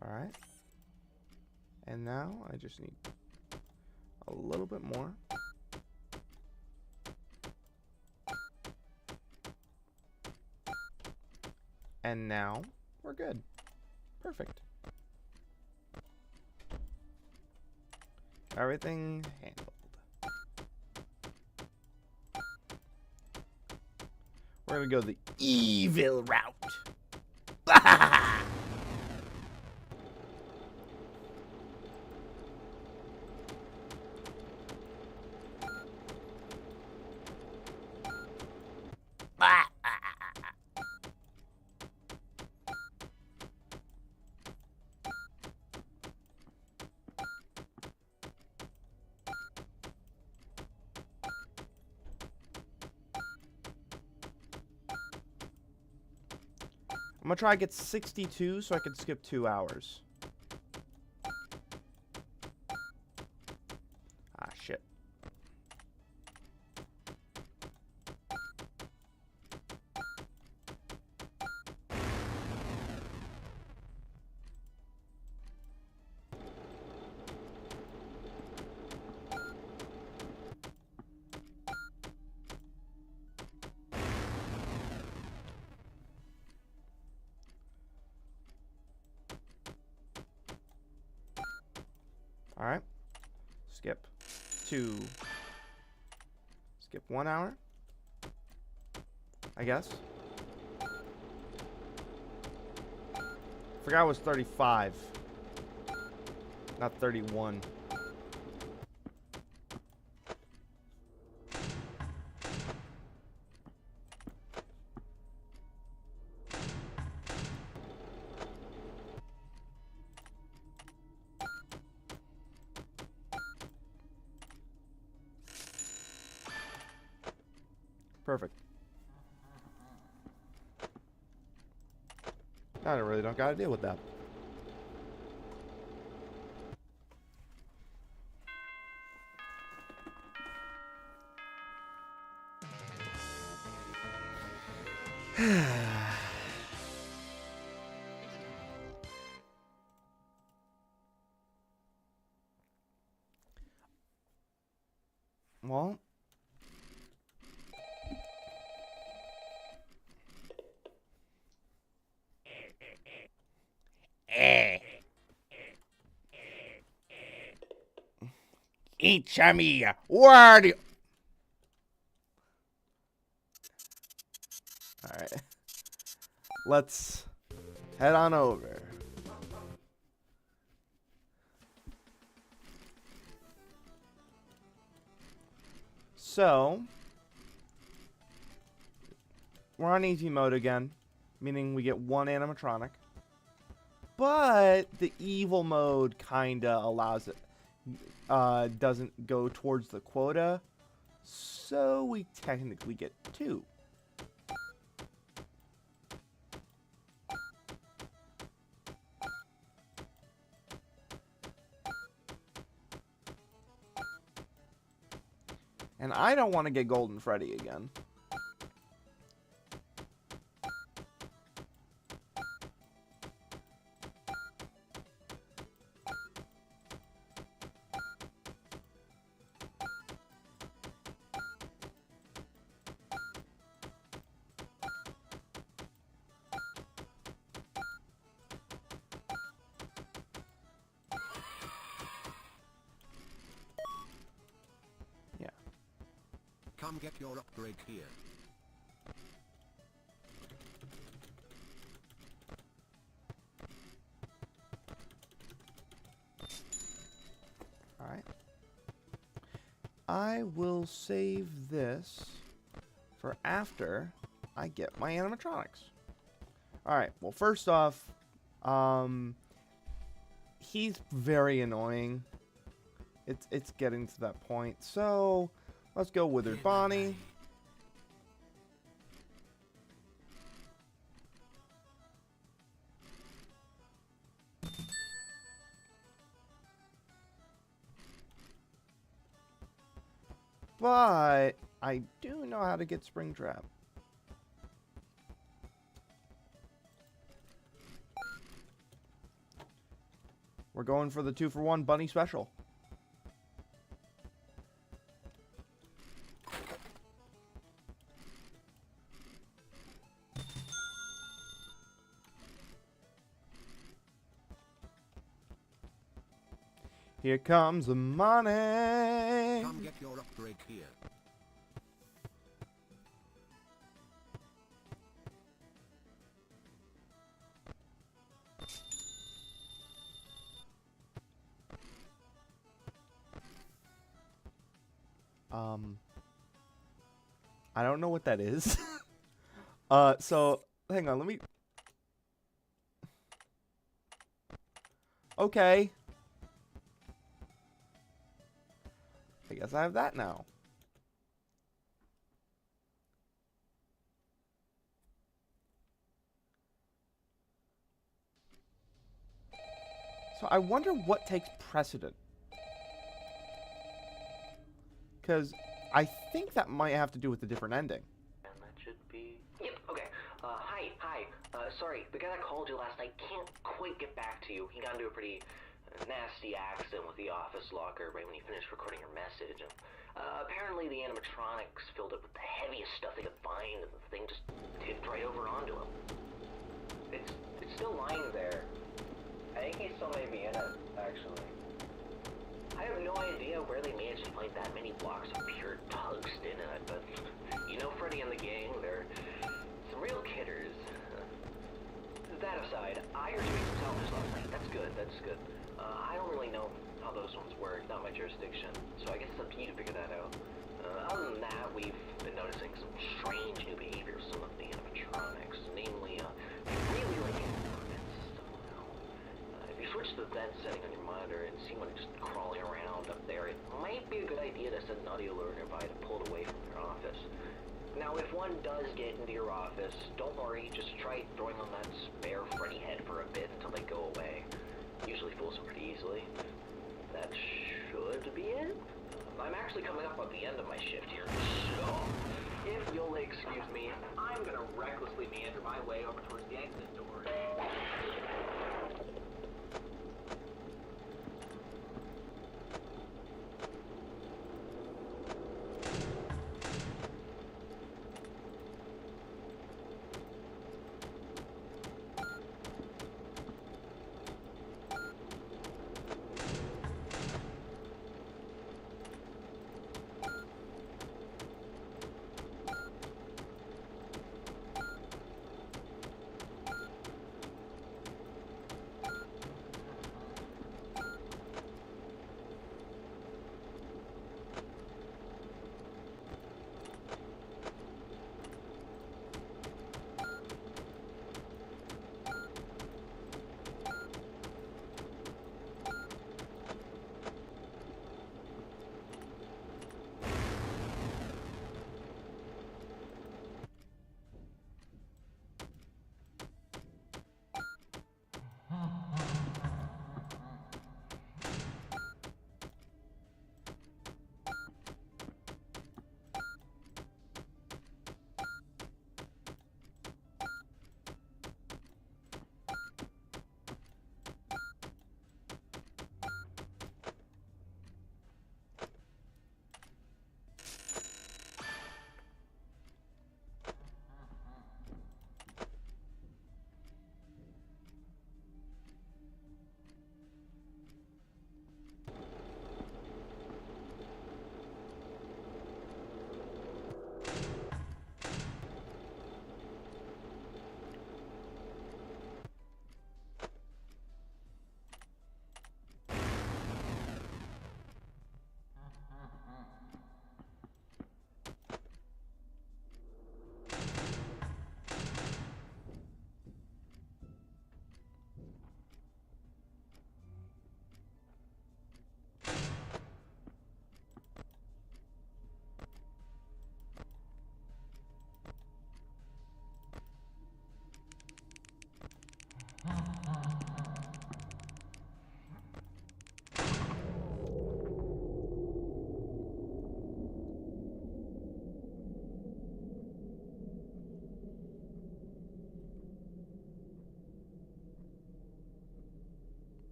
Alright. And now I just need a little bit more. And now we're good. Perfect. Everything handled. We're gonna go the evil route. I'm gonna try to get 62 so I can skip 2 hours. Ah, shit. Alright. Skip 1 hour, I guess. Forgot it was 35. Not 31. Perfect. I really don't gotta deal with that. Well, It's me. Where do you... alright. Let's head on over. So, we're on easy mode again, meaning we get one animatronic. But the evil mode kinda allows it, doesn't go towards the quota, so we technically get 2. And I don't want to get Golden Freddy again. Come get your upgrade here. Alright. I will save this for after I get my animatronics. Alright, well first off, he's very annoying. It's getting to that point. So let's go Withered Bonnie. But I do know how to get Springtrap. We're going for the 2-for-1 bunny special. Here comes the money. Come get your upgrade here. I don't know what that is. So hang on, let me. Okay. I guess I have that now. So I wonder what takes precedent. Because I think that might have to do with a different ending. And that should be... Yep, okay. Hi. Sorry, the guy that called you last night can't quite get back to you. He got into a pretty nasty accident with the office locker right when he finished recording your message. And, apparently the animatronics filled it with the heaviest stuff they could find, and the thing just tipped right over onto him. It's still lying there. I think he still may be in it, actually. I have no idea where they managed to find that many blocks of pure tungsten in it, but you know Freddy and the gang, they're some real kidders. That aside, I heard you make some good, that's good. I don't really know how those ones work, not my jurisdiction, so I guess it's up to you to figure that out. Other than that, we've been noticing some strange new behaviors, some of the animatronics, namely, really like vent system now. If you switch the vent setting on your monitor and see one just crawling around up there, it might be a good idea to set an audio alert nearby to pull it away from your office. Now, if one does get into your office, don't worry, just try throwing on that spare Freddy head for a bit until they go away. Usually fools them pretty easily. That should be it. I'm actually coming up on the end of my shift here, so if you'll excuse me, I'm gonna recklessly meander my way over towards the exit door.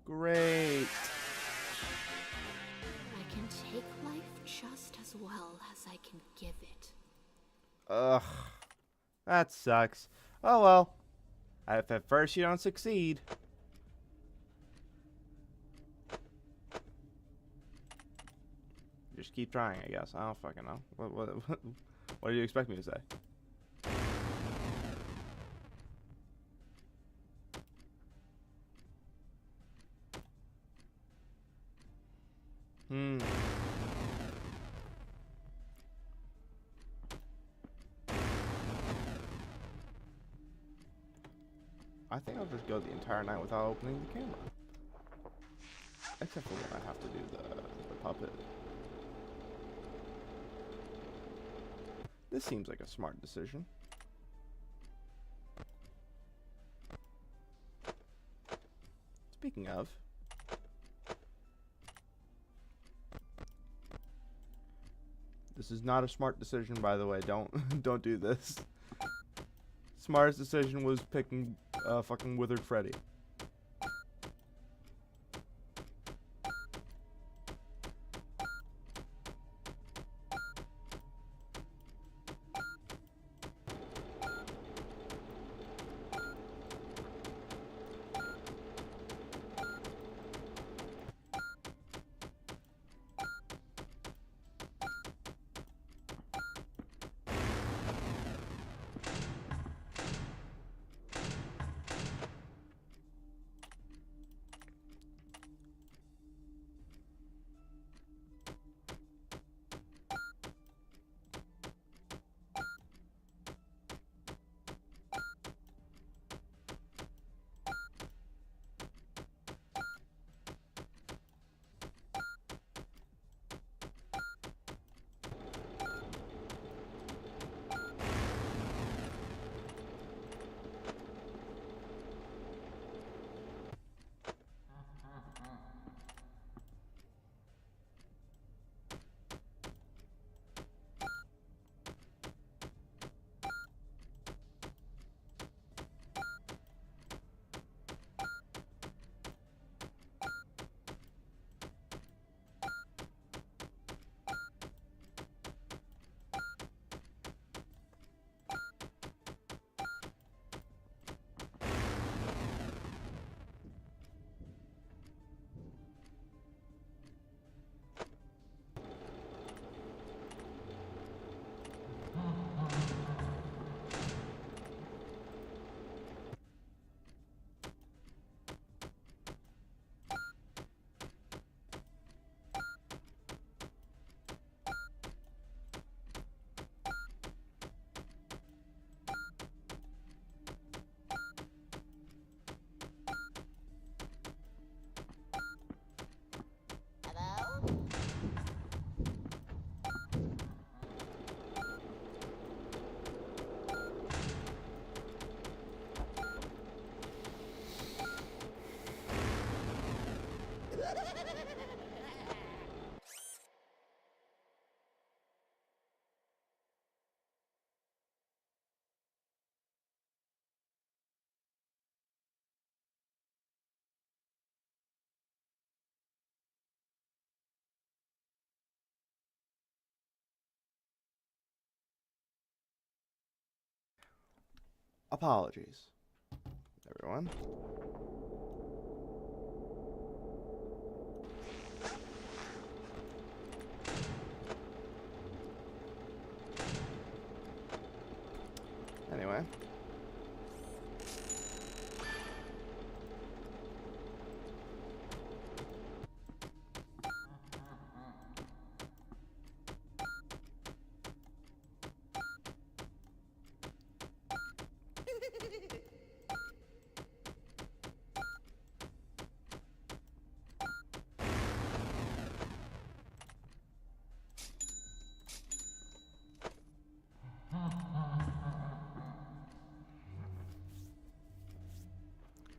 Great. I can take life just as well as I can give it. Ugh. That sucks. Oh well. If at first you don't succeed. Just keep trying, I guess. I don't fucking know. What do you expect me to say? I think I'll just go the entire night without opening the camera. Except for when I have to do the puppet. This seems like a smart decision. Speaking of, this is not a smart decision, by the way. Don't do this. Smartest decision was picking fucking Withered Freddy. apologies, everyone. Anyway.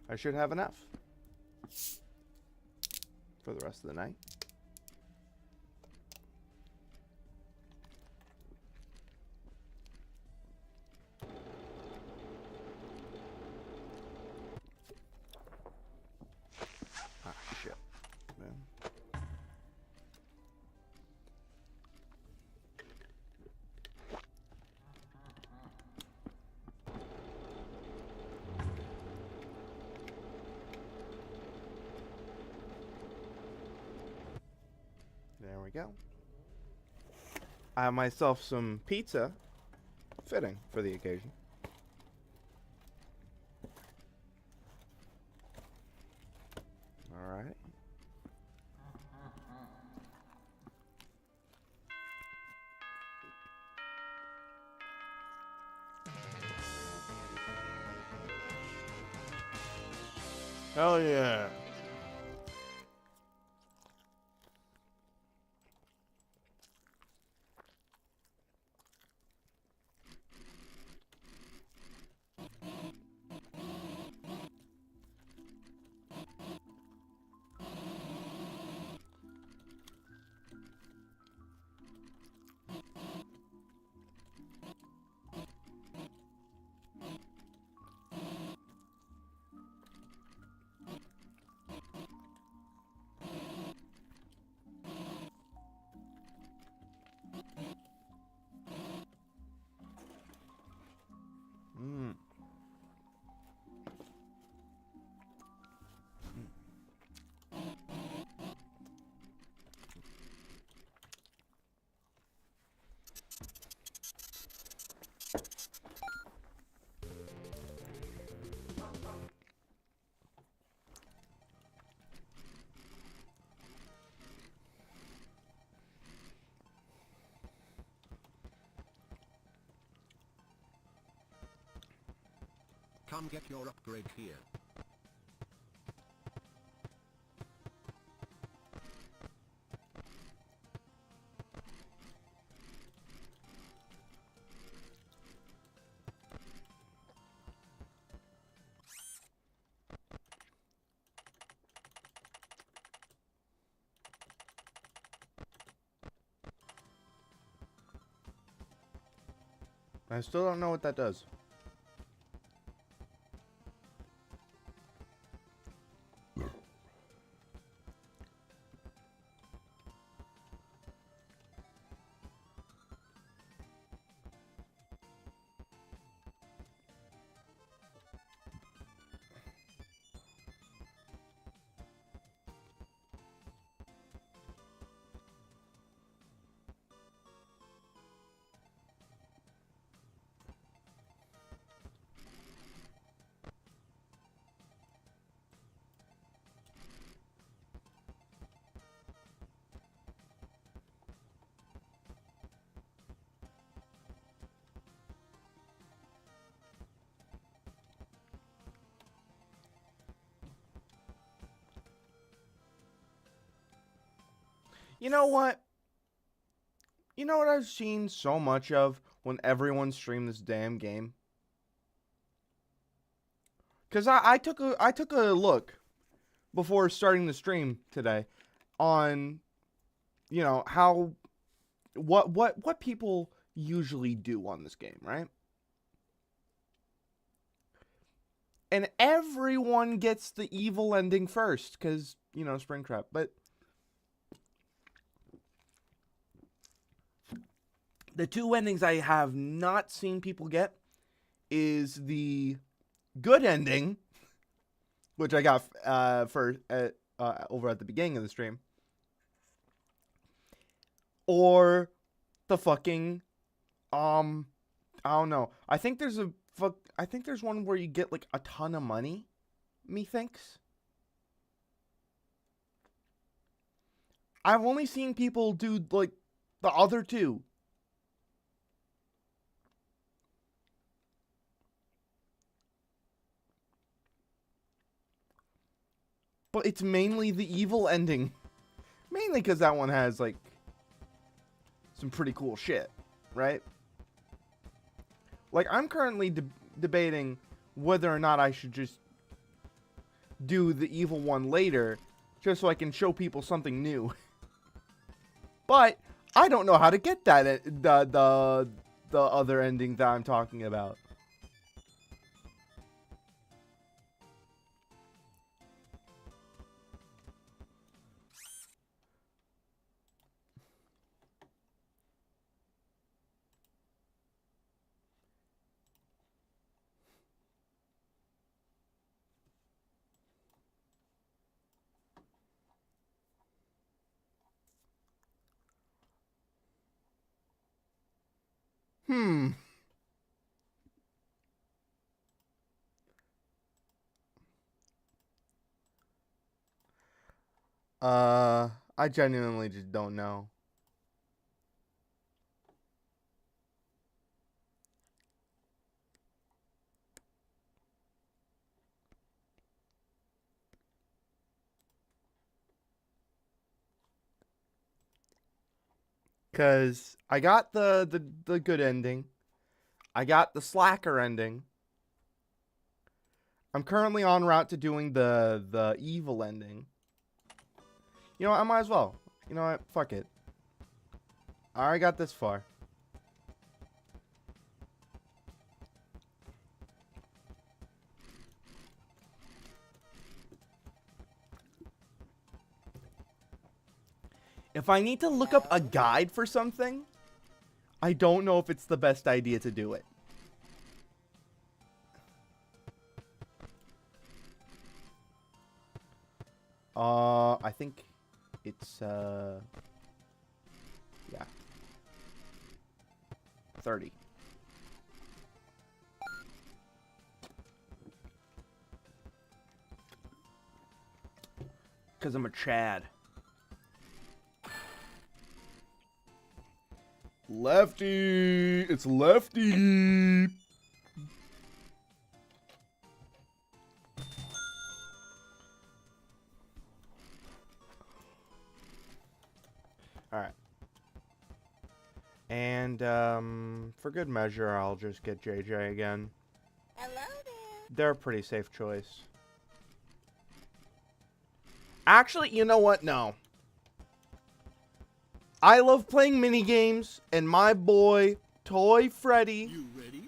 I should have enough for the rest of the night. Ah, shit. Man. There we go. I have myself some pizza, fitting for the occasion. All right. Hell yeah. Mm. Come get your upgrade here. I still don't know what that does. You know what? You know what I've seen so much of when everyone streamed this damn game? Cause I took a look before starting the stream today on, you know, how what people usually do on this game, right? And everyone gets the evil ending first, cause, you know, Springtrap. But the two endings I have not seen people get is the good ending, which I got over at the beginning of the stream, or the fucking I don't know. I think there's one where you get like a ton of money, methinks. I've only seen people do like the other two. But it's mainly the evil ending. Mainly because that one has, like, some pretty cool shit, right? Like, I'm currently debating whether or not I should just do the evil one later, just so I can show people something new. But I don't know how to get that the other ending that I'm talking about. I genuinely just don't know. Cause I got the good ending. I got the slacker ending. I'm currently en route to doing the evil ending. You know what? I might as well. You know what? Fuck it. I already got this far. If I need to look up a guide for something, I don't know if it's the best idea to do it. I think it's, yeah. 30. Because I'm a Chad. Lefty! It's Lefty! Alright. And, for good measure, I'll just get JJ again. Hello there. They're a pretty safe choice. Actually, you know what? No. I love playing minigames, and my boy, Toy Freddy... You ready?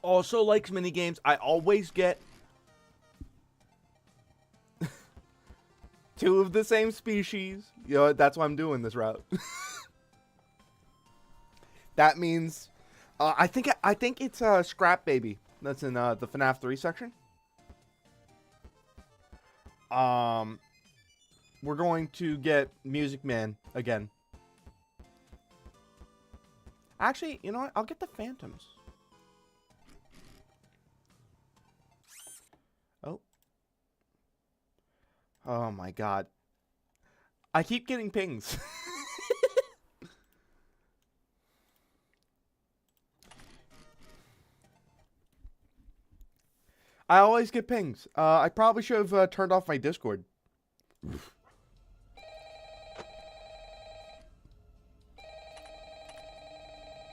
also likes minigames. I always get... 2 of the same species. You know, that's why I'm doing this route. That means... I think it's Scrap Baby. That's in the FNAF 3 section. We're going to get Music Man again. Actually, you know what? I'll get the Phantoms. Oh. Oh my god. I keep getting pings. I always get pings. I probably should have turned off my Discord.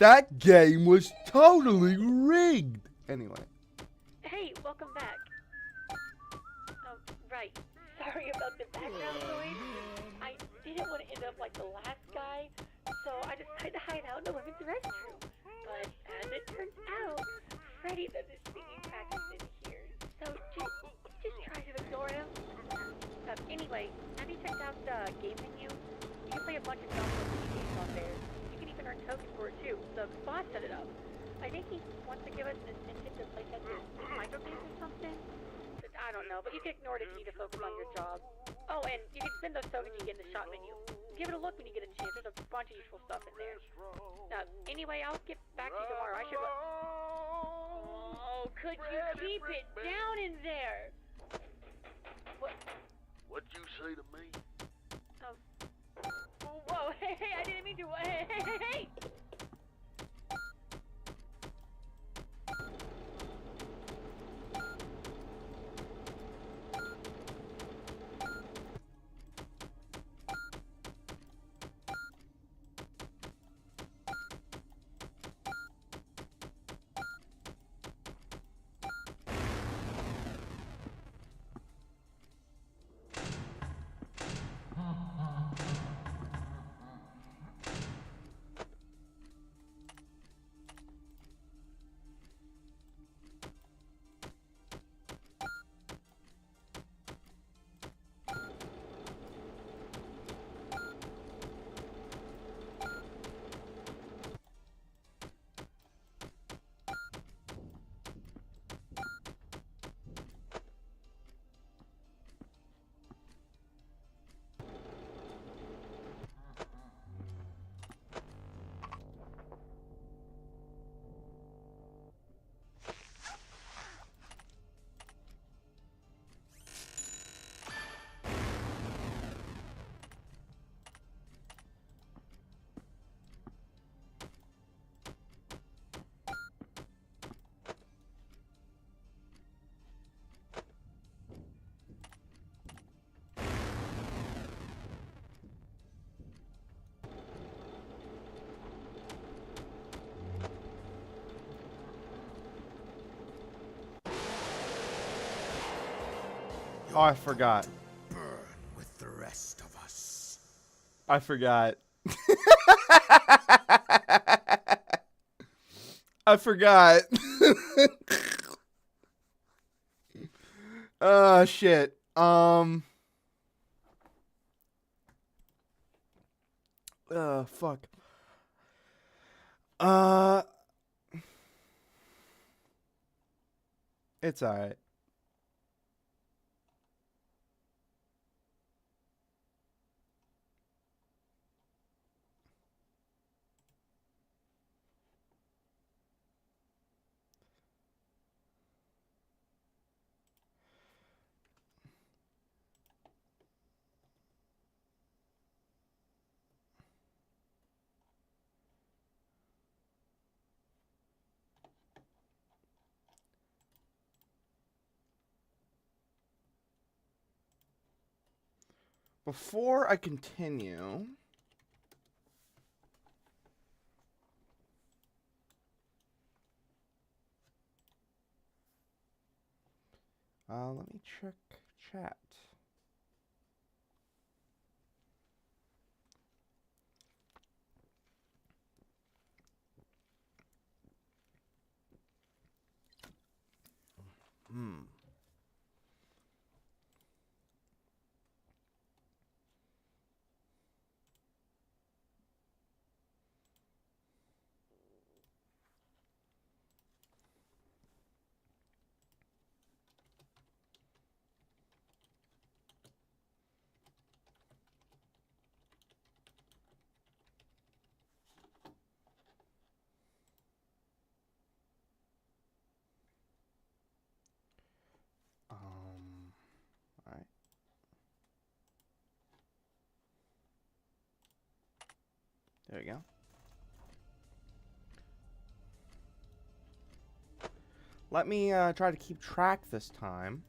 That game was totally rigged. Anyway. Hey, welcome back. Right. Sorry about the background noise. I didn't want to end up like the last guy, so I decided to hide out in the women's restroom. But as it turns out, Freddy does his singing practice in here, so just try to ignore him. Anyway, have you checked out the game menu. You can play a bunch of download mini games on there. You can even earn tokens for it too. The boss set it up. I think he wants to give us an incentive to play test his micro games or something. But I don't know, but you can ignore it if you need to focus on your job. Oh, and you can spend those tokens you get in the shop menu. Give it a look when you get a chance. There's a bunch of useful stuff in there. Anyway, I'll get back to you tomorrow. I should. Oh, could you keep it down in there? What'd you say to me? Whoa, hey, I didn't mean to. Hey! Oh, I forgot. Burn with the rest of us. I forgot. I forgot. Oh, shit. Fuck. It's alright. Before I continue, let me check chat. Alright. There we go. Let me try to keep track this time.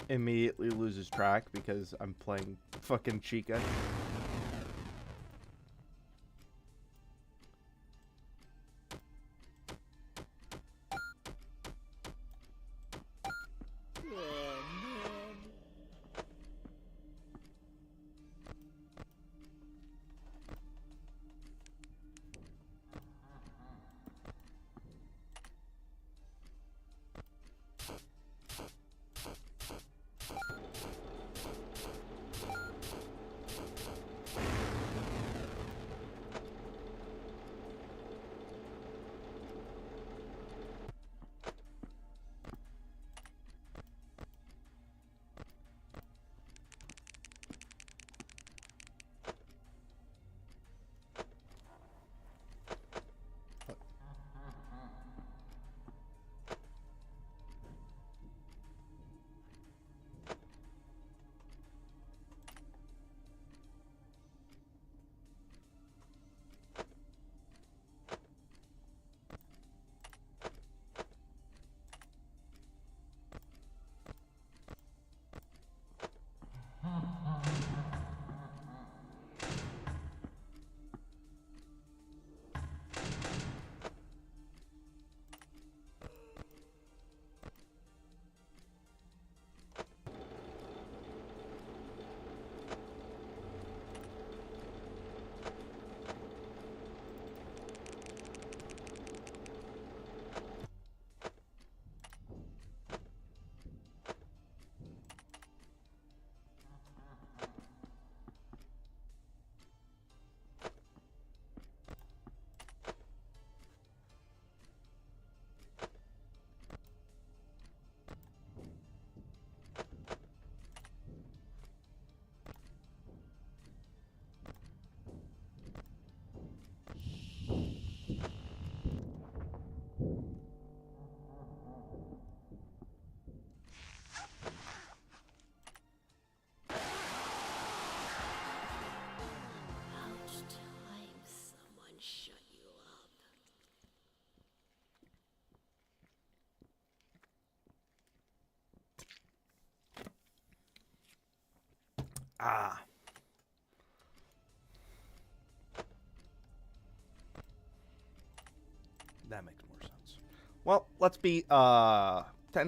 Immediately loses track because I'm playing fucking Chica. Ah. That makes more sense. Well, let's be 10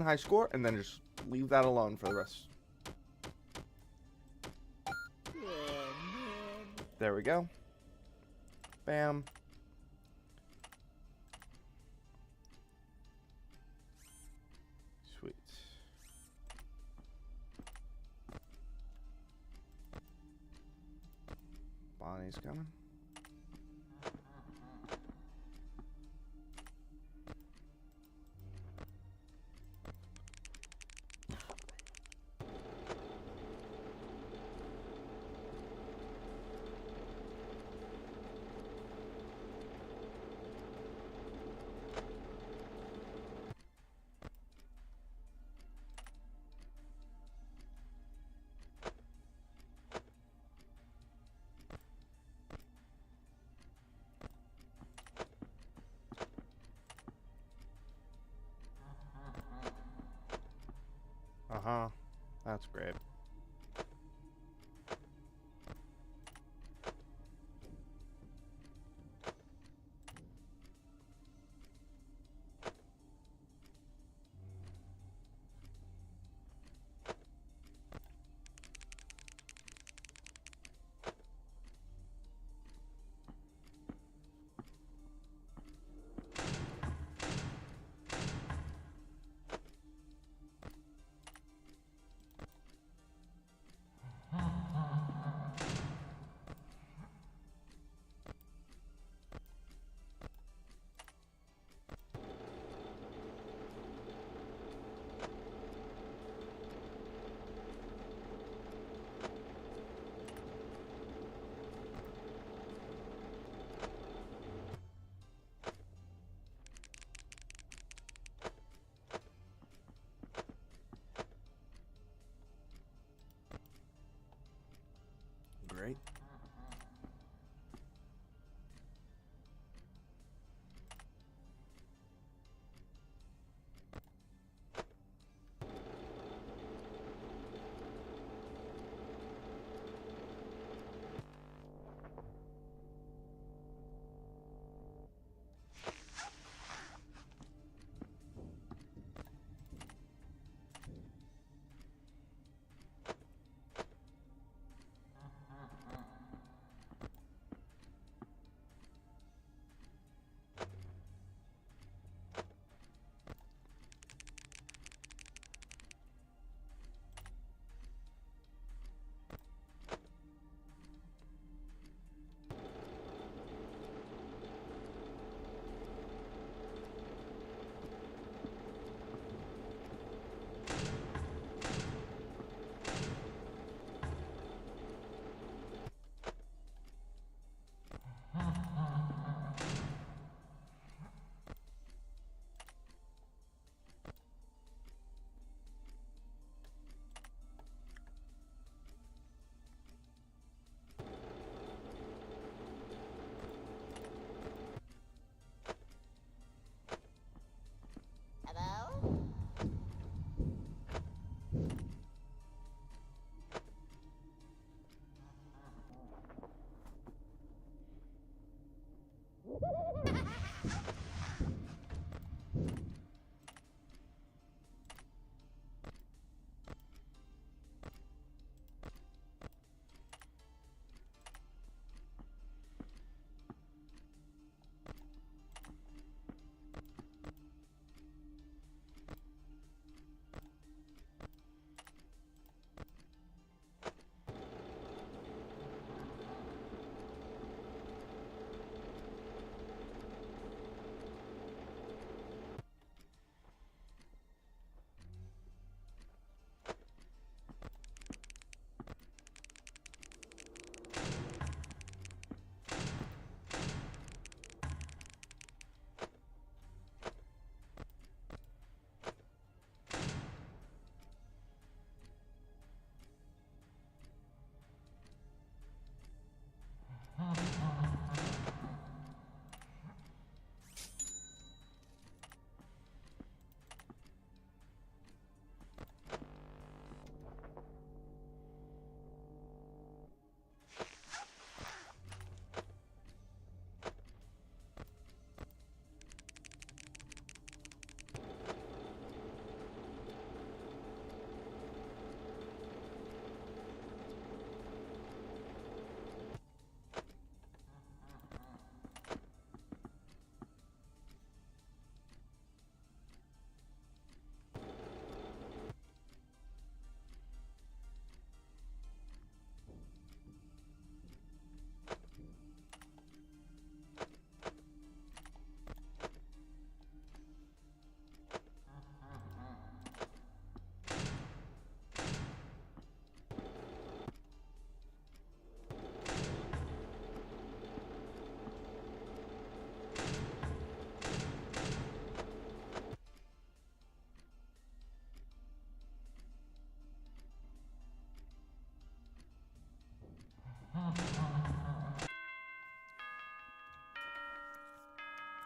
high score and then just leave that alone for the rest. There we go. Bam. Sweet. Bonnie's coming. Uh-huh. That's great. Great.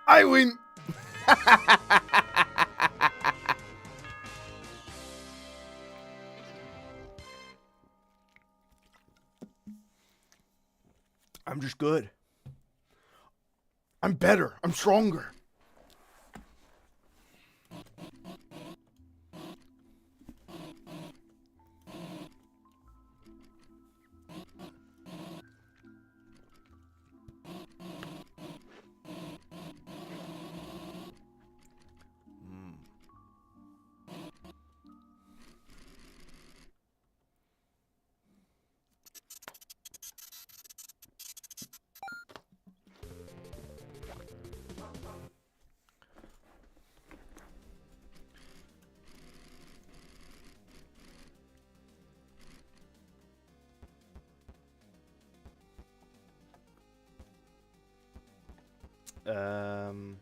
I win. I'm just good. I'm better. I'm stronger.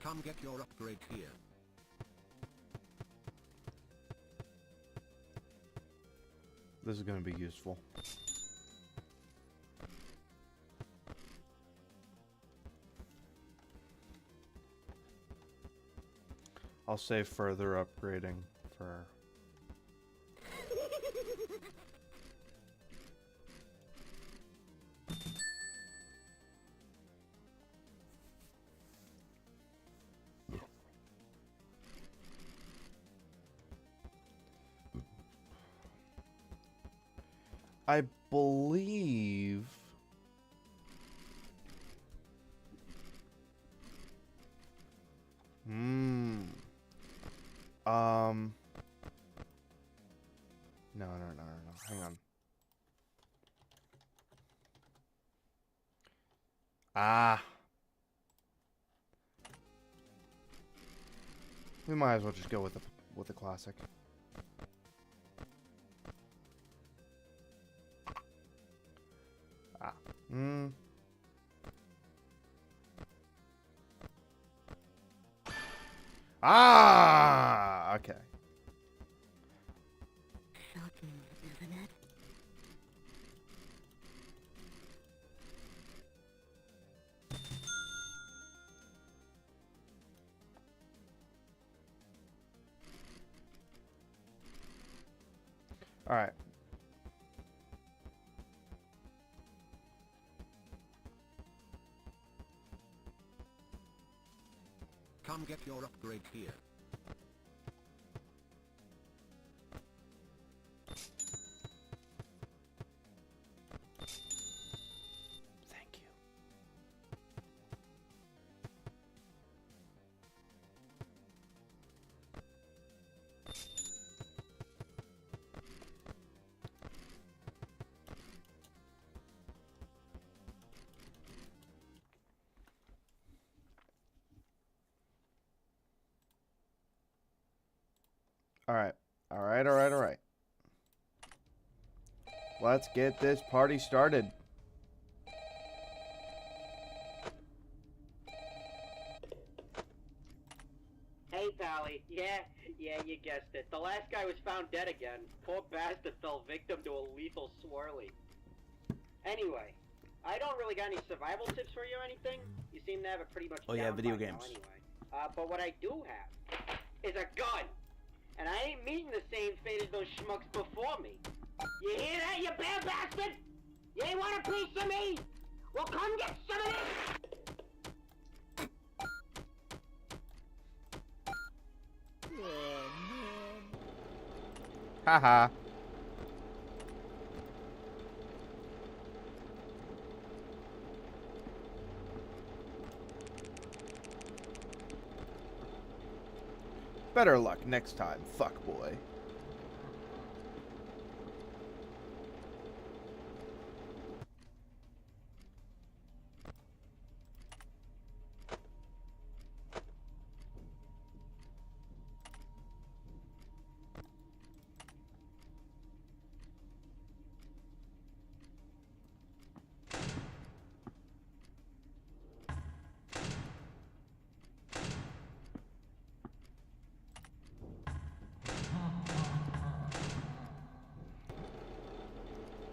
Come get your upgrade here. This is gonna be useful. I'll save further upgrading for... I believe... No. Hang on. Ah. We might as well just go with the classic. Ah. Ah. Okay. Shocking, isn't it? All right. Come get your upgrade here. Thank you. All right. Let's get this party started. Hey, Pally. Yeah, you guessed it. The last guy was found dead again. Poor bastard fell victim to a lethal swirly. Anyway, I don't really got any survival tips for you or anything. You seem to have it pretty much down video by now games. anyway. But what I do have is a gun. And I ain't meeting the same fate as those schmucks before me. You hear that, you bad bastard? You ain't want a piece of me? Well, come get some of this! Haha. Better luck next time, fuckboy.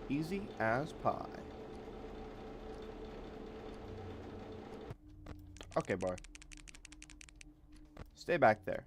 Easy as pie. Okay, boy. Stay back there.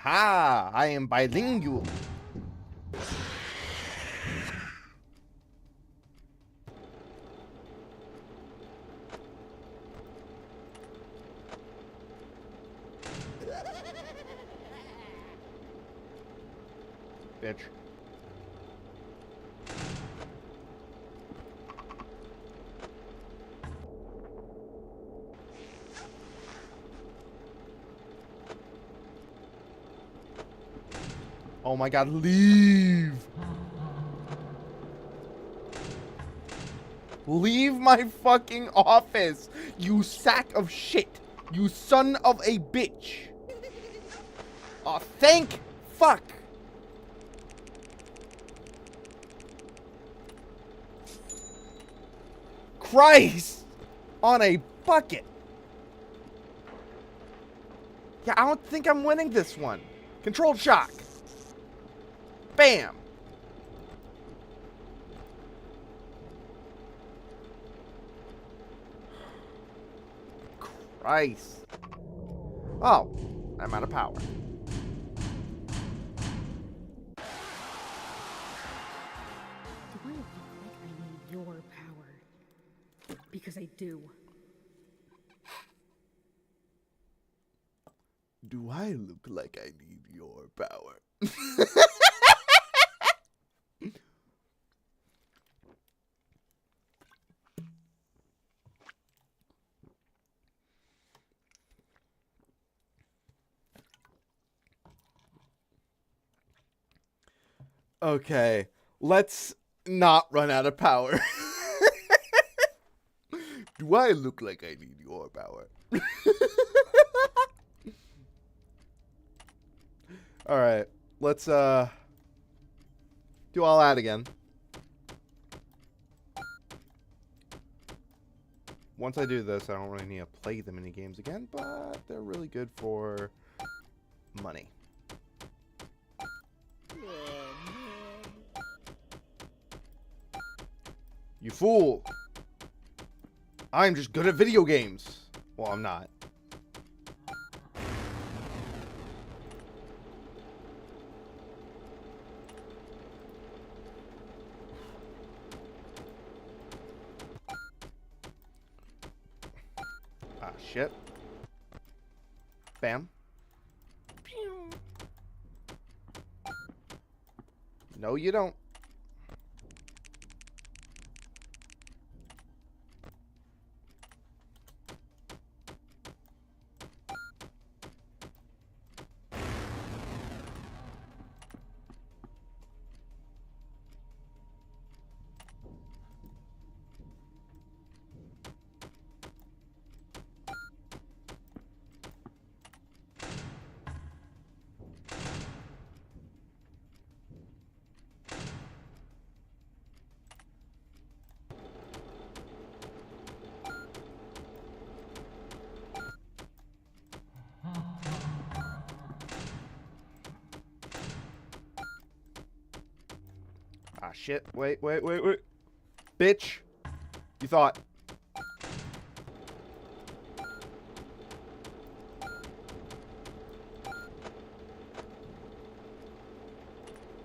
Aha! I am bilingual. Bitch. Oh my god, leave! Leave my fucking office, you sack of shit! You son of a bitch! Oh, thank fuck! Christ! On a bucket! Yeah, I don't think I'm winning this one. Controlled shock. Bam! Christ. Oh, I'm out of power. Do I look like I need your power? Because I do. Do I look like I need your power? Okay, let's not run out of power. Do I look like I need your power? Alright, let's do all that again. Once I do this, I don't really need to play the mini games again, but they're really good for money. You fool! I'm just good at video games. Well, I'm not. Ah, shit. Bam. Pew. No, you don't. Ah, shit. Wait. Bitch. You thought.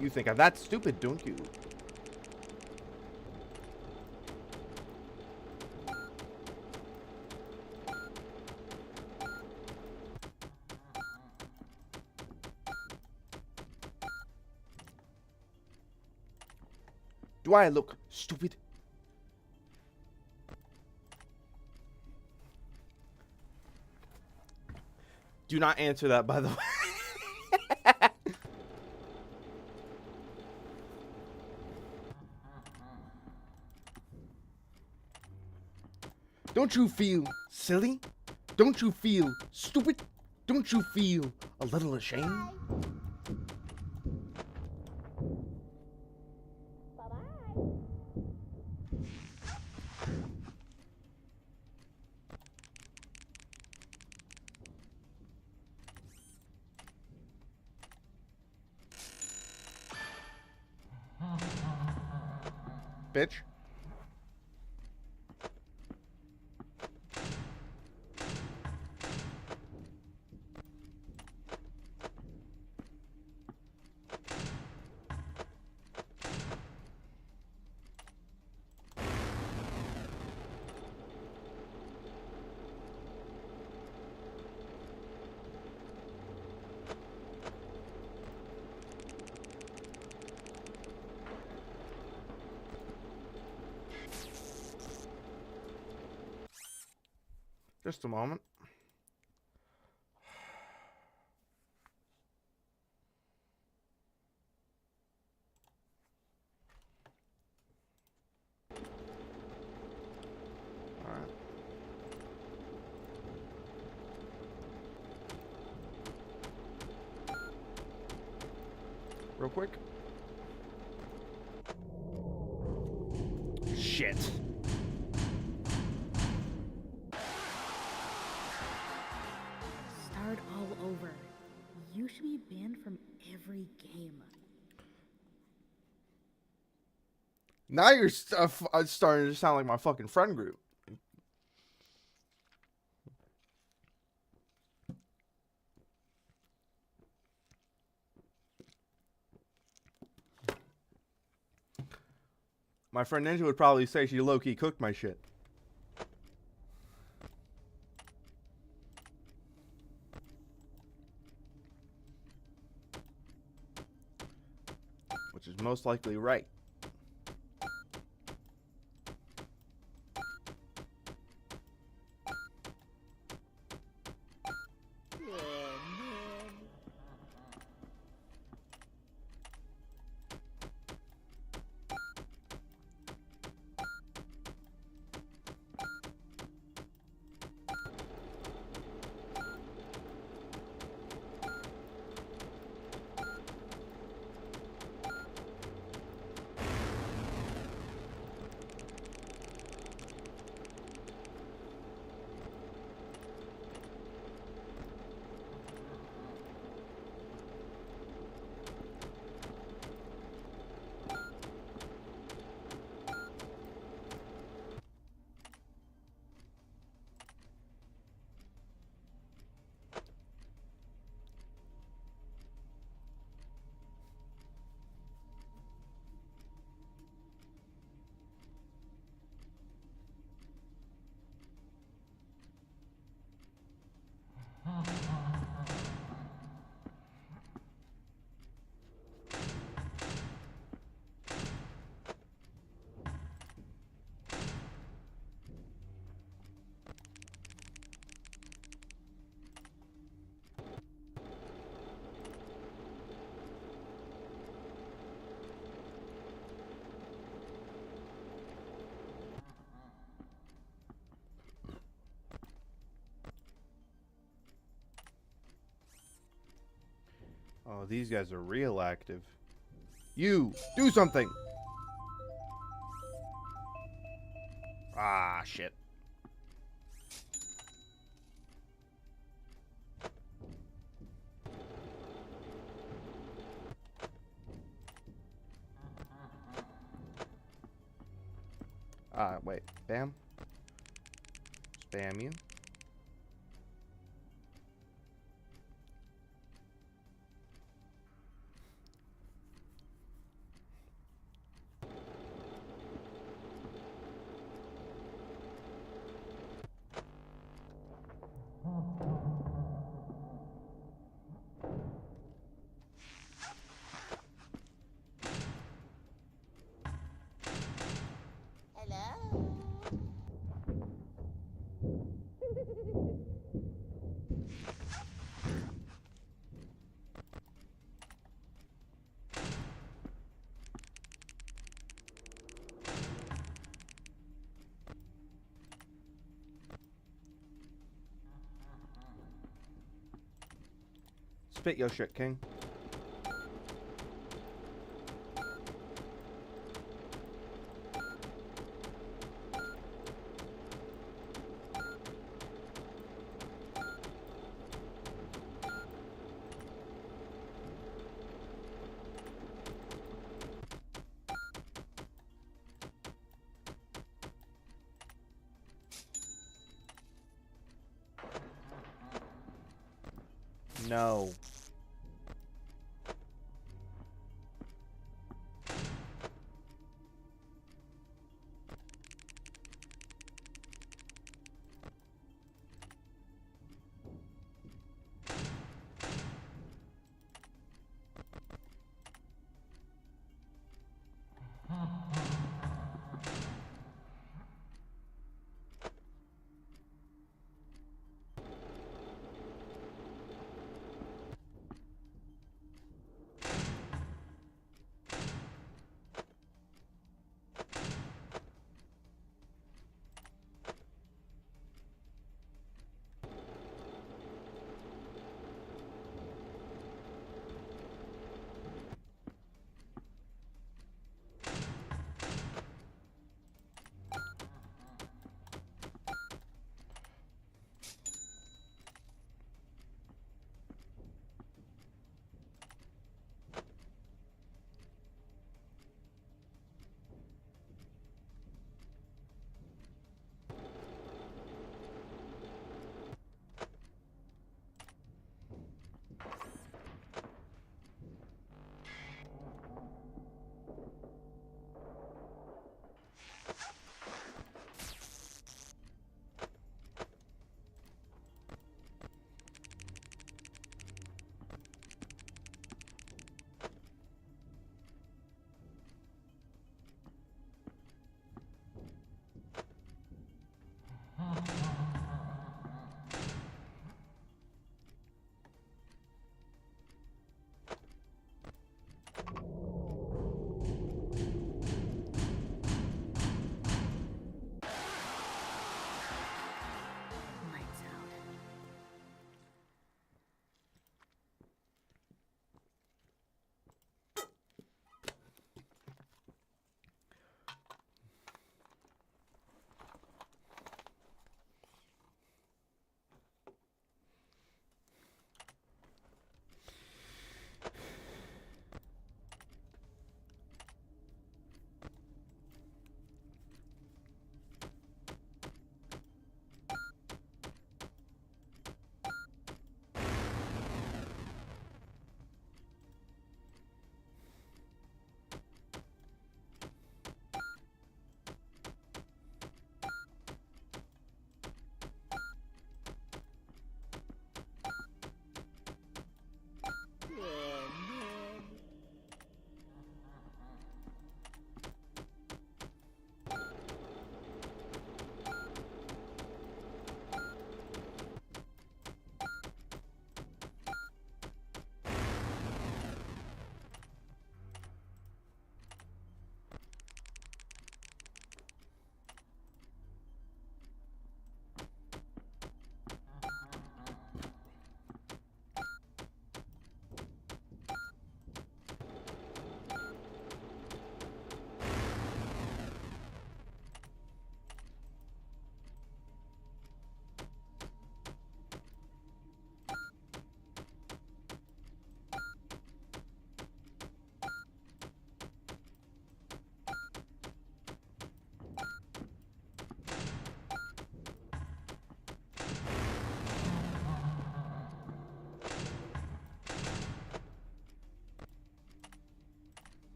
You think I'm that stupid, don't you? Do I look stupid? Do not answer that, by the way. Don't you feel silly? Don't you feel stupid? Don't you feel a little ashamed? Bitch. Just a moment. All right. Real quick. Shit. Start all over. You should be banned from every game. Now you're starting to sound like my fucking friend group. My friend Ninja would probably say she low-key cooked my shit. Which is most likely right. Oh, these guys are real active. You, do something! Ah, shit. Wait. Bam. Spam you. Hello? Spit your shit, King. No. Lights out.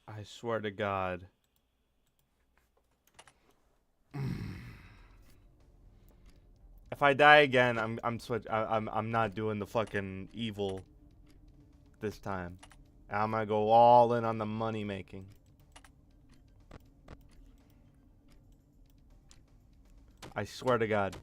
I swear to God. If I die again, I'm not doing the fucking evil this time. I'm gonna go all in on the money making. I swear to God.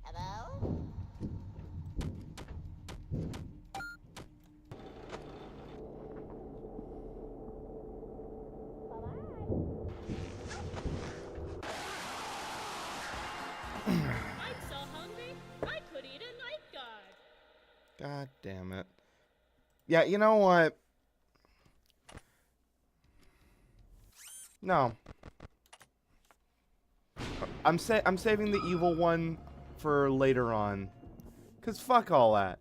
Hello? I'm so hungry, I could eat a night guard. God damn it. Yeah, you know what? No. I'm saving the evil one for later on. 'Cause fuck all that.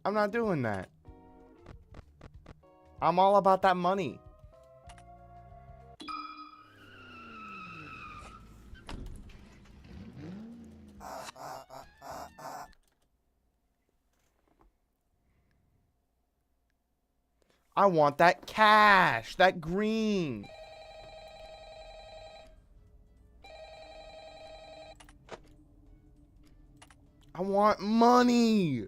I'm not doing that. I'm all about that money. I want that cash, that green. I want money.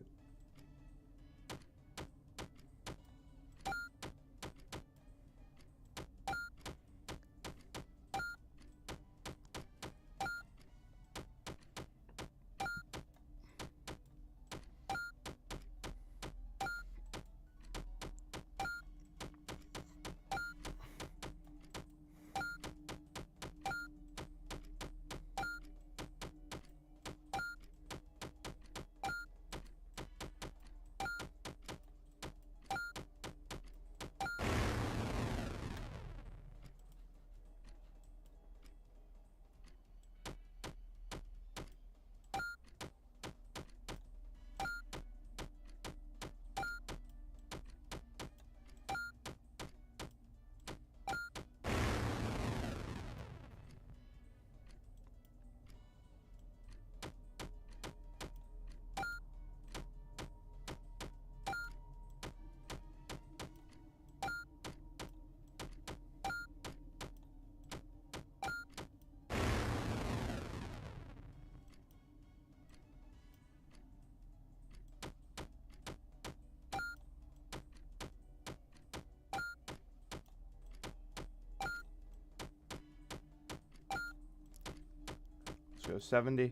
Go 70.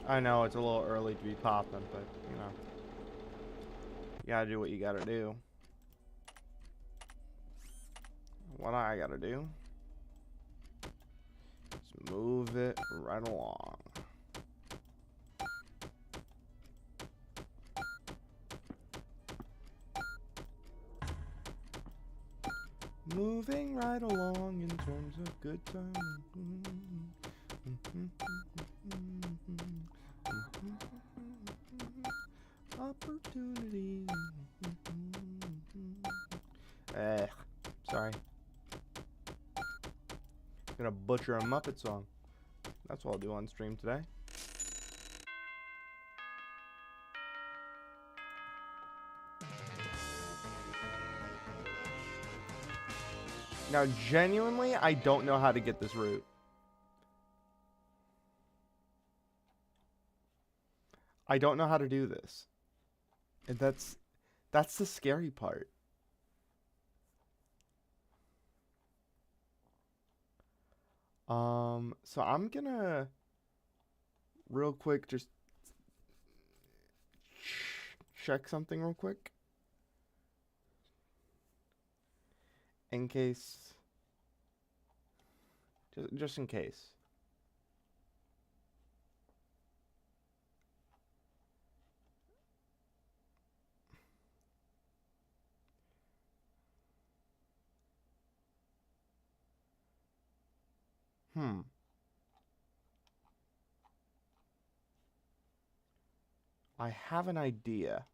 I know it's a little early to be popping, but you know, you gotta do what you gotta do. What I gotta do is move it right along. Moving right along in terms of good time. Opportunity. Sorry. Gonna butcher a Muppet song. That's what I'll do on stream today. Now, genuinely, I don't know how to get this route. I don't know how to do this. And that's the scary part. So I'm gonna real quick just check something real quick. In case, just in case. I have an idea.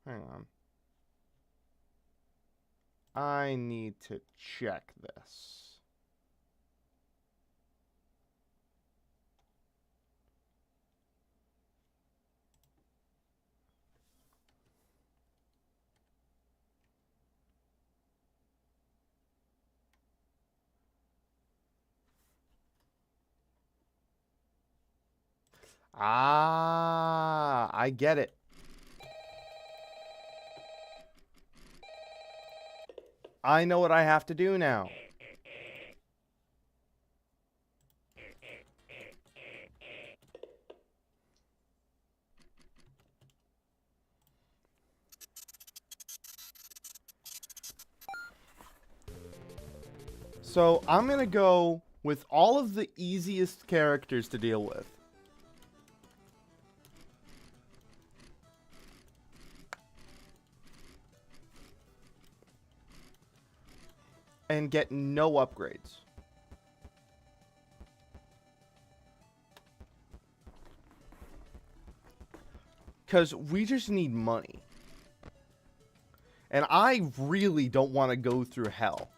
Hang on. I need to check this. Ah, I get it. I know what I have to do now. So I'm going to go with all of the easiest characters to deal with. And get no upgrades. Because we just need money. And I really don't want to go through hell.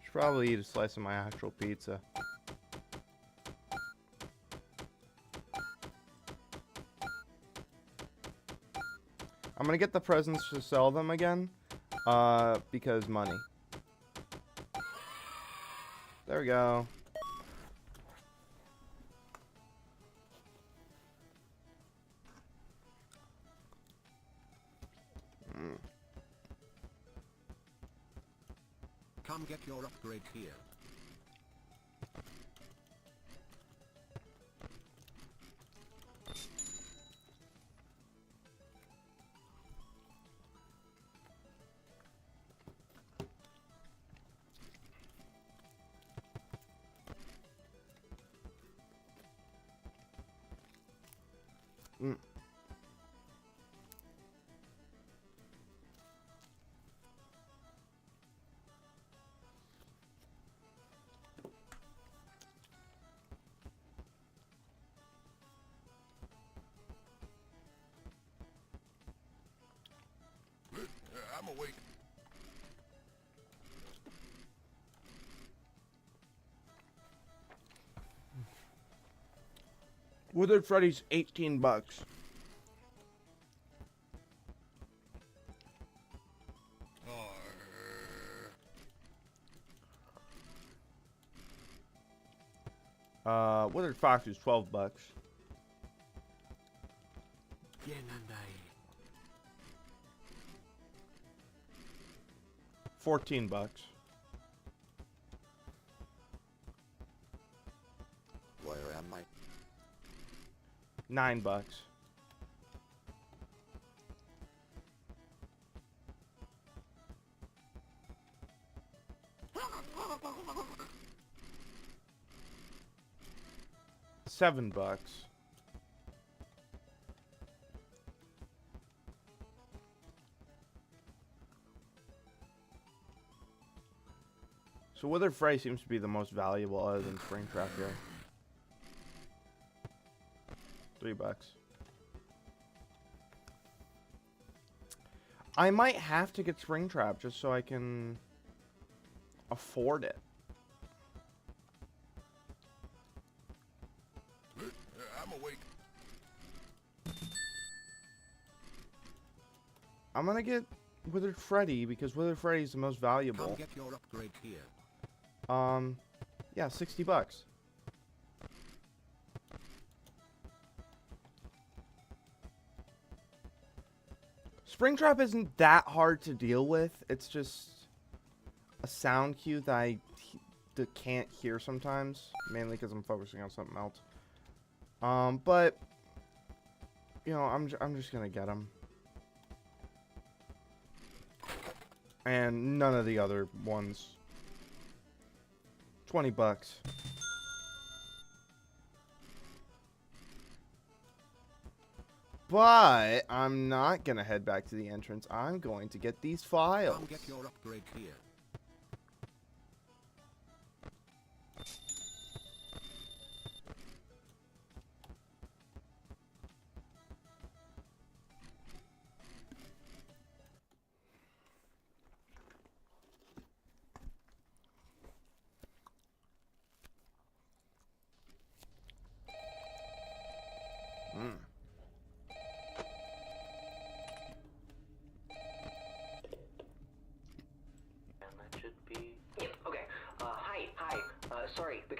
Should probably eat a slice of my actual pizza. I'm gonna get the presents to sell them again, because money. There we go. Come get your upgrade here. I'm awake. Withered Freddy's $18. Withered Fox is $12. $14. Where am I? $9. $7. So Withered Freddy seems to be the most valuable other than Springtrap here. $3. I might have to get Springtrap just so I can afford it. I'm awake. I'm gonna get Withered Freddy because Withered Freddy is the most valuable. Come get your upgrade here. Yeah, $60. Springtrap isn't that hard to deal with. It's just a sound cue that I can't hear sometimes, mainly because I'm focusing on something else. But you know, I'm just gonna get them, and none of the other ones. $20. But I'm not gonna head back to the entrance. I'm going to get these files. Come get your upgrade here.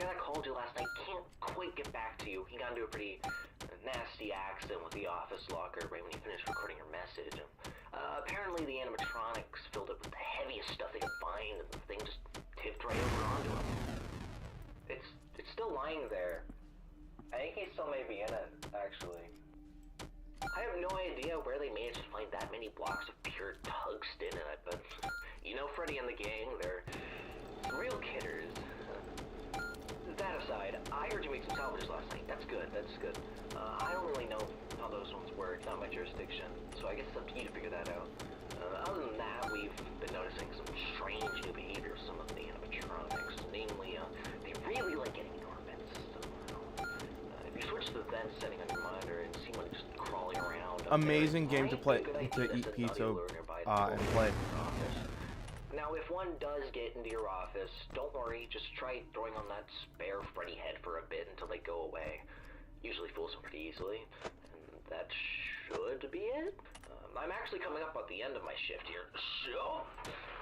guy that called you last night can't quite get back to you. He got into a pretty nasty accident with the office locker right when you finished recording your message. Apparently the animatronics filled up with the heaviest stuff they could find, and the thing just tipped right over onto him. It's still lying there. I think he still may be in it, actually. I have no idea where they managed to find that many blocks of pure tungsten in it, but you know Freddy and the gang, they're some real kidders. That aside, I heard you make some salvages last night. That's good, that's good. I don't really know how those ones work, not my jurisdiction, so I guess it's up to you to figure that out. Other than that, we've been noticing some strange new behavior of some of the animatronics, namely, they really like getting into our vent system. If you switch the vent setting on your monitor and see one just crawling around... Amazing game to play, to eat pizza and play. Now, if one does get into your office, don't worry, just try throwing on that spare Freddy head for a bit until they go away. Usually fools them pretty easily, and that should be it. I'm actually coming up at the end of my shift here, so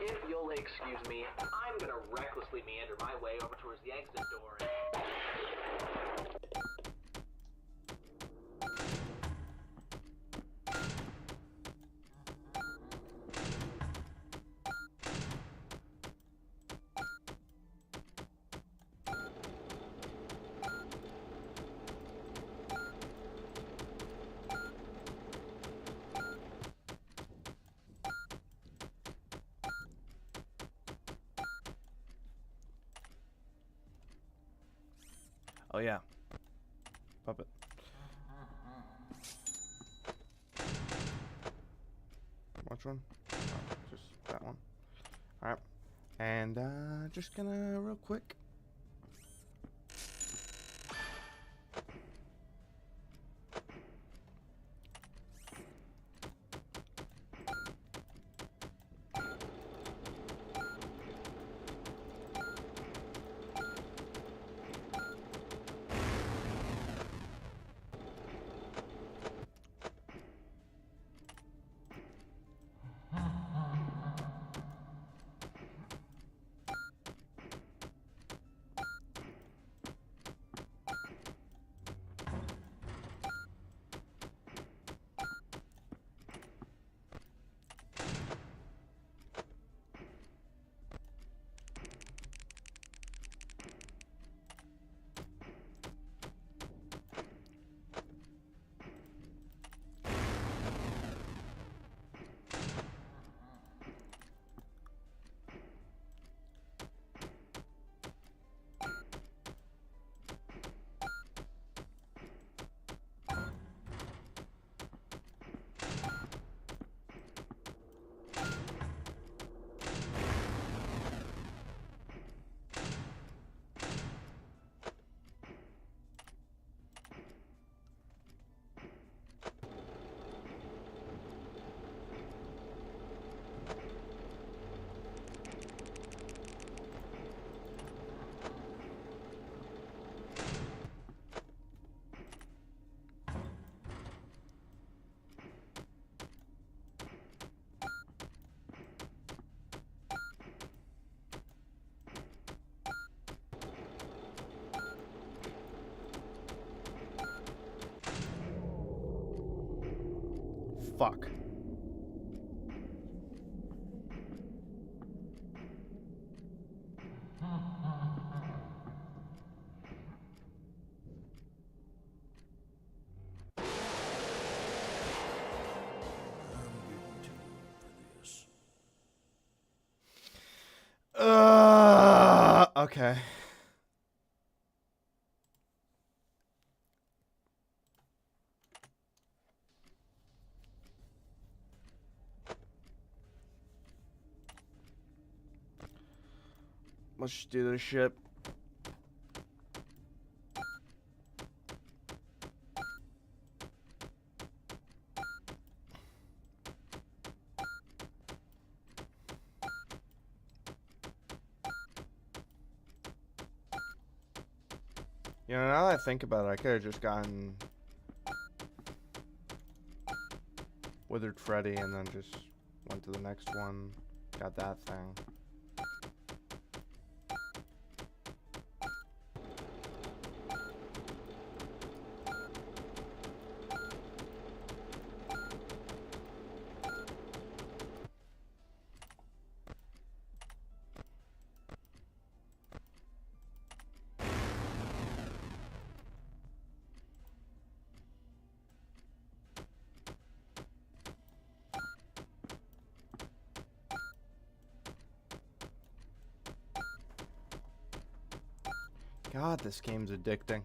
if you'll excuse me, I'm gonna recklessly meander my way over towards the exit door. Oh yeah. Puppet. Which one? Oh, just that one. Alright. And just gonna real quick. Fuck. Okay. Let's just do this shit. You know, now that I think about it, I could have just gotten Withered Freddy and then just went to the next one, got that thing. God, this game's addicting.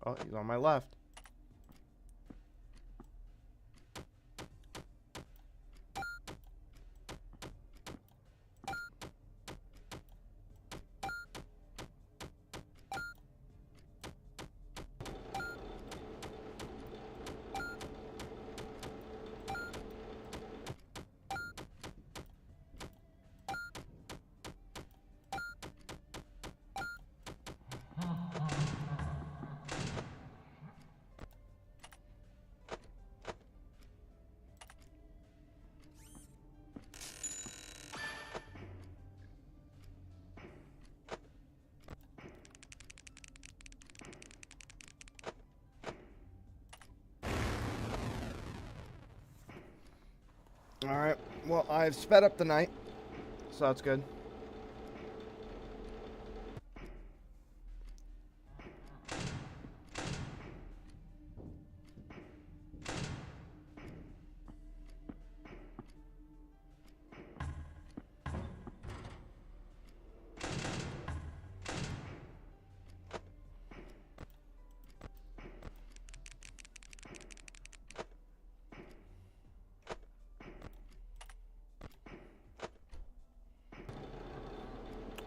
Oh, he's on my left. Alright, well, I've sped up the night, so that's good.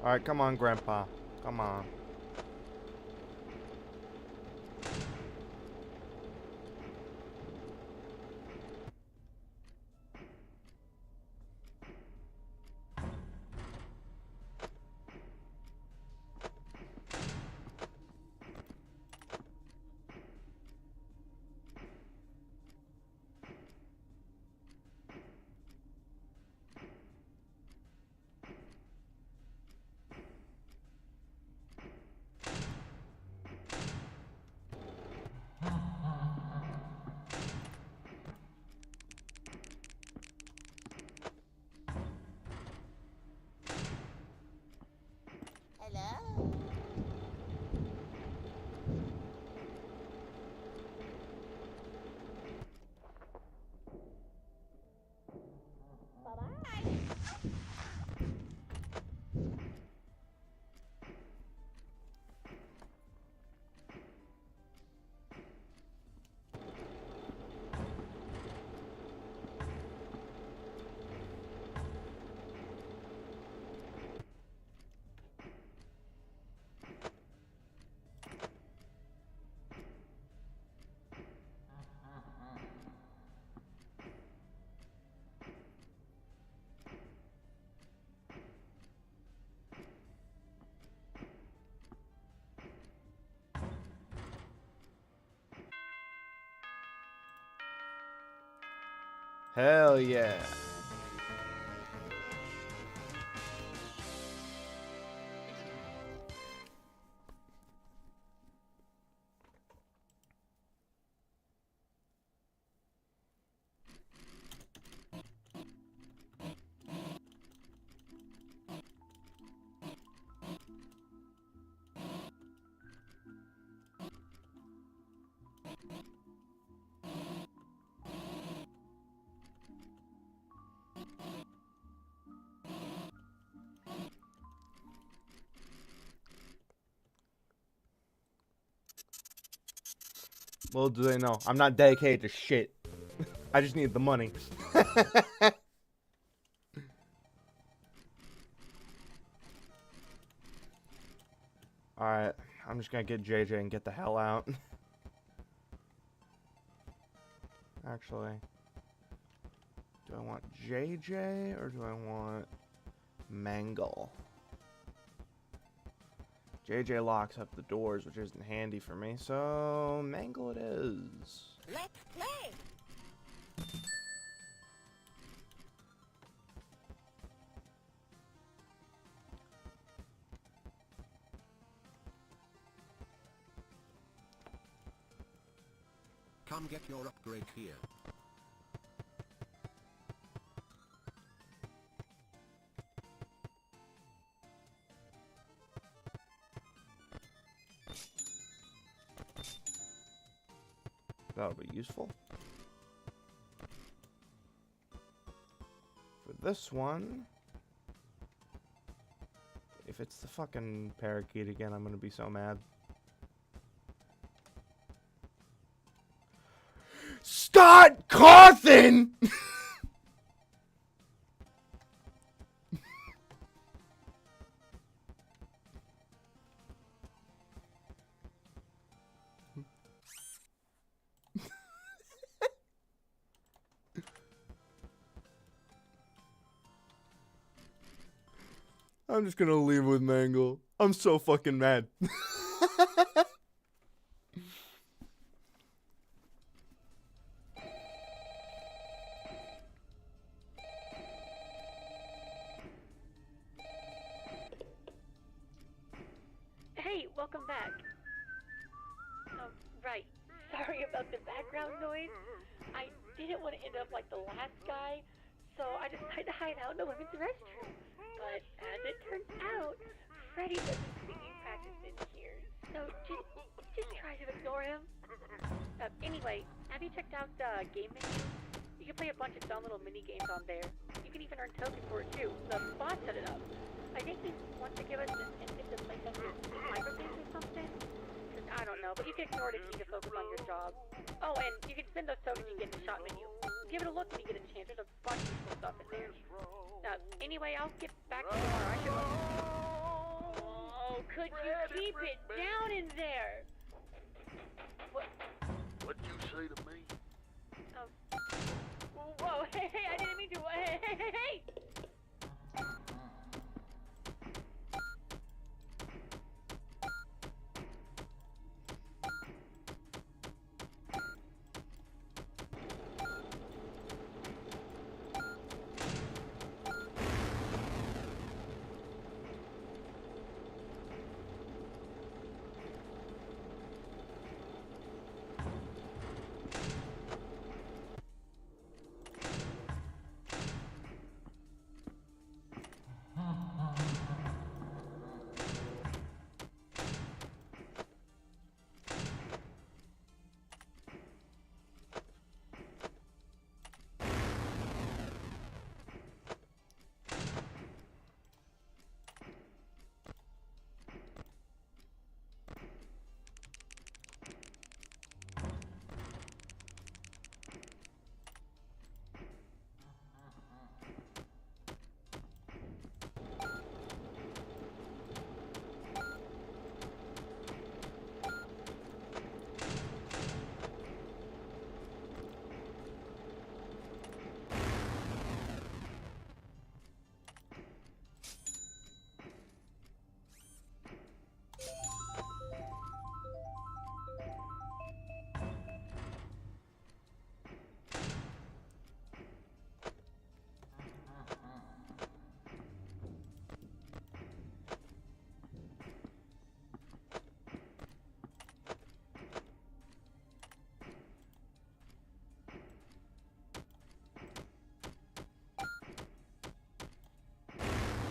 Alright, come on, Grandpa. Come on. Hello? Hell yeah. Little do they know, I'm not dedicated to shit. I just need the money. Alright, I'm just gonna get JJ and get the hell out. Actually, do I want JJ or do I want Mangle? JJ locks up the doors, which isn't handy for me, so Mangle it is. Let's play. Come get your upgrade here. That'll be useful. For this one, if it's the fucking parakeet again, I'm gonna be so mad. Start coughing! I'm just gonna leave with Mangle. I'm so fucking mad. Hey, welcome back. Oh, right. Sorry about the background noise. I didn't want to end up like the last guy, so I decided to hide out in the women's restroom. But as it turns out, Freddy doesn't singing practice in here, so just try to ignore him. Anyway, have you checked out the game menu? You can play a bunch of fun little mini games on there. You can even earn tokens for it too. The boss set it up. I think he wants to give us an incentive to play some microgames or something. I don't know, but you can ignore it if you need to focus on your job. Oh, and you can spend those tokens you get in the shop menu. Give it a look when you get a chance. There's a bunch of useful stuff in there. Anyway, I'll get back to tomorrow. I should... Oh, could you keep it down in there? What'd you say to me? Whoa, hey, I didn't mean to. Hey!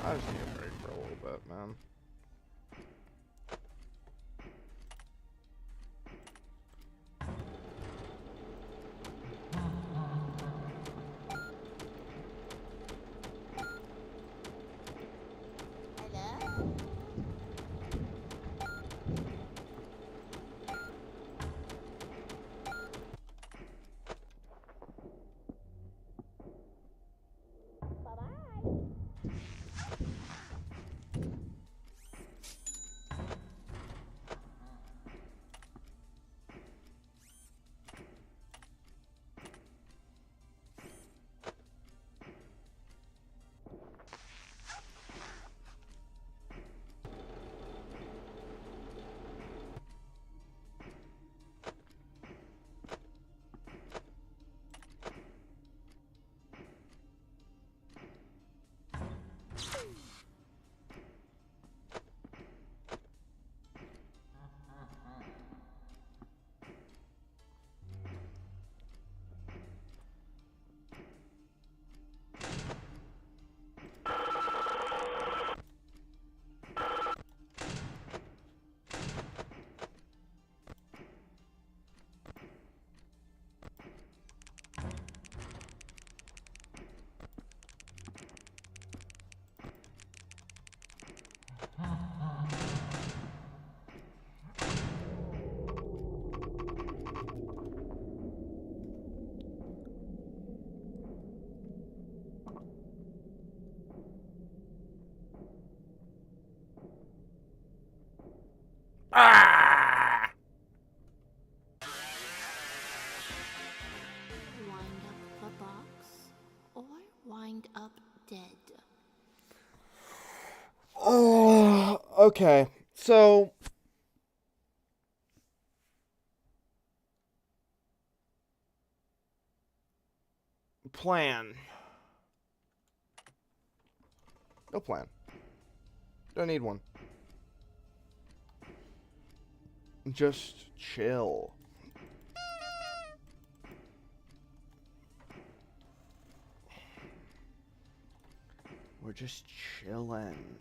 I just need a break for a little bit, man. Okay, so plan. No plan. Don't need one. Just chill. We're just chilling.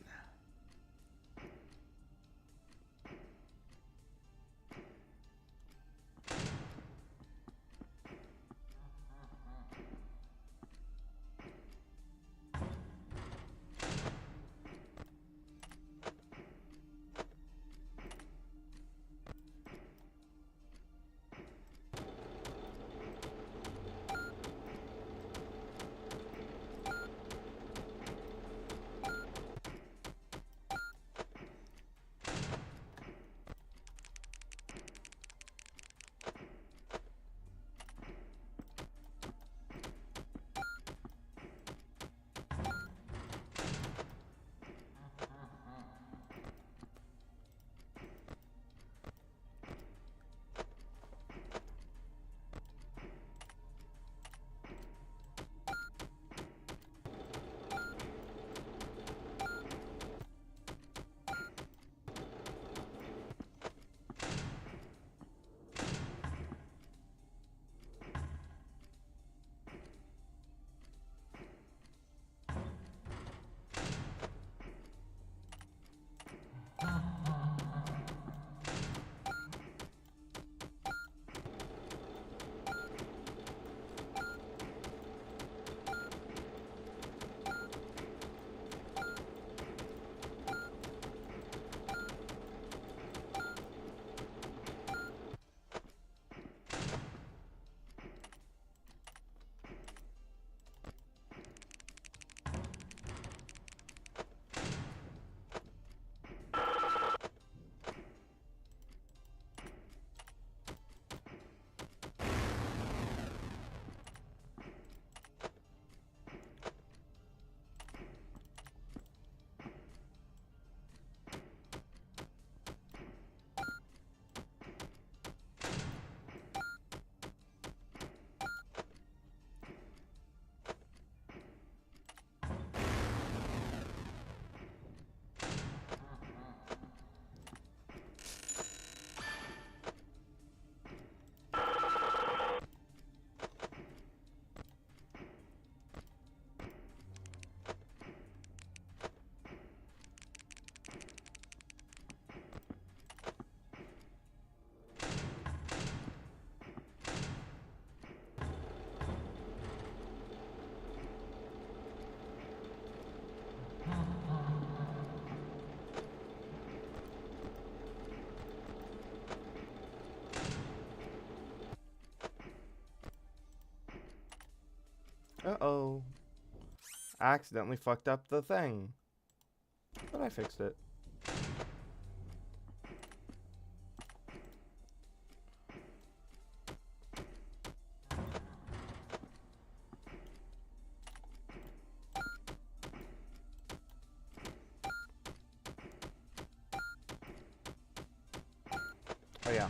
Uh-oh. I accidentally fucked up the thing. But I fixed it. Oh yeah.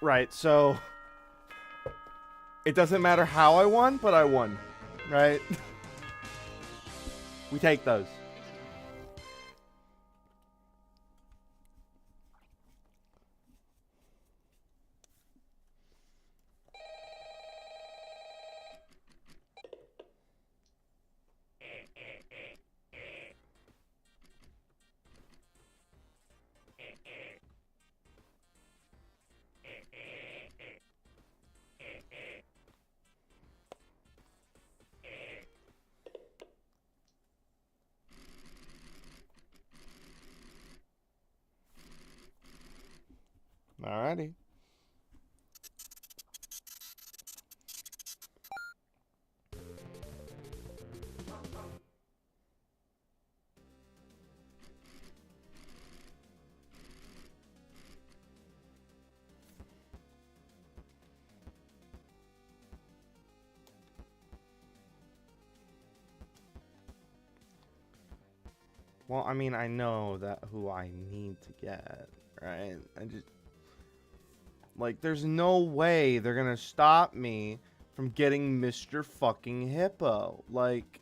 Right, so it doesn't matter how I won, but I won. Right? We take those. Alrighty. Well, I mean, I know that who I need to get, right? I just... Like, there's no way they're gonna stop me from getting Mr. fucking Hippo. Like...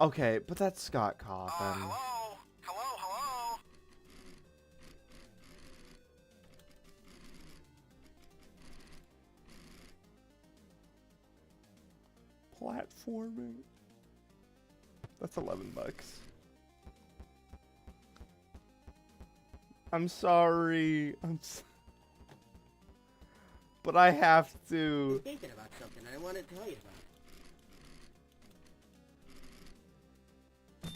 Okay, but that's Scott Cawthon. Hello? Hello? Hello? Platforming. That's $11. I'm sorry. But I have to. I'm thinking about something I want to tell you about.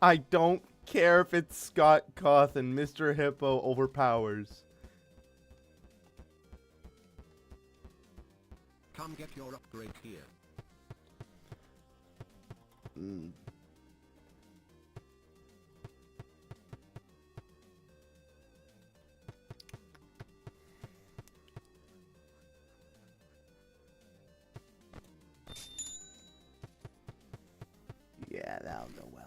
I don't care if it's Scott Cawthon. Mr. Hippo overpowers. Come get your upgrade here. Yeah, that'll go well.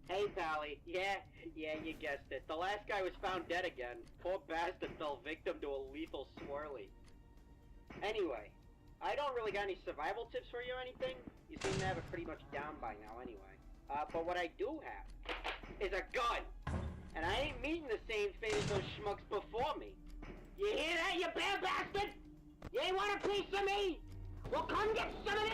Hey, Pally. Yeah, you guessed it. The last guy was found dead again. Poor bastard fell victim to a lethal swirly. Anyway, I don't really got any survival tips for you or anything. You seem to have it pretty much down by now anyway. But what I do have is a gun. And I ain't meeting the same fate as those schmucks before me. You hear that, you bad bastard? You ain't want a piece of me? Well, come get some of this!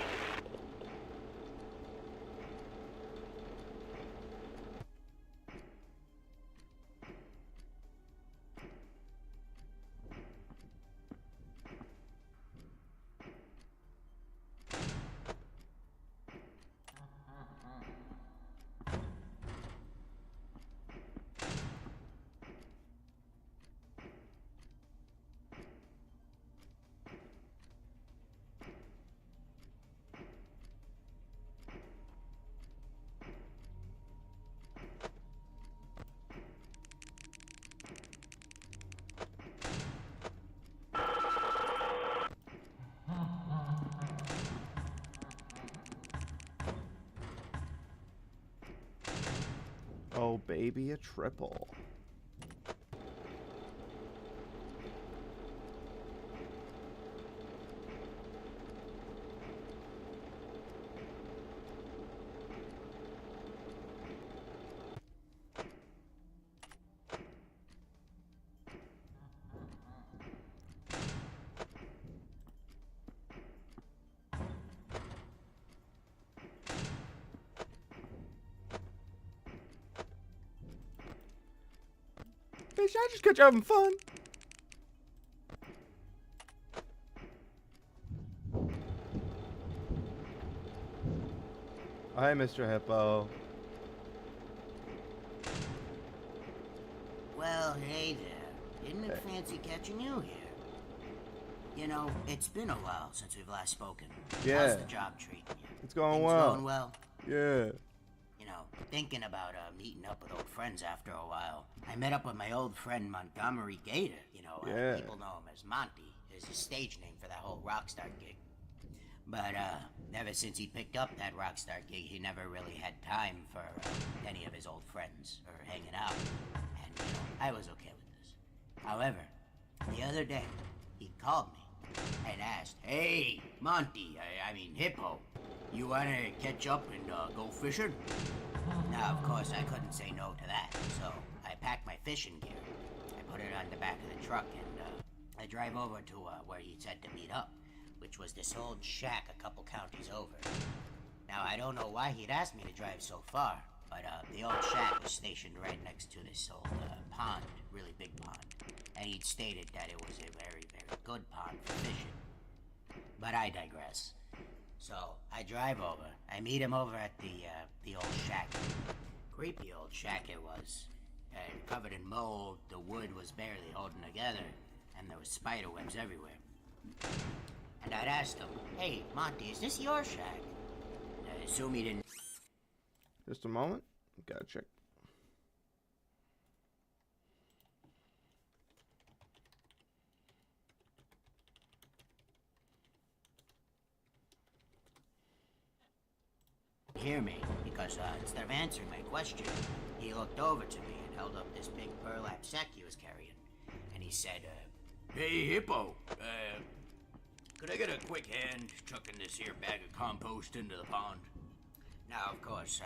Oh, baby, a triple. Bitch, I just got you having fun. Hi, Mr. Hippo. Well, hey there. Didn't it fancy catching you here? You know, it's been a while since we've last spoken. Yeah. How's the job treating you? It's going Things well. Going well? Yeah. You know, thinking about meeting up with old friends after a while. I met up with my old friend Montgomery Gator. You know, Yeah. people know him as Monty. Is his stage name for that whole Rockstar gig. But ever since he picked up that Rockstar gig, he never really had time for any of his old friends or hanging out. And you know, I was okay with this. However, the other day, he called me and asked, "Hey, Monty, I mean Hippo, you wanna catch up and go fishing?" Now, of course, I couldn't say no to that, so I packed my fishing gear. I put it on the back of the truck, and I drive over to where he said to meet up, which was this old shack a couple counties over. Now, I don't know why he'd asked me to drive so far, but the old shack was stationed right next to this old pond, really big pond, and he'd stated that it was a very, very good pond for fishing. But I digress. So, I drive over. I meet him over at the old shack. Creepy old shack it was. Covered in mold, the wood was barely holding together, and there was spider webs everywhere. And I'd asked him, "Hey, Monty, is this your shack?" And I assume he didn't. Just a moment. Gotta check. Hear me, because instead of answering my question, he looked over to me and held up this big burlap sack he was carrying. And he said, "Hey, Hippo, could I get a quick hand chucking this here bag of compost into the pond?" Now, of course,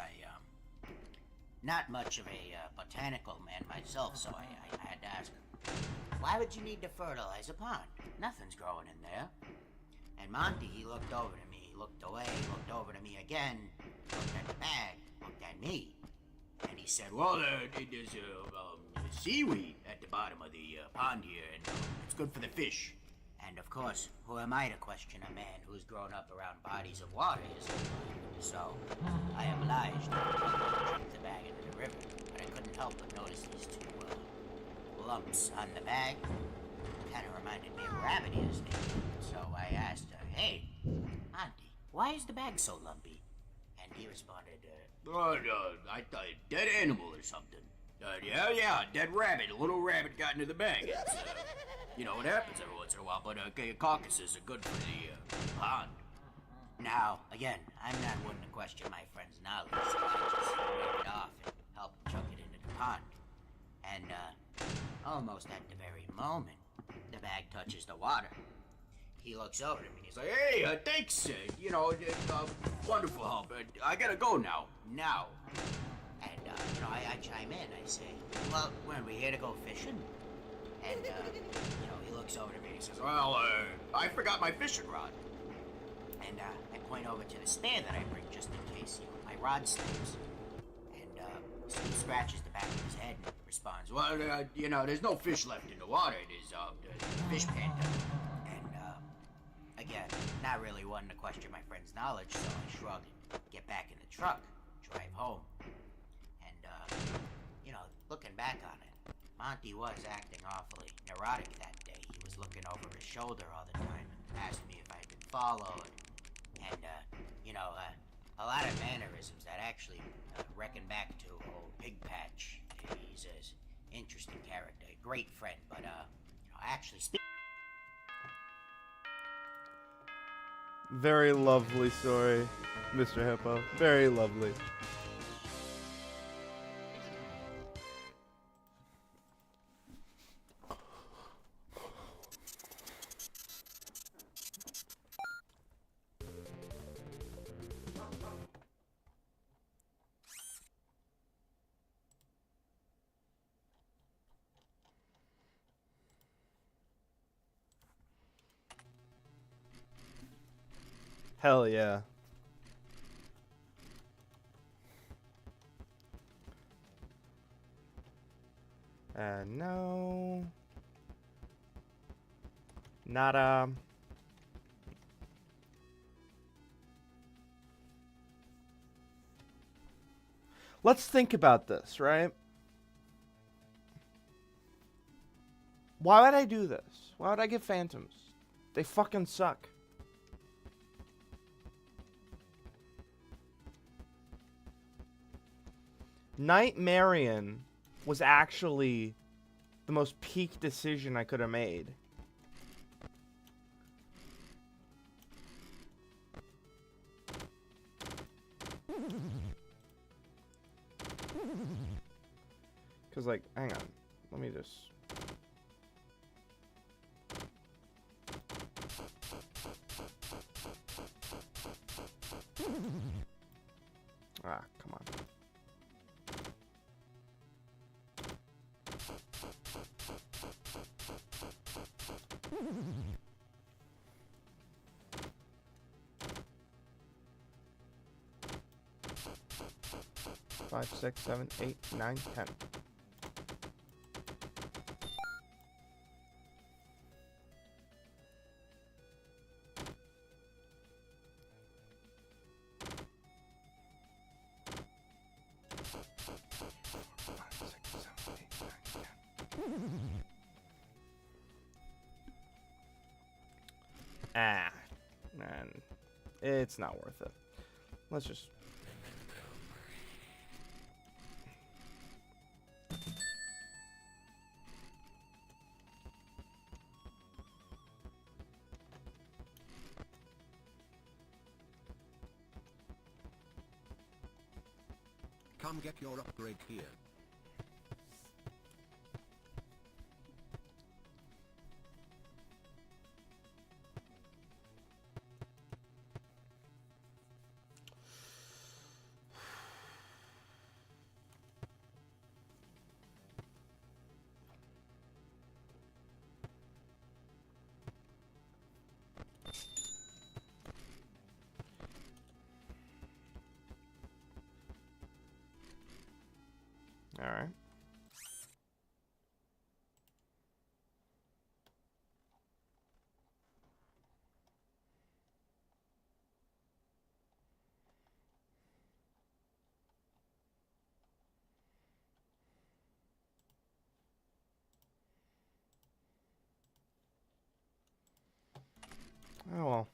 not much of a botanical man myself, so I had to ask him, "Why would you need to fertilize a pond? Nothing's growing in there." And Monty, he looked over to me, looked away, looked over to me again, looked at the bag, looked at me, and he said, "Well, there's seaweed at the bottom of the pond here, and it's good for the fish." And of course, who am I to question a man who's grown up around bodies of water his whole life? So, I obliged to chuck the bag into the river, but I couldn't help but notice these two lumps on the bag. Kind of reminded me of rabbit ears, so I asked her, "Hey, Auntie, why is the bag so lumpy?" And he responded, "I thought dead animal or something." Yeah, dead rabbit. A little rabbit got into the bag. It's, you know, it happens every once in a while, but carcasses are good for the pond. Now, again, I'm not one to question my friend's knowledge, so I just waved it off and helped him chuck it into the pond. And, almost at the very moment the bag touches the water, he looks over at me and he's like, "Hey, thanks, wonderful help. I gotta go now. And, you know, I chime in. I say, "Well, when we here to go fishing?" And, you know, he looks over to me and he says, "Well, I forgot my fishing rod." And, I point over to the spare that I bring just in case, you know, my rod slips. And, so he scratches the back of his head and responds, "Well, you know, there's no fish left in the water. It is, the fish panda." And, again, not really one to question my friend's knowledge, so I shrug and get back in the truck, drive home. And, you know, looking back on it, Monty was acting awfully neurotic that day. He was looking over his shoulder all the time and asked me if I'd been followed. And, you know, a lot of mannerisms that actually reckon back to old Pig Patch. He's an interesting character, great friend, but, you know, actually Very lovely story, Mr. Hippo. Very lovely. Hell yeah. No. Not, Let's think about this, right? Why would I do this? Why would I give Phantoms They fucking suck. Nightmarion was actually the most peak decision I could have made. Cause like, hang on, let me just. Ah, come on. Five, 6, 7, 8, 9, 10. Ah, man, it's not worth it. Let's just. Come get your upgrade here. All right. Oh well.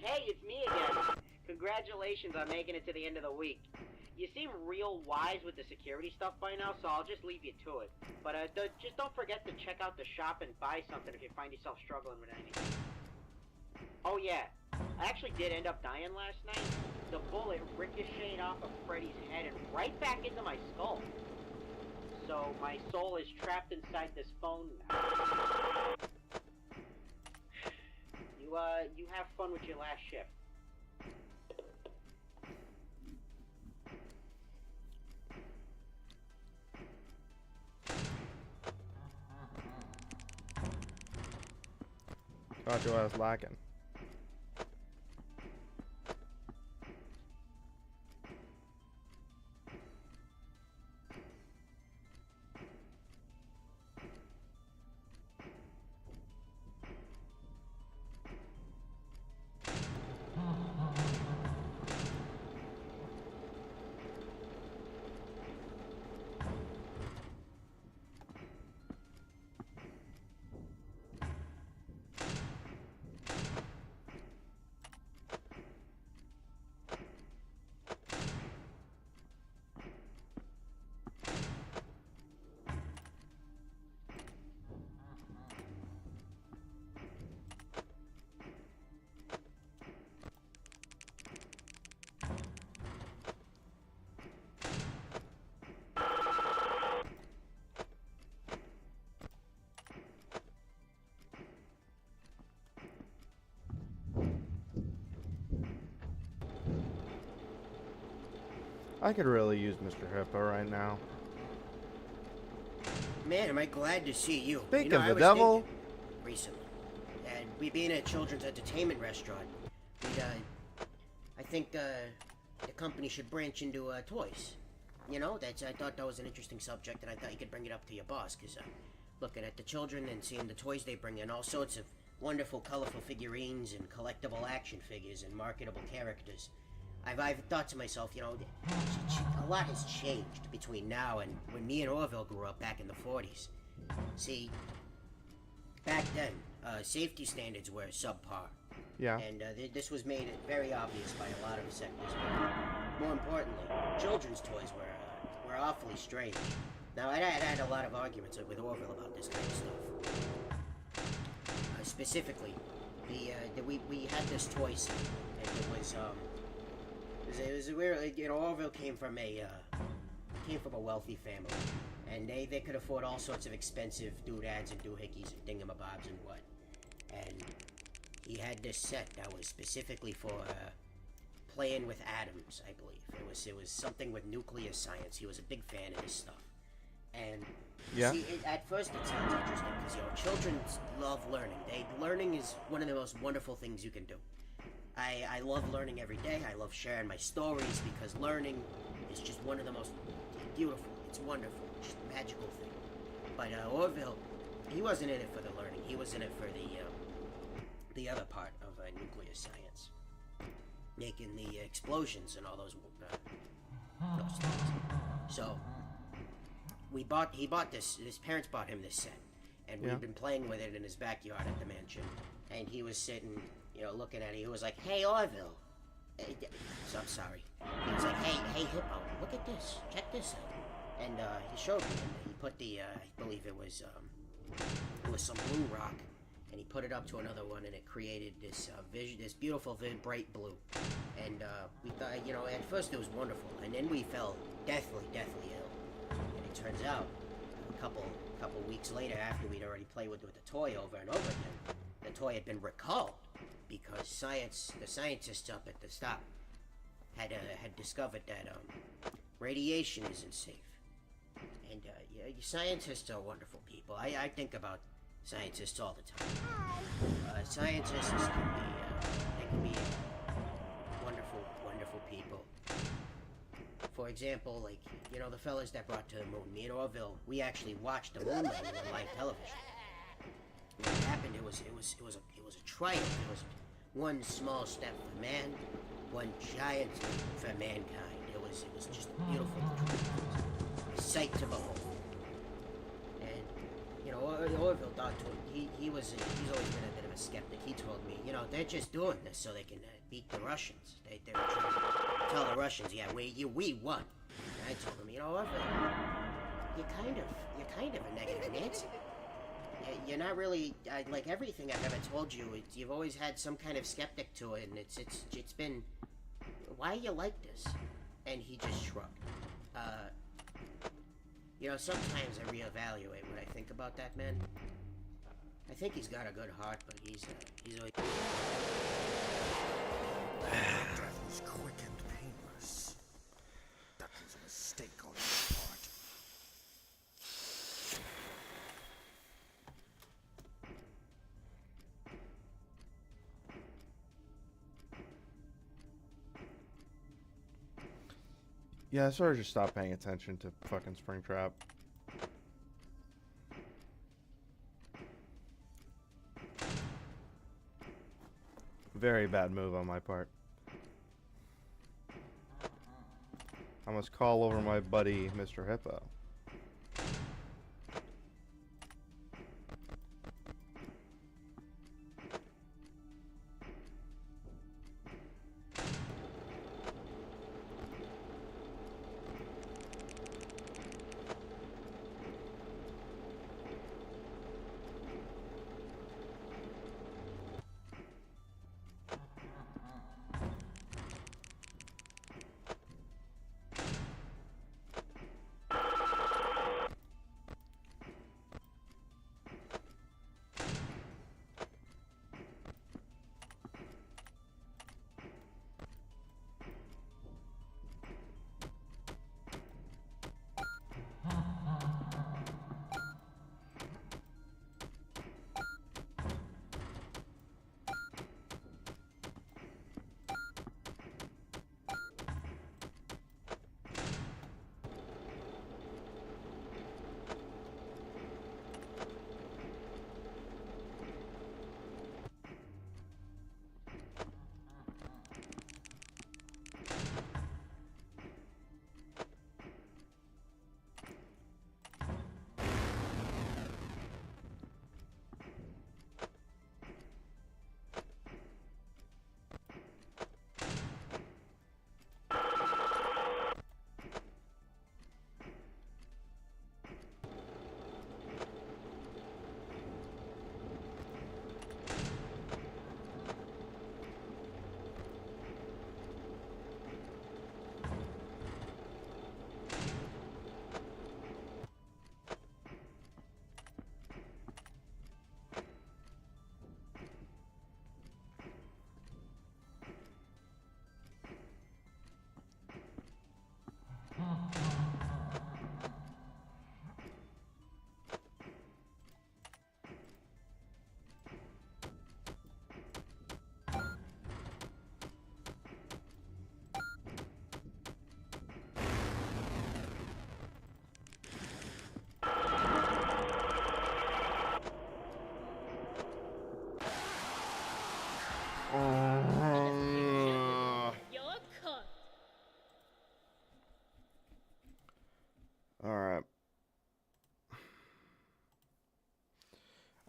Hey, it's me again. Congratulations on making it to the end of the week. You seem real wise with the security stuff by now, so I'll just leave you to it. But just don't forget to check out the shop and buy something if you find yourself struggling with anything. Oh yeah, I actually did end up dying last night. The bullet ricocheted off of Freddy's head and right back into my skull. So my soul is trapped inside this phone now. You have fun with your last shift. Thought you I was lacking. I could really use Mr. Hippo right now. Man, am I glad to see you. Speak you know, of I the was devil. thinking recently, and we being a children's entertainment restaurant, we'd, I think, the company should branch into, toys. You know, I thought that was an interesting subject, and I thought you could bring it up to your boss, because, looking at the children and seeing the toys they bring in, all sorts of wonderful, colorful figurines and collectible action figures and marketable characters. I've thought to myself, you know, a lot has changed between now and when me and Orville grew up back in the 40s. See, back then, safety standards were subpar. Yeah. And this was made very obvious by a lot of sectors. But more importantly, children's toys were awfully strange. Now, I had a lot of arguments with Orville about this kind of stuff. Specifically, we had this toy set, and it was weird. You know, Orville came from a wealthy family, and they could afford all sorts of expensive doodads and doohickeys and thingamabobs and what. And he had this set that was specifically for playing with atoms, I believe. It was something with nuclear science. He was a big fan of this stuff. And yeah. See, at first it sounds interesting because, you know, children love learning. Learning is one of the most wonderful things you can do. I love learning every day. I love sharing my stories because learning is just one of the most beautiful. It's wonderful. Just a magical thing. But Orville, he wasn't in it for the learning. He was in it for the other part of nuclear science, making the explosions and all those things. So he bought this. His parents bought him this set, and we've been playing with it in his backyard at the mansion. And he was sitting, you know, looking at it. He was like, "Hey, Orville." So I'm sorry. He was like, "Hey, Hippo, look at this. Check this out." And he showed me, and he put the, I believe it was some blue rock, and he put it up to another one, and it created this this beautiful, bright blue. And we thought, you know, at first it was wonderful, and then we fell deathly ill. And it turns out, a couple weeks later, after we'd already played with the toy over and over again, the toy had been recalled because the scientists up at the stop had discovered that radiation isn't safe. And scientists are wonderful people. I think about scientists all the time. Scientists can be wonderful people. For example, like, you know, the fellas that brought to the moon, me and Orville, we actually watched the moon landing on live television. What happened? It was a triumph. It was one small step for man, one giant leap for mankind. It was just beautiful. A sight to behold. And you know, Orville thought to him, he's always been a bit of a skeptic. He told me, you know, they're just doing this so they can beat the Russians. They're trying to tell the Russians, yeah, we won. And I told him, you know, Orville, you're kind of a negative Nancy. You're not really, like everything I've ever told you, you've always had some kind of skeptic to it, and it's been, why are you like this? And he just shrugged. You know, sometimes I reevaluate what I think about that man. I think he's got a good heart, but he's always... That was quick and painless. That was a mistake on your part. Yeah, I sort of just stopped paying attention to fucking Springtrap. Very bad move on my part. I must call over my buddy, Mr. Hippo.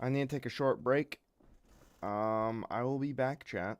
I need to take a short break. I will be back, chat.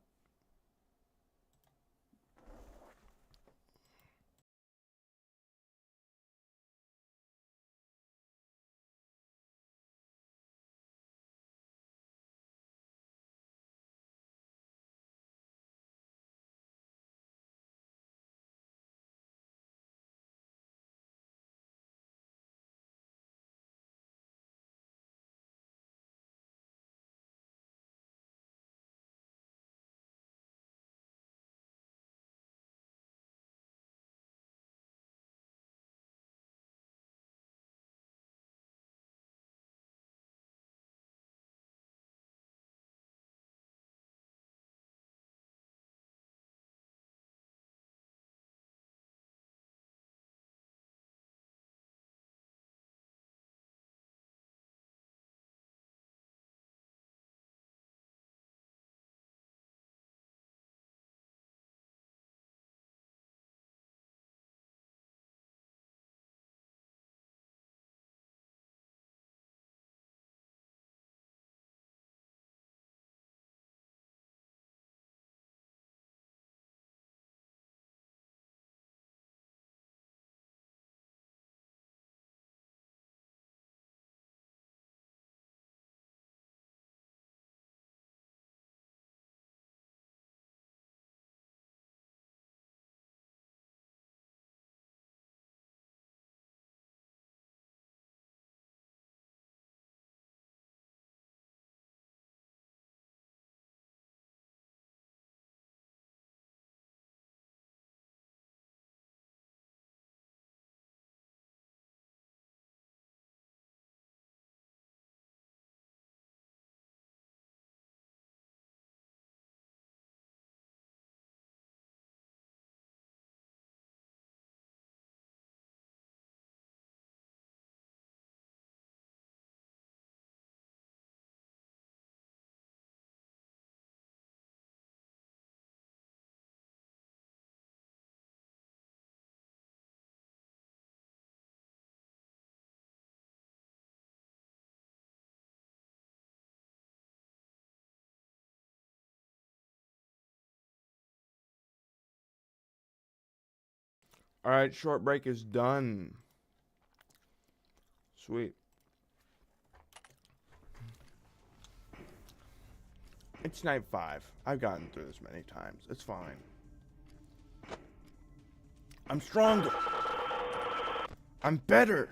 Alright, short break is done. Sweet. It's night 5. I've gotten through this many times. It's fine. I'm stronger. I'm better.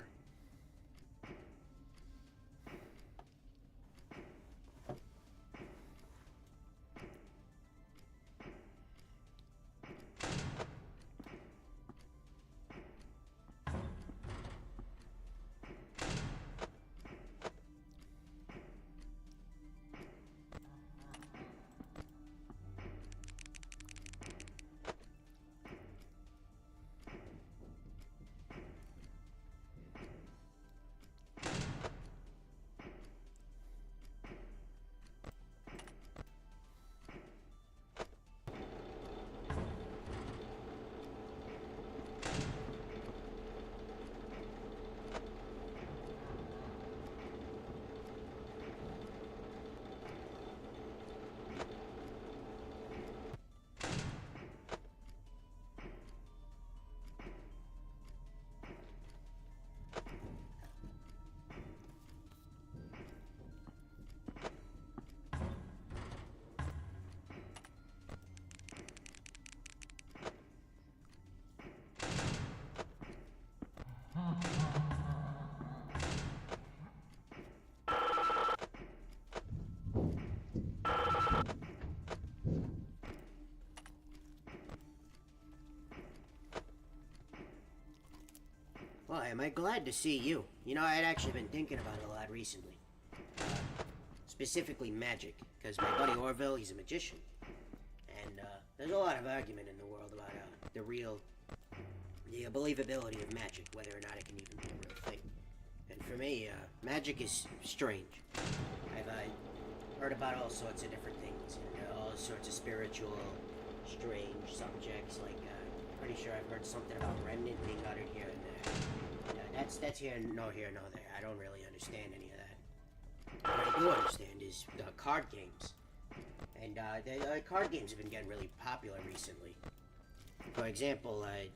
Why, am I glad to see you? You know, I'd actually been thinking about it a lot recently. Specifically magic, because my buddy Orville, he's a magician. And there's a lot of argument in the world about the believability of magic, whether or not it can even be a real thing. And for me, magic is strange. I've heard about all sorts of different things, and all sorts of spiritual, strange subjects, like, pretty sure I've heard something about remnant being uttered here and there. That's here, no here, no there. I don't really understand any of that. But I do understand is card games. And the card games have been getting really popular recently. For example, I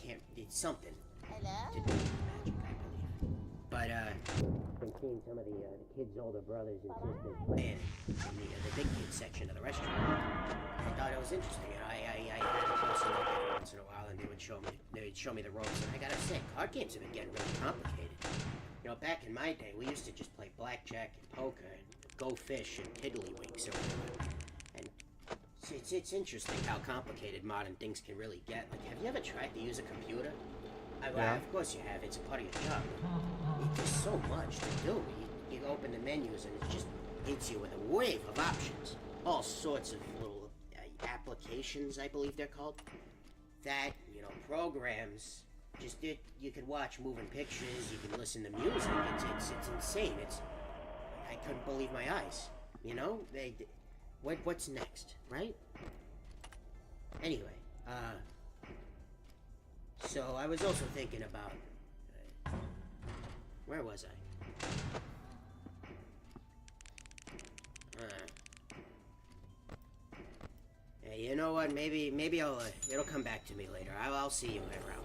can't. It's something. To do with magic, I believe. But been seeing some of the kids' older brothers and sisters playing in the big kids section of the restaurant. I thought it was interesting. I had a closer look at it once in a while, and they would show me the ropes. And I gotta say, card games have been getting really complicated. You know, back in my day, we used to just play blackjack and poker and go fish and tiddlywinks or whatever. And it's interesting how complicated modern things can really get. Like, have you ever tried to use a computer? Yeah. Of course you have. It's a part of your job. There's so much to do. You open the menus and it just hits you with a wave of options. All sorts of little applications, I believe they're called. That, you know, programs. You can watch moving pictures. You can listen to music. It's insane. I couldn't believe my eyes. You know, what's next, right? Anyway, so I was also thinking about, where was I? Hey, you know what? Maybe it'll come back to me later. I'll see you around.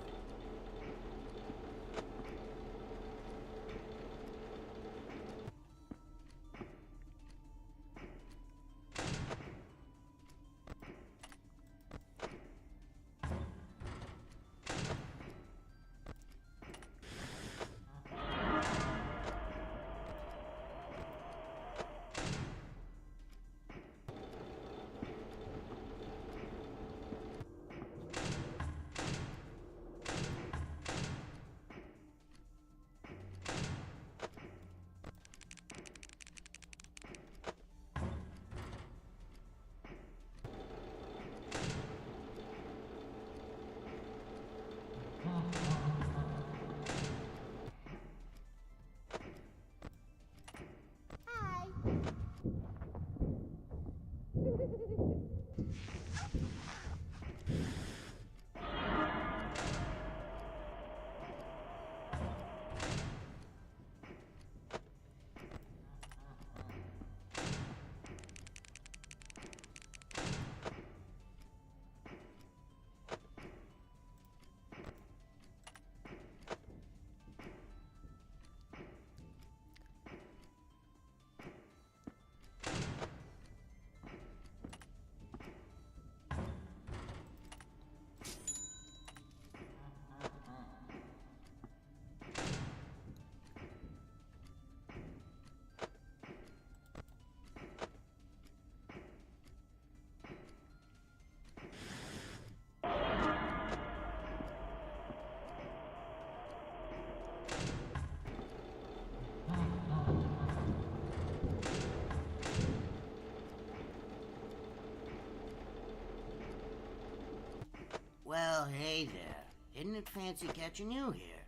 Well, hey there. Isn't it fancy catching you here?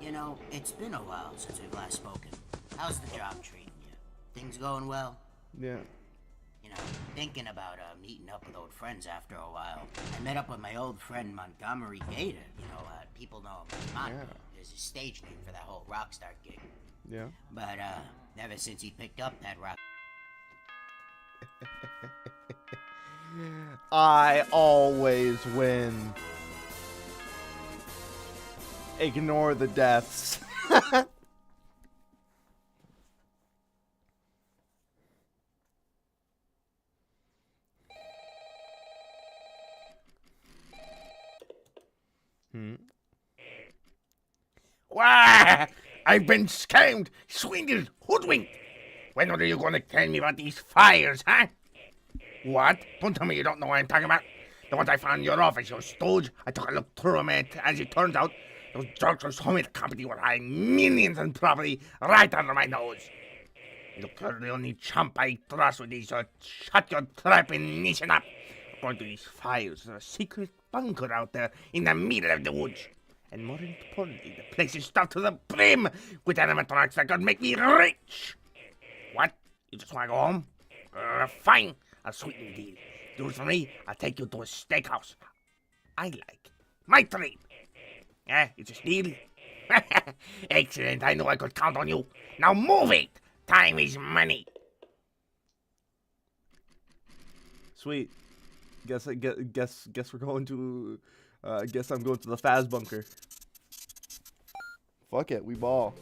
You know, it's been a while since we've last spoken. How's the job treating you? Things going well? Yeah. You know, thinking about meeting up with old friends after a while. I met up with my old friend Montgomery Gator. You know, people know him as Monty. There's a stage name for that whole Rockstar gig. Yeah. But ever since he picked up that rock... I always win. Ignore the deaths. Why? I've been scammed, swindled, hoodwinked. When are you going to tell me about these fires, huh? What? Don't tell me you don't know what I'm talking about. The ones I found in your office, you stooge. I took a look through them, and as it turns out, those jerks told me the company were hiding millions in property right under my nose. Look, you're the only chump I trust with these, so shut your trap and listen up. According to these files, there's a secret bunker out there in the middle of the woods. And more importantly, the place is stuffed to the brim with animatronics that could make me rich. What? You just want to go home? Fine. I'll sweeten the deal. Do it for me, I'll take you to a steakhouse I like. My treat. It's a steal. Excellent, I knew I could count on you. Now move it! Time is money. Sweet. Guess we're going to. Guess I'm going to the Faz bunker. Fuck it, we ball.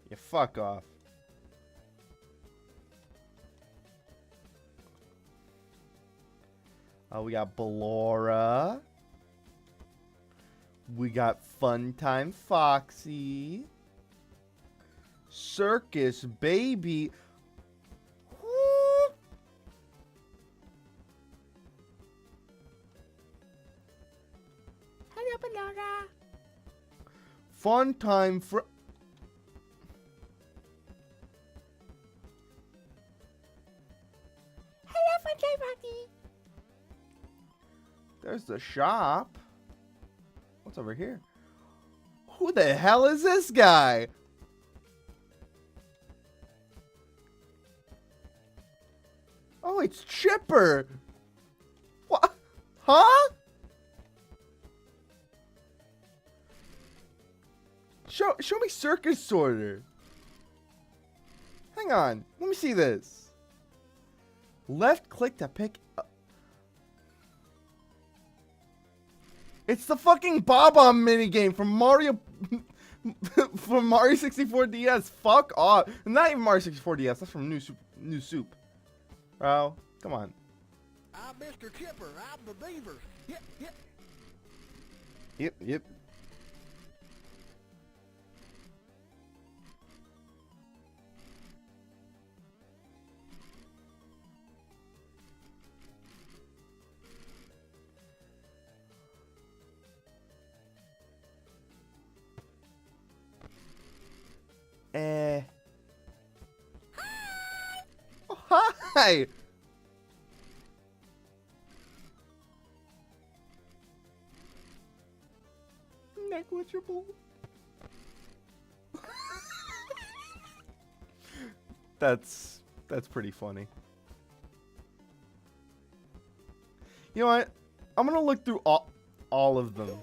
You fuck off. We got Ballora. We got Funtime Foxy. Circus Baby. Woo. Hello, Ballora. Funtime Hello, Funtime Foxy. There's the shop. What's over here? Who the hell is this guy? Oh, it's Chipper. What? Huh? Show me Circus Sorter. Hang on. Let me see this. Left click to pick up. It's the fucking Bob-omb minigame from Mario from Mario 64 DS. Fuck off. Not even Mario 64 DS. That's from New Soup. Bro, come on. I'm Mr. Chipper. I'm the beaver. Yep, yep. Yep. Oh, hi! Negligible. That's pretty funny. You know what? I'm gonna look through all of them.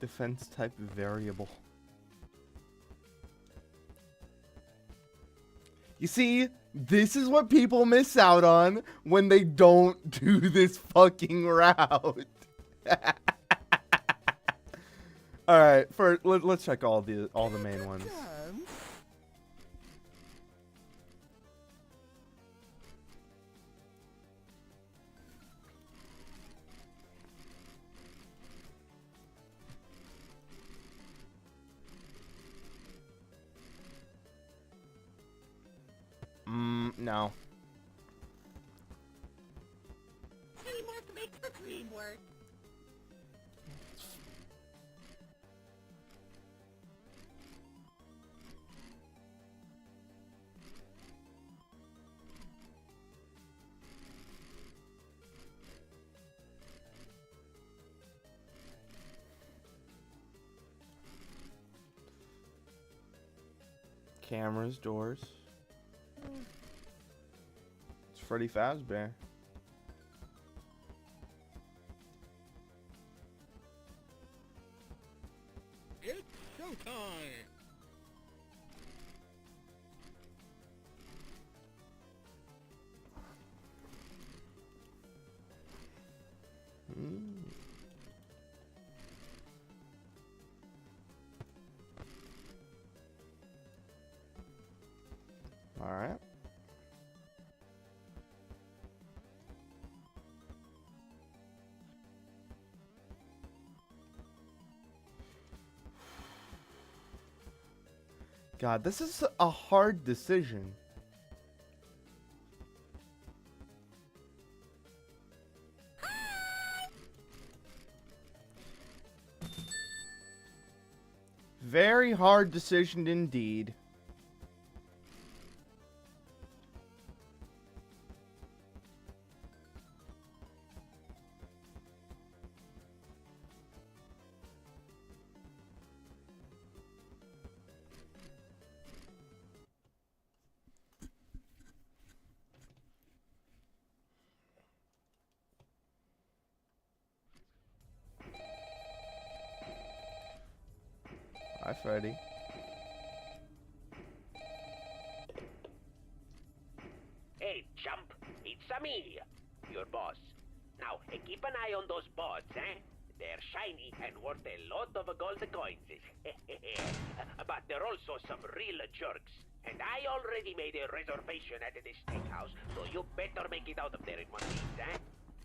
Defense type variable. You see, this is what people miss out on when they don't do this fucking route. All right, let's check all the main ones. No. Teamwork makes the dream work. Cameras, doors. It's Freddy Fazbear. It's showtime. All right. God, this is a hard decision. Very hard decision indeed. Hi, Freddy. Hey, chump, it's me, your boss. Now, keep an eye on those bots, eh? They're shiny and worth a lot of gold coins. But they're also some real jerks. And I already made a reservation at this steakhouse, so you better make it out of there in one piece, eh?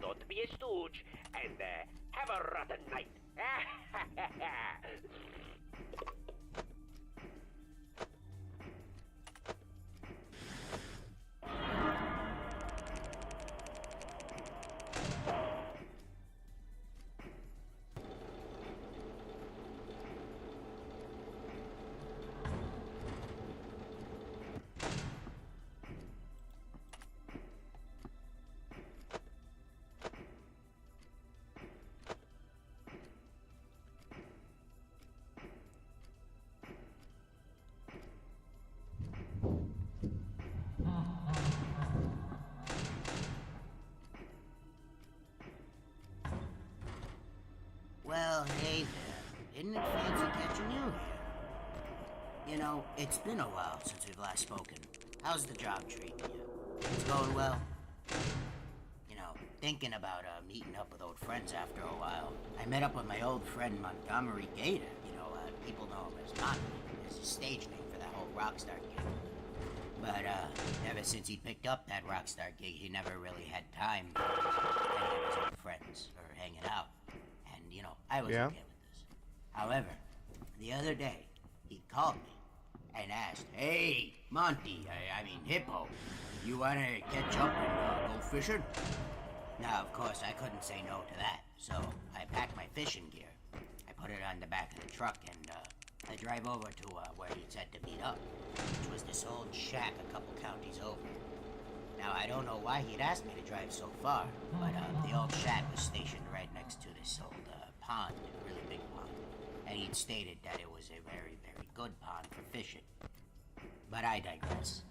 Don't be a stooge, and have a rotten night. Well, hey there. Isn't it fancy catching you here? You know, it's been a while since we've last spoken. How's the job treating you? Things going well? You know, thinking about meeting up with old friends after a while. I met up with my old friend Montgomery Gator. You know, people know him as Monty. It's a stage name for that whole Rockstar gig. But ever since he picked up that Rockstar gig, he never really had time for any of his old friends or hanging out. And, you know, I was okay with this. However, the other day, he called me and asked, "Hey, Monty, I mean Hippo, you wanna catch up and go fishing?" Now, of course, I couldn't say no to that, so I packed my fishing gear. I put it on the back of the truck and I drive over to where he'd said to meet up, which was this old shack a couple counties over. Now, I don't know why he'd asked me to drive so far, but the old shack was stationed right next to this old pond, a really big pond, and he'd stated that it was a very, very good pond for fishing. But I digress.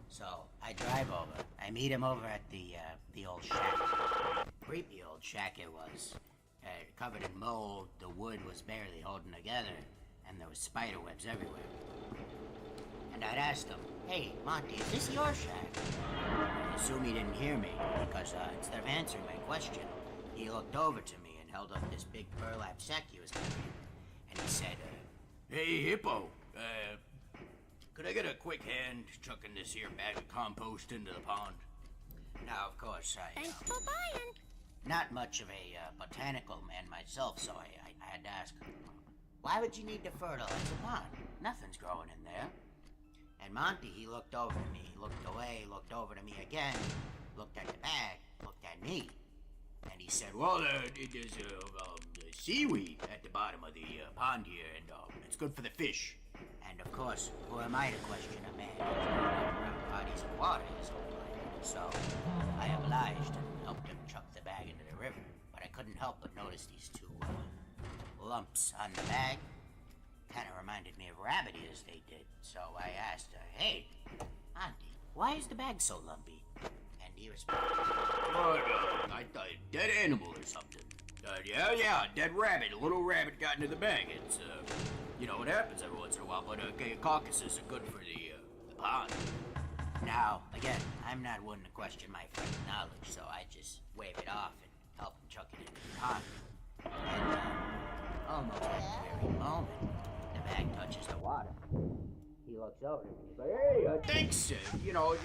So, I drive over. I meet him over at the old shack. Creepy old shack it was. Covered in mold, the wood was barely holding together, and there was spider webs everywhere. And I'd asked him, "Hey, Monty, is this your shack?" I assume he didn't hear me, because instead of answering my question, he looked over to me and held up this big burlap sack he was carrying. And he said, "Hey, Hippo, could I get a quick hand chucking this here bag of compost into the pond?" Now, of course, Thanks for buying. not much of a botanical man myself, so I had to ask, "Why would you need to fertilize the pond? Nothing's growing in there." And Monty, he looked over to me, looked away, looked over to me again, looked at the bag, looked at me, and he said, "Well, there's seaweed at the bottom of the pond here, and it's good for the fish." And of course, who am I to question a man who's been around bodies of water his whole life? So I obliged and helped him chuck the bag into the river. But I couldn't help but notice these two lumps on the bag. Kind of reminded me of rabbit ears they did. So I asked her, "Hey, Auntie, why is the bag so lumpy?" And he responded, "I thought dead animal or something." Yeah, dead rabbit. A little rabbit got into the bag. It's, you know, it happens every once in a while, but carcasses are good for the pond. Now, again, I'm not one to question my friend's knowledge, so I just wave it off and help him chuck it into the pond. And, almost at the very moment, the bag touches the water. He looks over and he's like, "Hey, thanks, you know,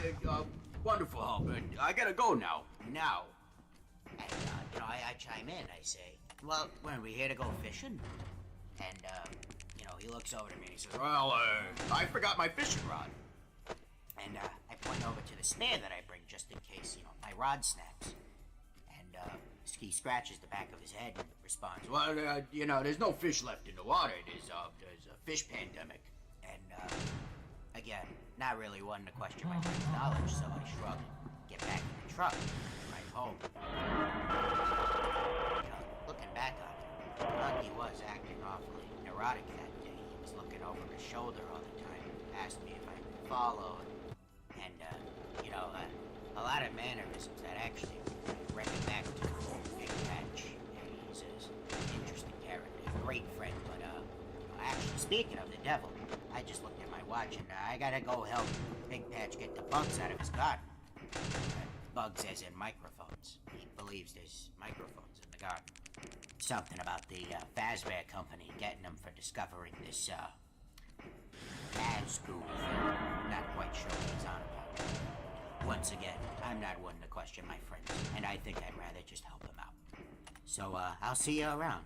wonderful help, but I gotta go now. Now." And, you know, I chime in, I say, "Well, weren't we here to go fishing?" And, you know, he looks over to me and he says, "Well, I forgot my fishing rod." And, I point over to the spare that I bring just in case, you know, my rod snaps. And, He scratches the back of his head and responds, well, you know, there's no fish left in the water. There's a fish pandemic. And, again, not really wanting to question my friend's knowledge, so I shrug and get back in the truck and ride home. You know, looking back on it, Lucky was acting awfully neurotic that day. He was looking over his shoulder all the time, asked me if I could follow, and, you know, a lot of mannerisms that actually bring it back to Big Patch. And he's an interesting character, a great friend, but, you know, actually, speaking of the devil, I just looked at my watch and I gotta go help Big Patch get the bugs out of his garden. Bugs as in microphones. He believes there's microphones in the garden. Something about the Fazbear Company getting him for discovering this, Nazgul thing. Not quite sure what he's on about. Once again, I'm not one to question my friends, and I think I'd rather just help him out. So, I'll see you around.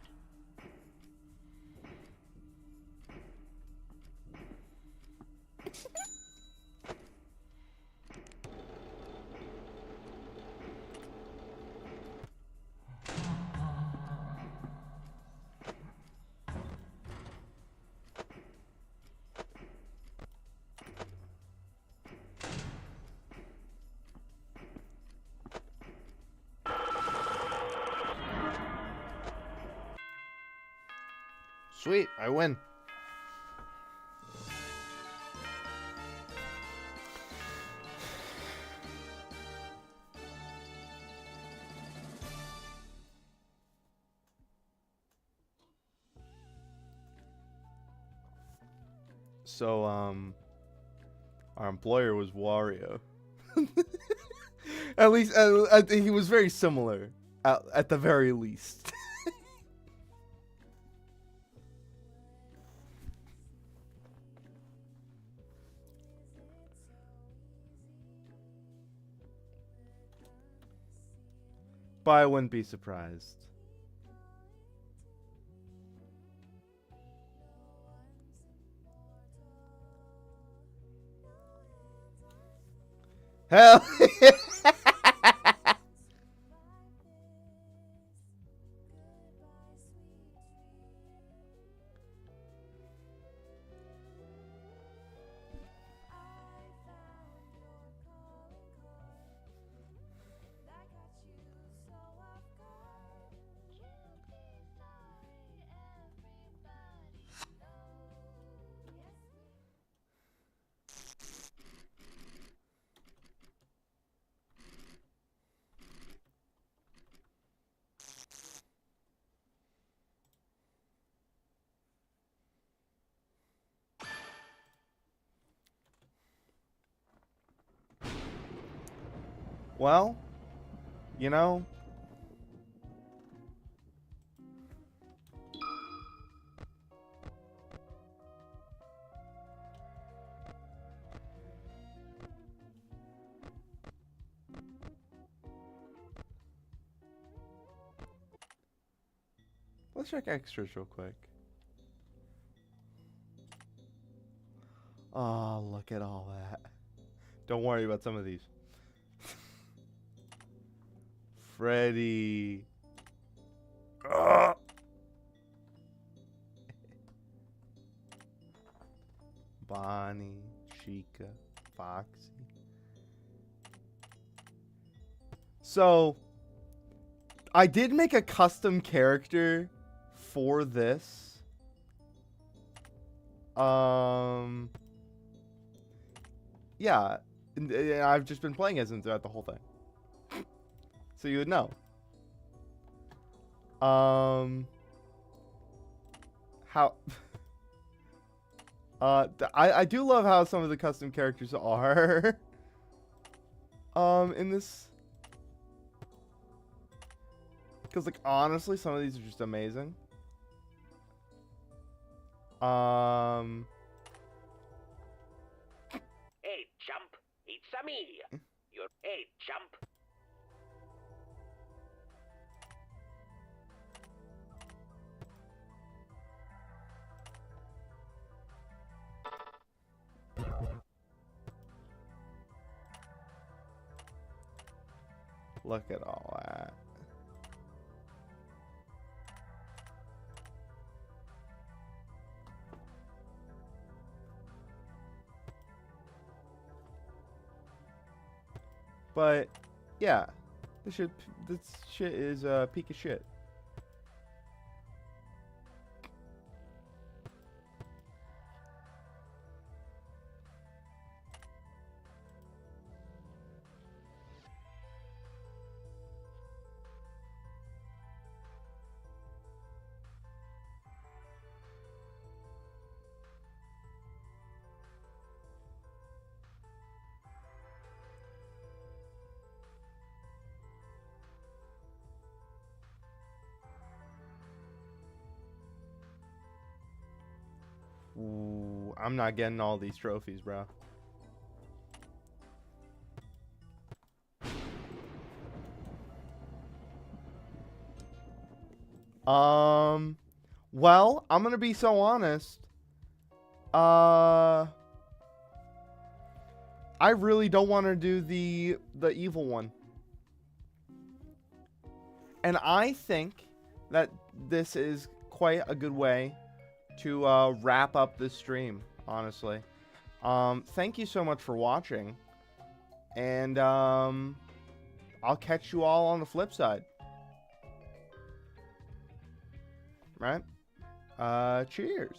Sweet, I win. So, our employer was Wario. At least, I think he was very similar, at the very least. But I wouldn't be surprised. Hell yeah. Well, you know, let's check extras real quick. Oh, look at all that. Don't worry about some of these. Freddy. Ugh. Bonnie, Chica, Foxy. So, I did make a custom character for this. Yeah, I've just been playing as him throughout the whole thing. So you would know. How I do love how some of the custom characters are in this, because like honestly some of these are just amazing. Hey, Jump, it's me. Hey, Jump. Look at all that. But yeah, this shit is peak of shit. Ooh, I'm not getting all these trophies, bro. Well, I'm gonna be so honest. I really don't want to do the evil one. And I think that this is quite a good way to wrap up this stream, honestly. Thank you so much for watching. And I'll catch you all on the flip side. Right? Cheers.